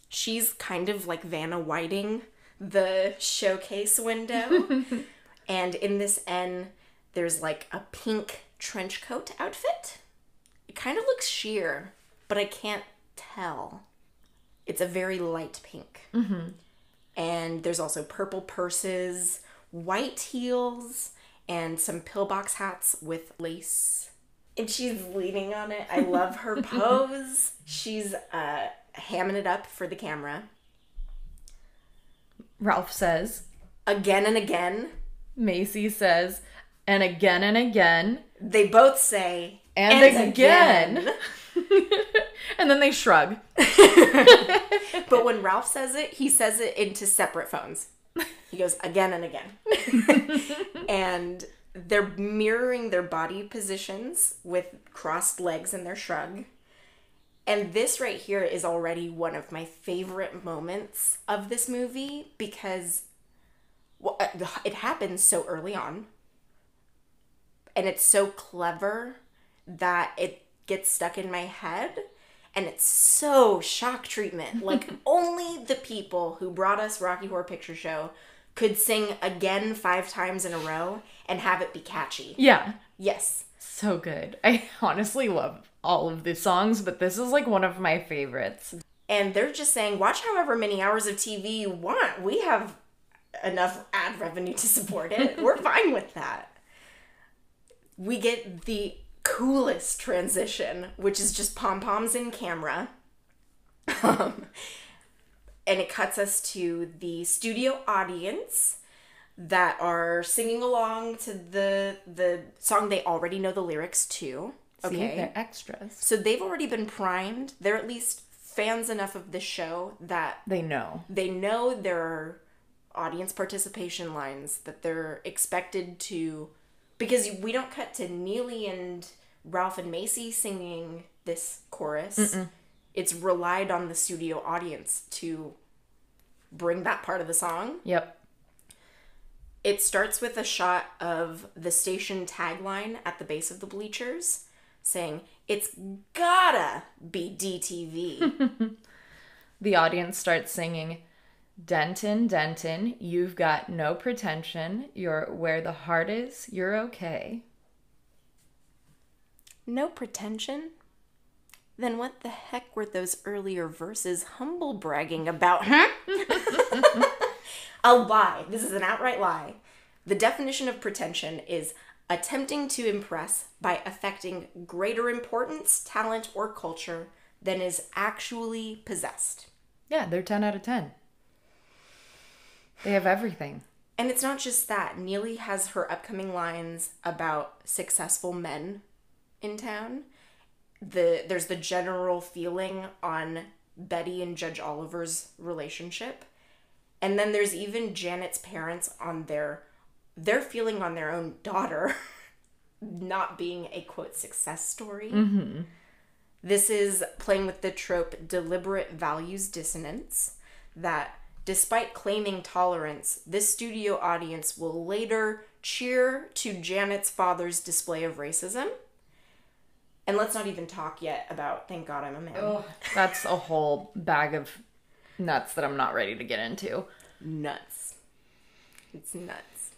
She's kind of like Vanna Whiting the showcase window. And in this N, there's like a pink trench coat outfit. It kind of looks sheer, but I can't tell. It's a very light pink. Mm-hmm. And there's also purple purses, white heels, and some pillbox hats with lace. And she's leaning on it. I love her pose. She's hamming it up for the camera. Ralph says, again and again. Macy says, and again and again. They both say, and again. And then they shrug. But when Ralph says it, he says it into separate phones. He goes, again and again. And they're mirroring their body positions with crossed legs in their shrug. And this right here is already one of my favorite moments of this movie because it happens so early on. And it's so clever that it gets stuck in my head. And it's so shock treatment. Like, only the people who brought us Rocky Horror Picture Show could sing again 5 times in a row and have it be catchy. Yeah. Yes. So good. I honestly love all of the songs, but this is like one of my favorites. And they're just saying, watch however many hours of TV you want. We have enough ad revenue to support it. We're fine with that. We get the coolest transition, which is just pom-poms in camera. And it cuts us to the studio audience that are singing along to the song they already know the lyrics to. Okay. See, they're extras. So they've already been primed. They're at least fans enough of the show that they know there are audience participation lines that they're expected to, because we don't cut to Neely and Ralph and Macy singing this chorus. Mm-mm. It's relied on the studio audience to bring that part of the song. Yep. It starts with a shot of the station tagline at the base of the bleachers saying, "It's gotta be DTV." The audience starts singing, "Denton, Denton, you've got no pretension. You're where the heart is. You're okay." No pretension? Then what the heck were those earlier verses humble bragging about, huh? A lie. This is an outright lie. The definition of pretension is attempting to impress by affecting greater importance, talent, or culture than is actually possessed. Yeah, they're 10 out of 10. They have everything. And it's not just that. Neely has her upcoming lines about successful men in town. There's the general feeling on Betty and Judge Oliver's relationship. And then there's even Janet's parents on their feeling on their own daughter not being a, quote, success story. Mm-hmm. This is playing with the trope deliberate values dissonance, that despite claiming tolerance, this studio audience will later cheer to Janet's father's display of racism. And let's not even talk yet about Thank God I'm a Man. Oh, that's a whole bag of nuts that I'm not ready to get into. Nuts. It's nuts.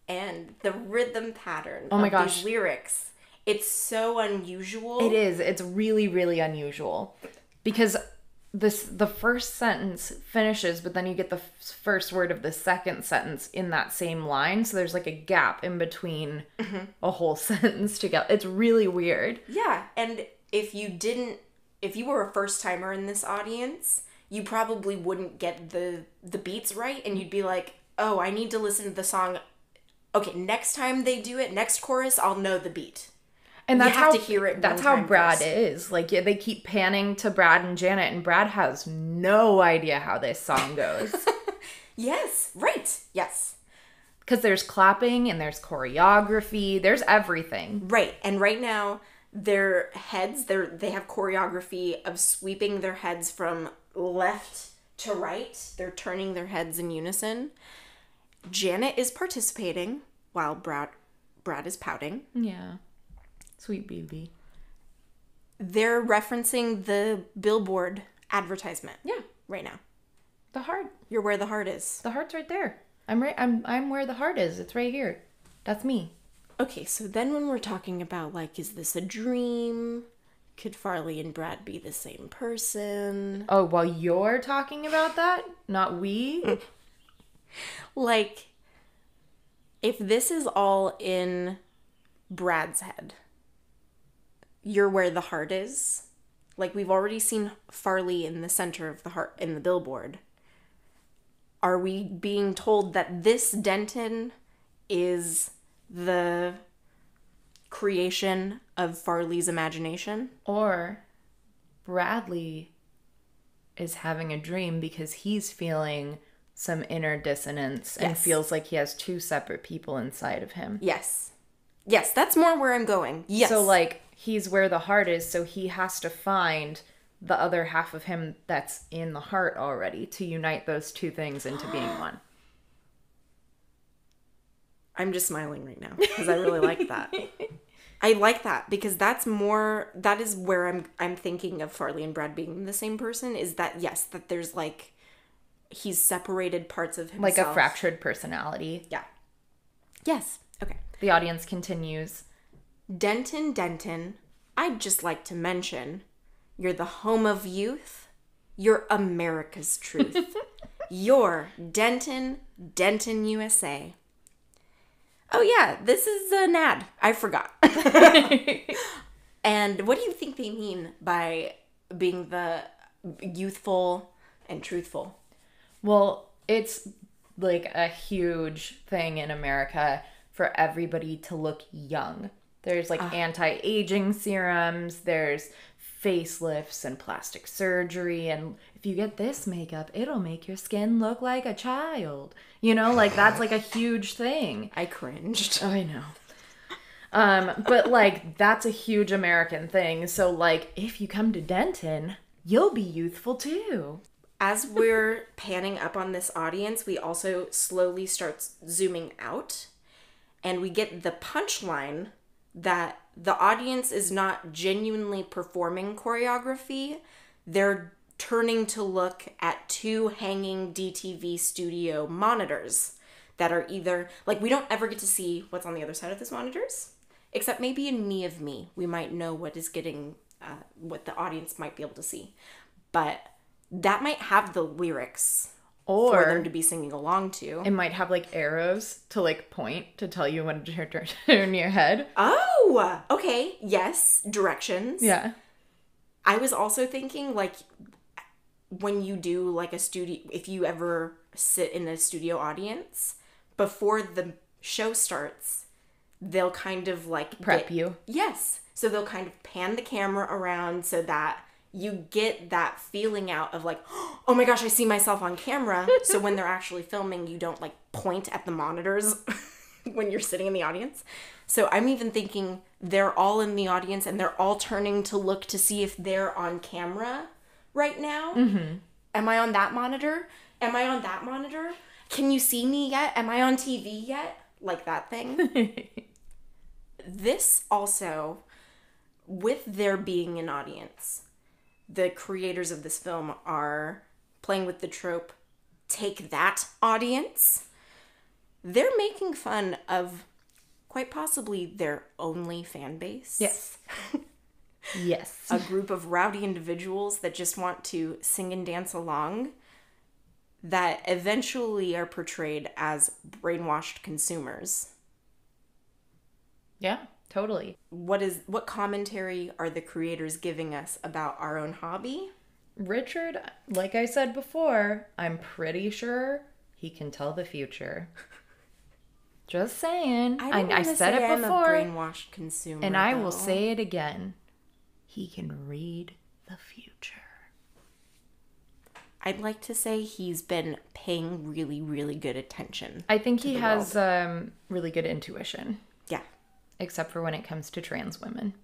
And the rhythm pattern of these lyrics, it's so unusual. It is. It's really, really unusual. Because the first sentence finishes, but then you get the first word of the second sentence in that same line. So there's like a gap in between a whole sentence together. It's really weird. Yeah. And if you were a first timer in this audience, you probably wouldn't get the beats right. And you'd be like, oh, I need to listen to the song. Okay, next time they do it, next chorus, I'll know the beat. And that's to hear it. That's how Brad is. Like, yeah, they keep panning to Brad and Janet, and Brad has no idea how this song goes. Yes, right. Yes. Because there's clapping and there's choreography. There's everything. Right. And right now, their heads, they have choreography of sweeping their heads from left to right. They're turning their heads in unison. Janet is participating while Brad is pouting. Yeah. Sweet baby. They're referencing the Billboard advertisement. Yeah. Right now. The heart. You're where the heart is. The heart's right there. I'm where the heart is. It's right here. That's me. Okay, so then when we're talking about, like, is this a dream? Could Farley and Brad be the same person? Oh, while you're talking about that? Not we? Like, if this is all in Brad's head, you're where the heart is. Like, we've already seen Farley in the center of the heart in the billboard. Are we being told that this Denton is the creation of Farley's imagination? Or Bradley is having a dream because he's feeling some inner dissonance and feels like he has two separate people inside of him. Yes. Yes, that's more where I'm going. Yes. So, like, he's where the heart is, so he has to find the other half of him that's in the heart already to unite those two things into being one. I'm just smiling right now because I really like that. I like that because that is where I'm thinking of Farley and Brad being the same person, is that, yes, that there's like, he's separated parts of himself. Like a fractured personality. Yeah. Yes. Okay. The audience continues. Denton, I'd just like to mention, you're the home of youth. You're America's truth. You're Denton, USA. Oh yeah, this is an ad. I forgot. And what do you think they mean by being the youthful and truthful? Well, it's like a huge thing in America for everybody to look young. There's like anti-aging serums, there's facelifts and plastic surgery, and if you get this makeup, it'll make your skin look like a child. You know, like that's like a huge thing. I cringed. I know. But like that's a huge American thing. So like if you come to Denton, you'll be youthful too. As we're panning up on this audience, we also slowly start zooming out, and we get the punchline that the audience is not genuinely performing choreography. They're turning to look at two hanging DTV studio monitors that are either, like, we don't ever get to see what's on the other side of those monitors, except maybe in Me of Me, we might know what is getting, what the audience might be able to see. But that might have the lyrics for them to be singing along to. It might have like arrows to like point to tell you when to turn your head. Oh, okay. Yes. Directions. Yeah. I was also thinking, like, when you do like a studio, if you ever sit in a studio audience, before the show starts, they'll kind of like prep you. Yes. So they'll kind of pan the camera around so that you get that feeling out of like, oh my gosh, I see myself on camera. So when they're actually filming, you don't like point at the monitors when you're sitting in the audience. So I'm even thinking they're all in the audience and they're all turning to look to see if they're on camera right now. Mm-hmm. Am I on that monitor? Am I on that monitor? Can you see me yet? Am I on TV yet? Like that thing. This also, with there being an audience, the creators of this film are playing with the trope, take that audience. They're making fun of quite possibly their only fan base. Yes. Yes. A group of rowdy individuals that just want to sing and dance along that eventually are portrayed as brainwashed consumers. Yeah, totally. What commentary are the creators giving us about our own hobby? Richard, like I said before, I'm pretty sure he can tell the future. Just saying. I said it before. I'm a brainwashed consumer, and I will say it again. He can read the future. I'd like to say he's been paying really, really good attention. I think he has really good intuition. Yeah. Except for when it comes to trans women.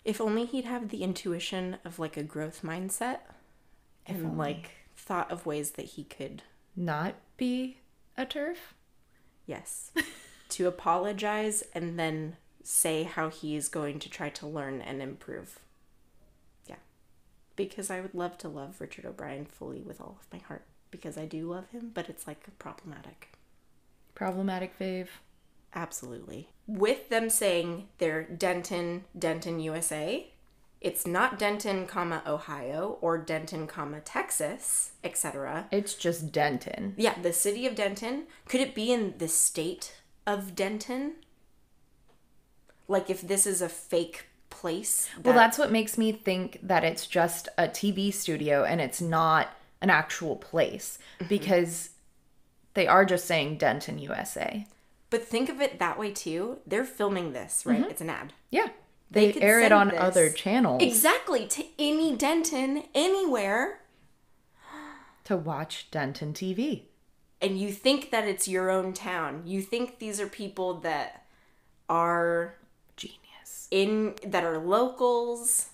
If only he'd have the intuition of like a growth mindset and like thought of ways that he could not be a TERF. Yes. To apologize and then say how he's going to try to learn and improve. Yeah. Because I would love to love Richard O'Brien fully with all of my heart. Because I do love him, but it's like problematic. Problematic fave. Absolutely. With them saying they're Denton, USA, it's not Denton, Ohio, or Denton, Texas, etc. It's just Denton. Yeah, the city of Denton. Could it be in the state of Denton? Like if this is a fake place? Well, that's what makes me think that it's just a TV studio and it's not an actual place. Mm-hmm. Because they are just saying Denton, USA. But think of it that way too. They're filming this, right? Mm-hmm. It's an ad. Yeah. They air it on other channels. Exactly. To any Denton, anywhere. To watch Denton TV. And you think that it's your own town. You think these are people that are... Genius. Yes. that are locals.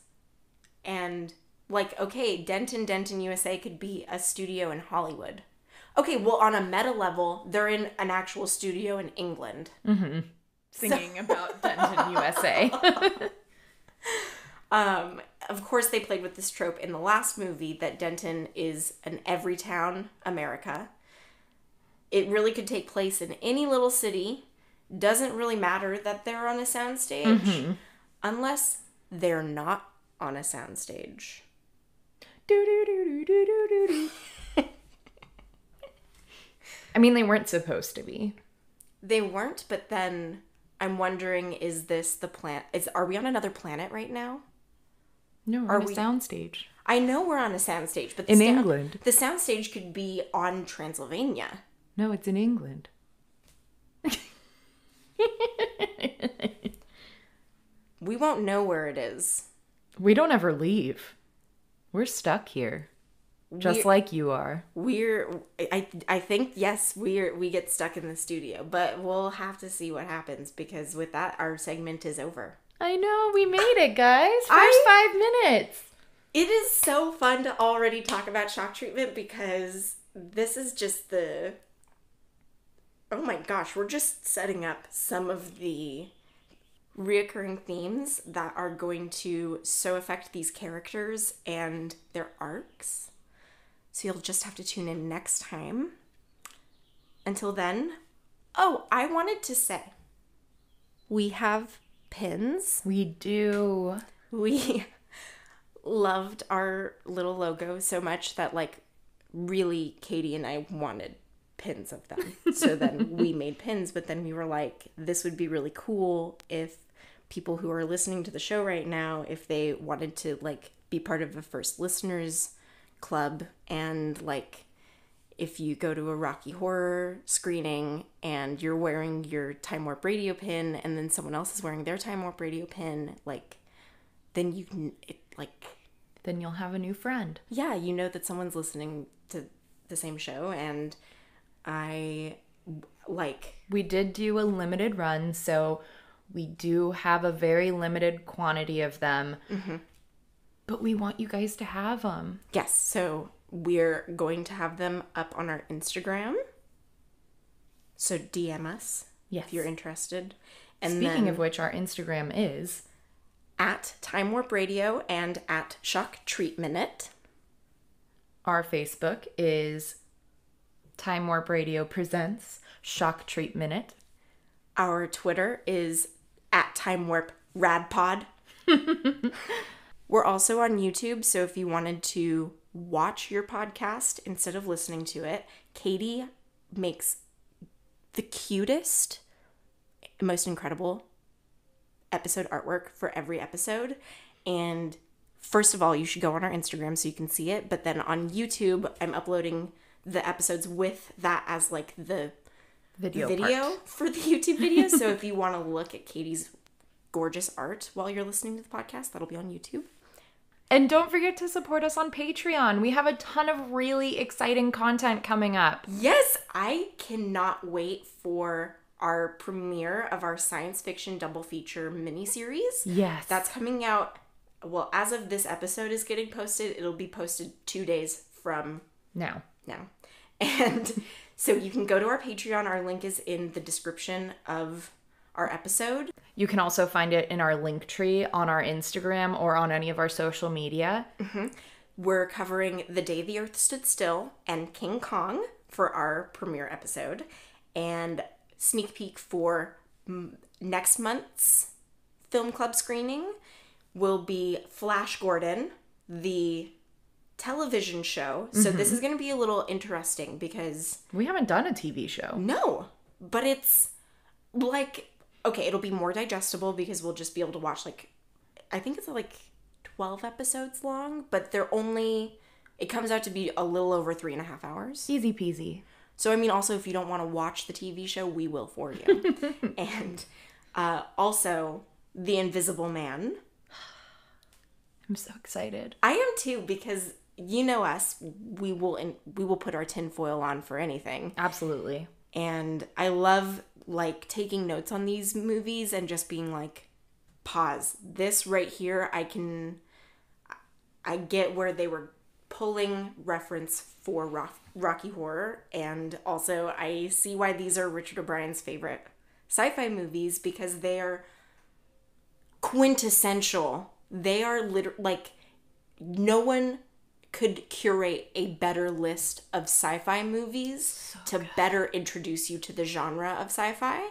And like, okay, Denton, USA could be a studio in Hollywood. Okay, well, on a meta level, they're in an actual studio in England. Mm-hmm. Singing about Denton, USA. Of course, they played with this trope in the last movie that Denton is an every town America. It really could take place in any little city. Doesn't really matter that they're on a soundstage, unless they're not on a soundstage. I mean, they weren't supposed to be. They weren't, but then I'm wondering, is this the planet? Are we on another planet right now? No, we're on a soundstage. I know we're on a soundstage, but in England. The soundstage could be on Transylvania. No, it's in England. We won't know where it is. We don't ever leave. We're stuck here. Just like you are. I think, yes, we get stuck in the studio, but we'll have to see what happens, because with that, our segment is over. I know, we made it, guys. First 5 minutes. It is so fun to already talk about shock treatment, because this is just oh my gosh, we're just setting up some of the reoccurring themes that are going to so affect these characters and their arcs. So you'll just have to tune in next time. Until then, I wanted to say, we have pins. We do. We loved our little logo so much that, like, really, Katie and I wanted pins of them. So then we made pins, but then we were like, this would be really cool if people who are listening to the show right now, if they wanted to, like, be part of a first listeners club, and like if you go to a Rocky Horror screening and you're wearing your Time Warp Radio pin and then someone else is wearing their Time Warp Radio pin, like, then you can, then you'll have a new friend. Yeah, you know that someone's listening to the same show. And we did do a limited run, so we do have a very limited quantity of them. Mm-hmm. But we want you guys to have them. Yes, so we're going to have them up on our Instagram. So DM us if you're interested. And speaking of which, our Instagram is at Time Warp Radio and at Shock Treat Minute. Our Facebook is Time Warp Radio Presents Shock Treat Minute. Our Twitter is at Time Warp Radpod. We're also on YouTube, so if you wanted to watch your podcast instead of listening to it, Katie makes the cutest, most incredible episode artwork for every episode. And first of all, you should go on our Instagram so you can see it. But then on YouTube, I'm uploading the episodes with that as like the video for the YouTube video. So if you want to look at Katie's gorgeous art while you're listening to the podcast, that'll be on YouTube. And don't forget to support us on Patreon. We have a ton of really exciting content coming up. Yes, I cannot wait for our premiere of our science fiction double feature miniseries. Yes. That's coming out, well, as of this episode is getting posted, it'll be posted 2 days from now. And so you can go to our Patreon. Our link is in the description of our episode. You can also find it in our link tree on our Instagram or on any of our social media. Mm-hmm. We're covering The Day the Earth Stood Still and King Kong for our premiere episode. And sneak peek for next month's film club screening will be Flash Gordon, the television show. So this is going to be a little interesting because we haven't done a TV show. No, but it's like, okay, it'll be more digestible because we'll just be able to watch, like, I think it's like 12 episodes long, but it comes out to be a little over 3.5 hours. Easy peasy. So, I mean, also, if you don't want to watch the TV show, we will for you. And also, The Invisible Man. I'm so excited. I am too, because you know us, we will put our tinfoil on for anything. Absolutely. And I love, like, taking notes on these movies and just being like, pause. This right here, I get where they were pulling reference for Rocky Horror, and also I see why these are Richard O'Brien's favorite sci-fi movies, because they are quintessential. They are like, no one could curate a better list of sci-fi movies to better introduce you to the genre of sci-fi.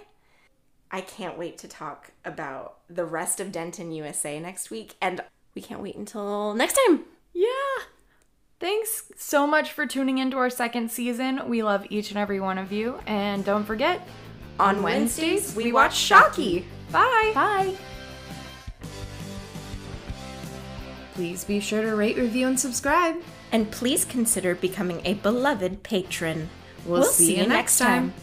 I can't wait to talk about the rest of Denton, USA next week, and we can't wait until next time. Yeah. Thanks so much for tuning into our second season. We love each and every one of you. And don't forget, on Wednesdays, we watch Shocky. Bye. Bye. Please be sure to rate, review, and subscribe. And please consider becoming a beloved patron. We'll see you next time.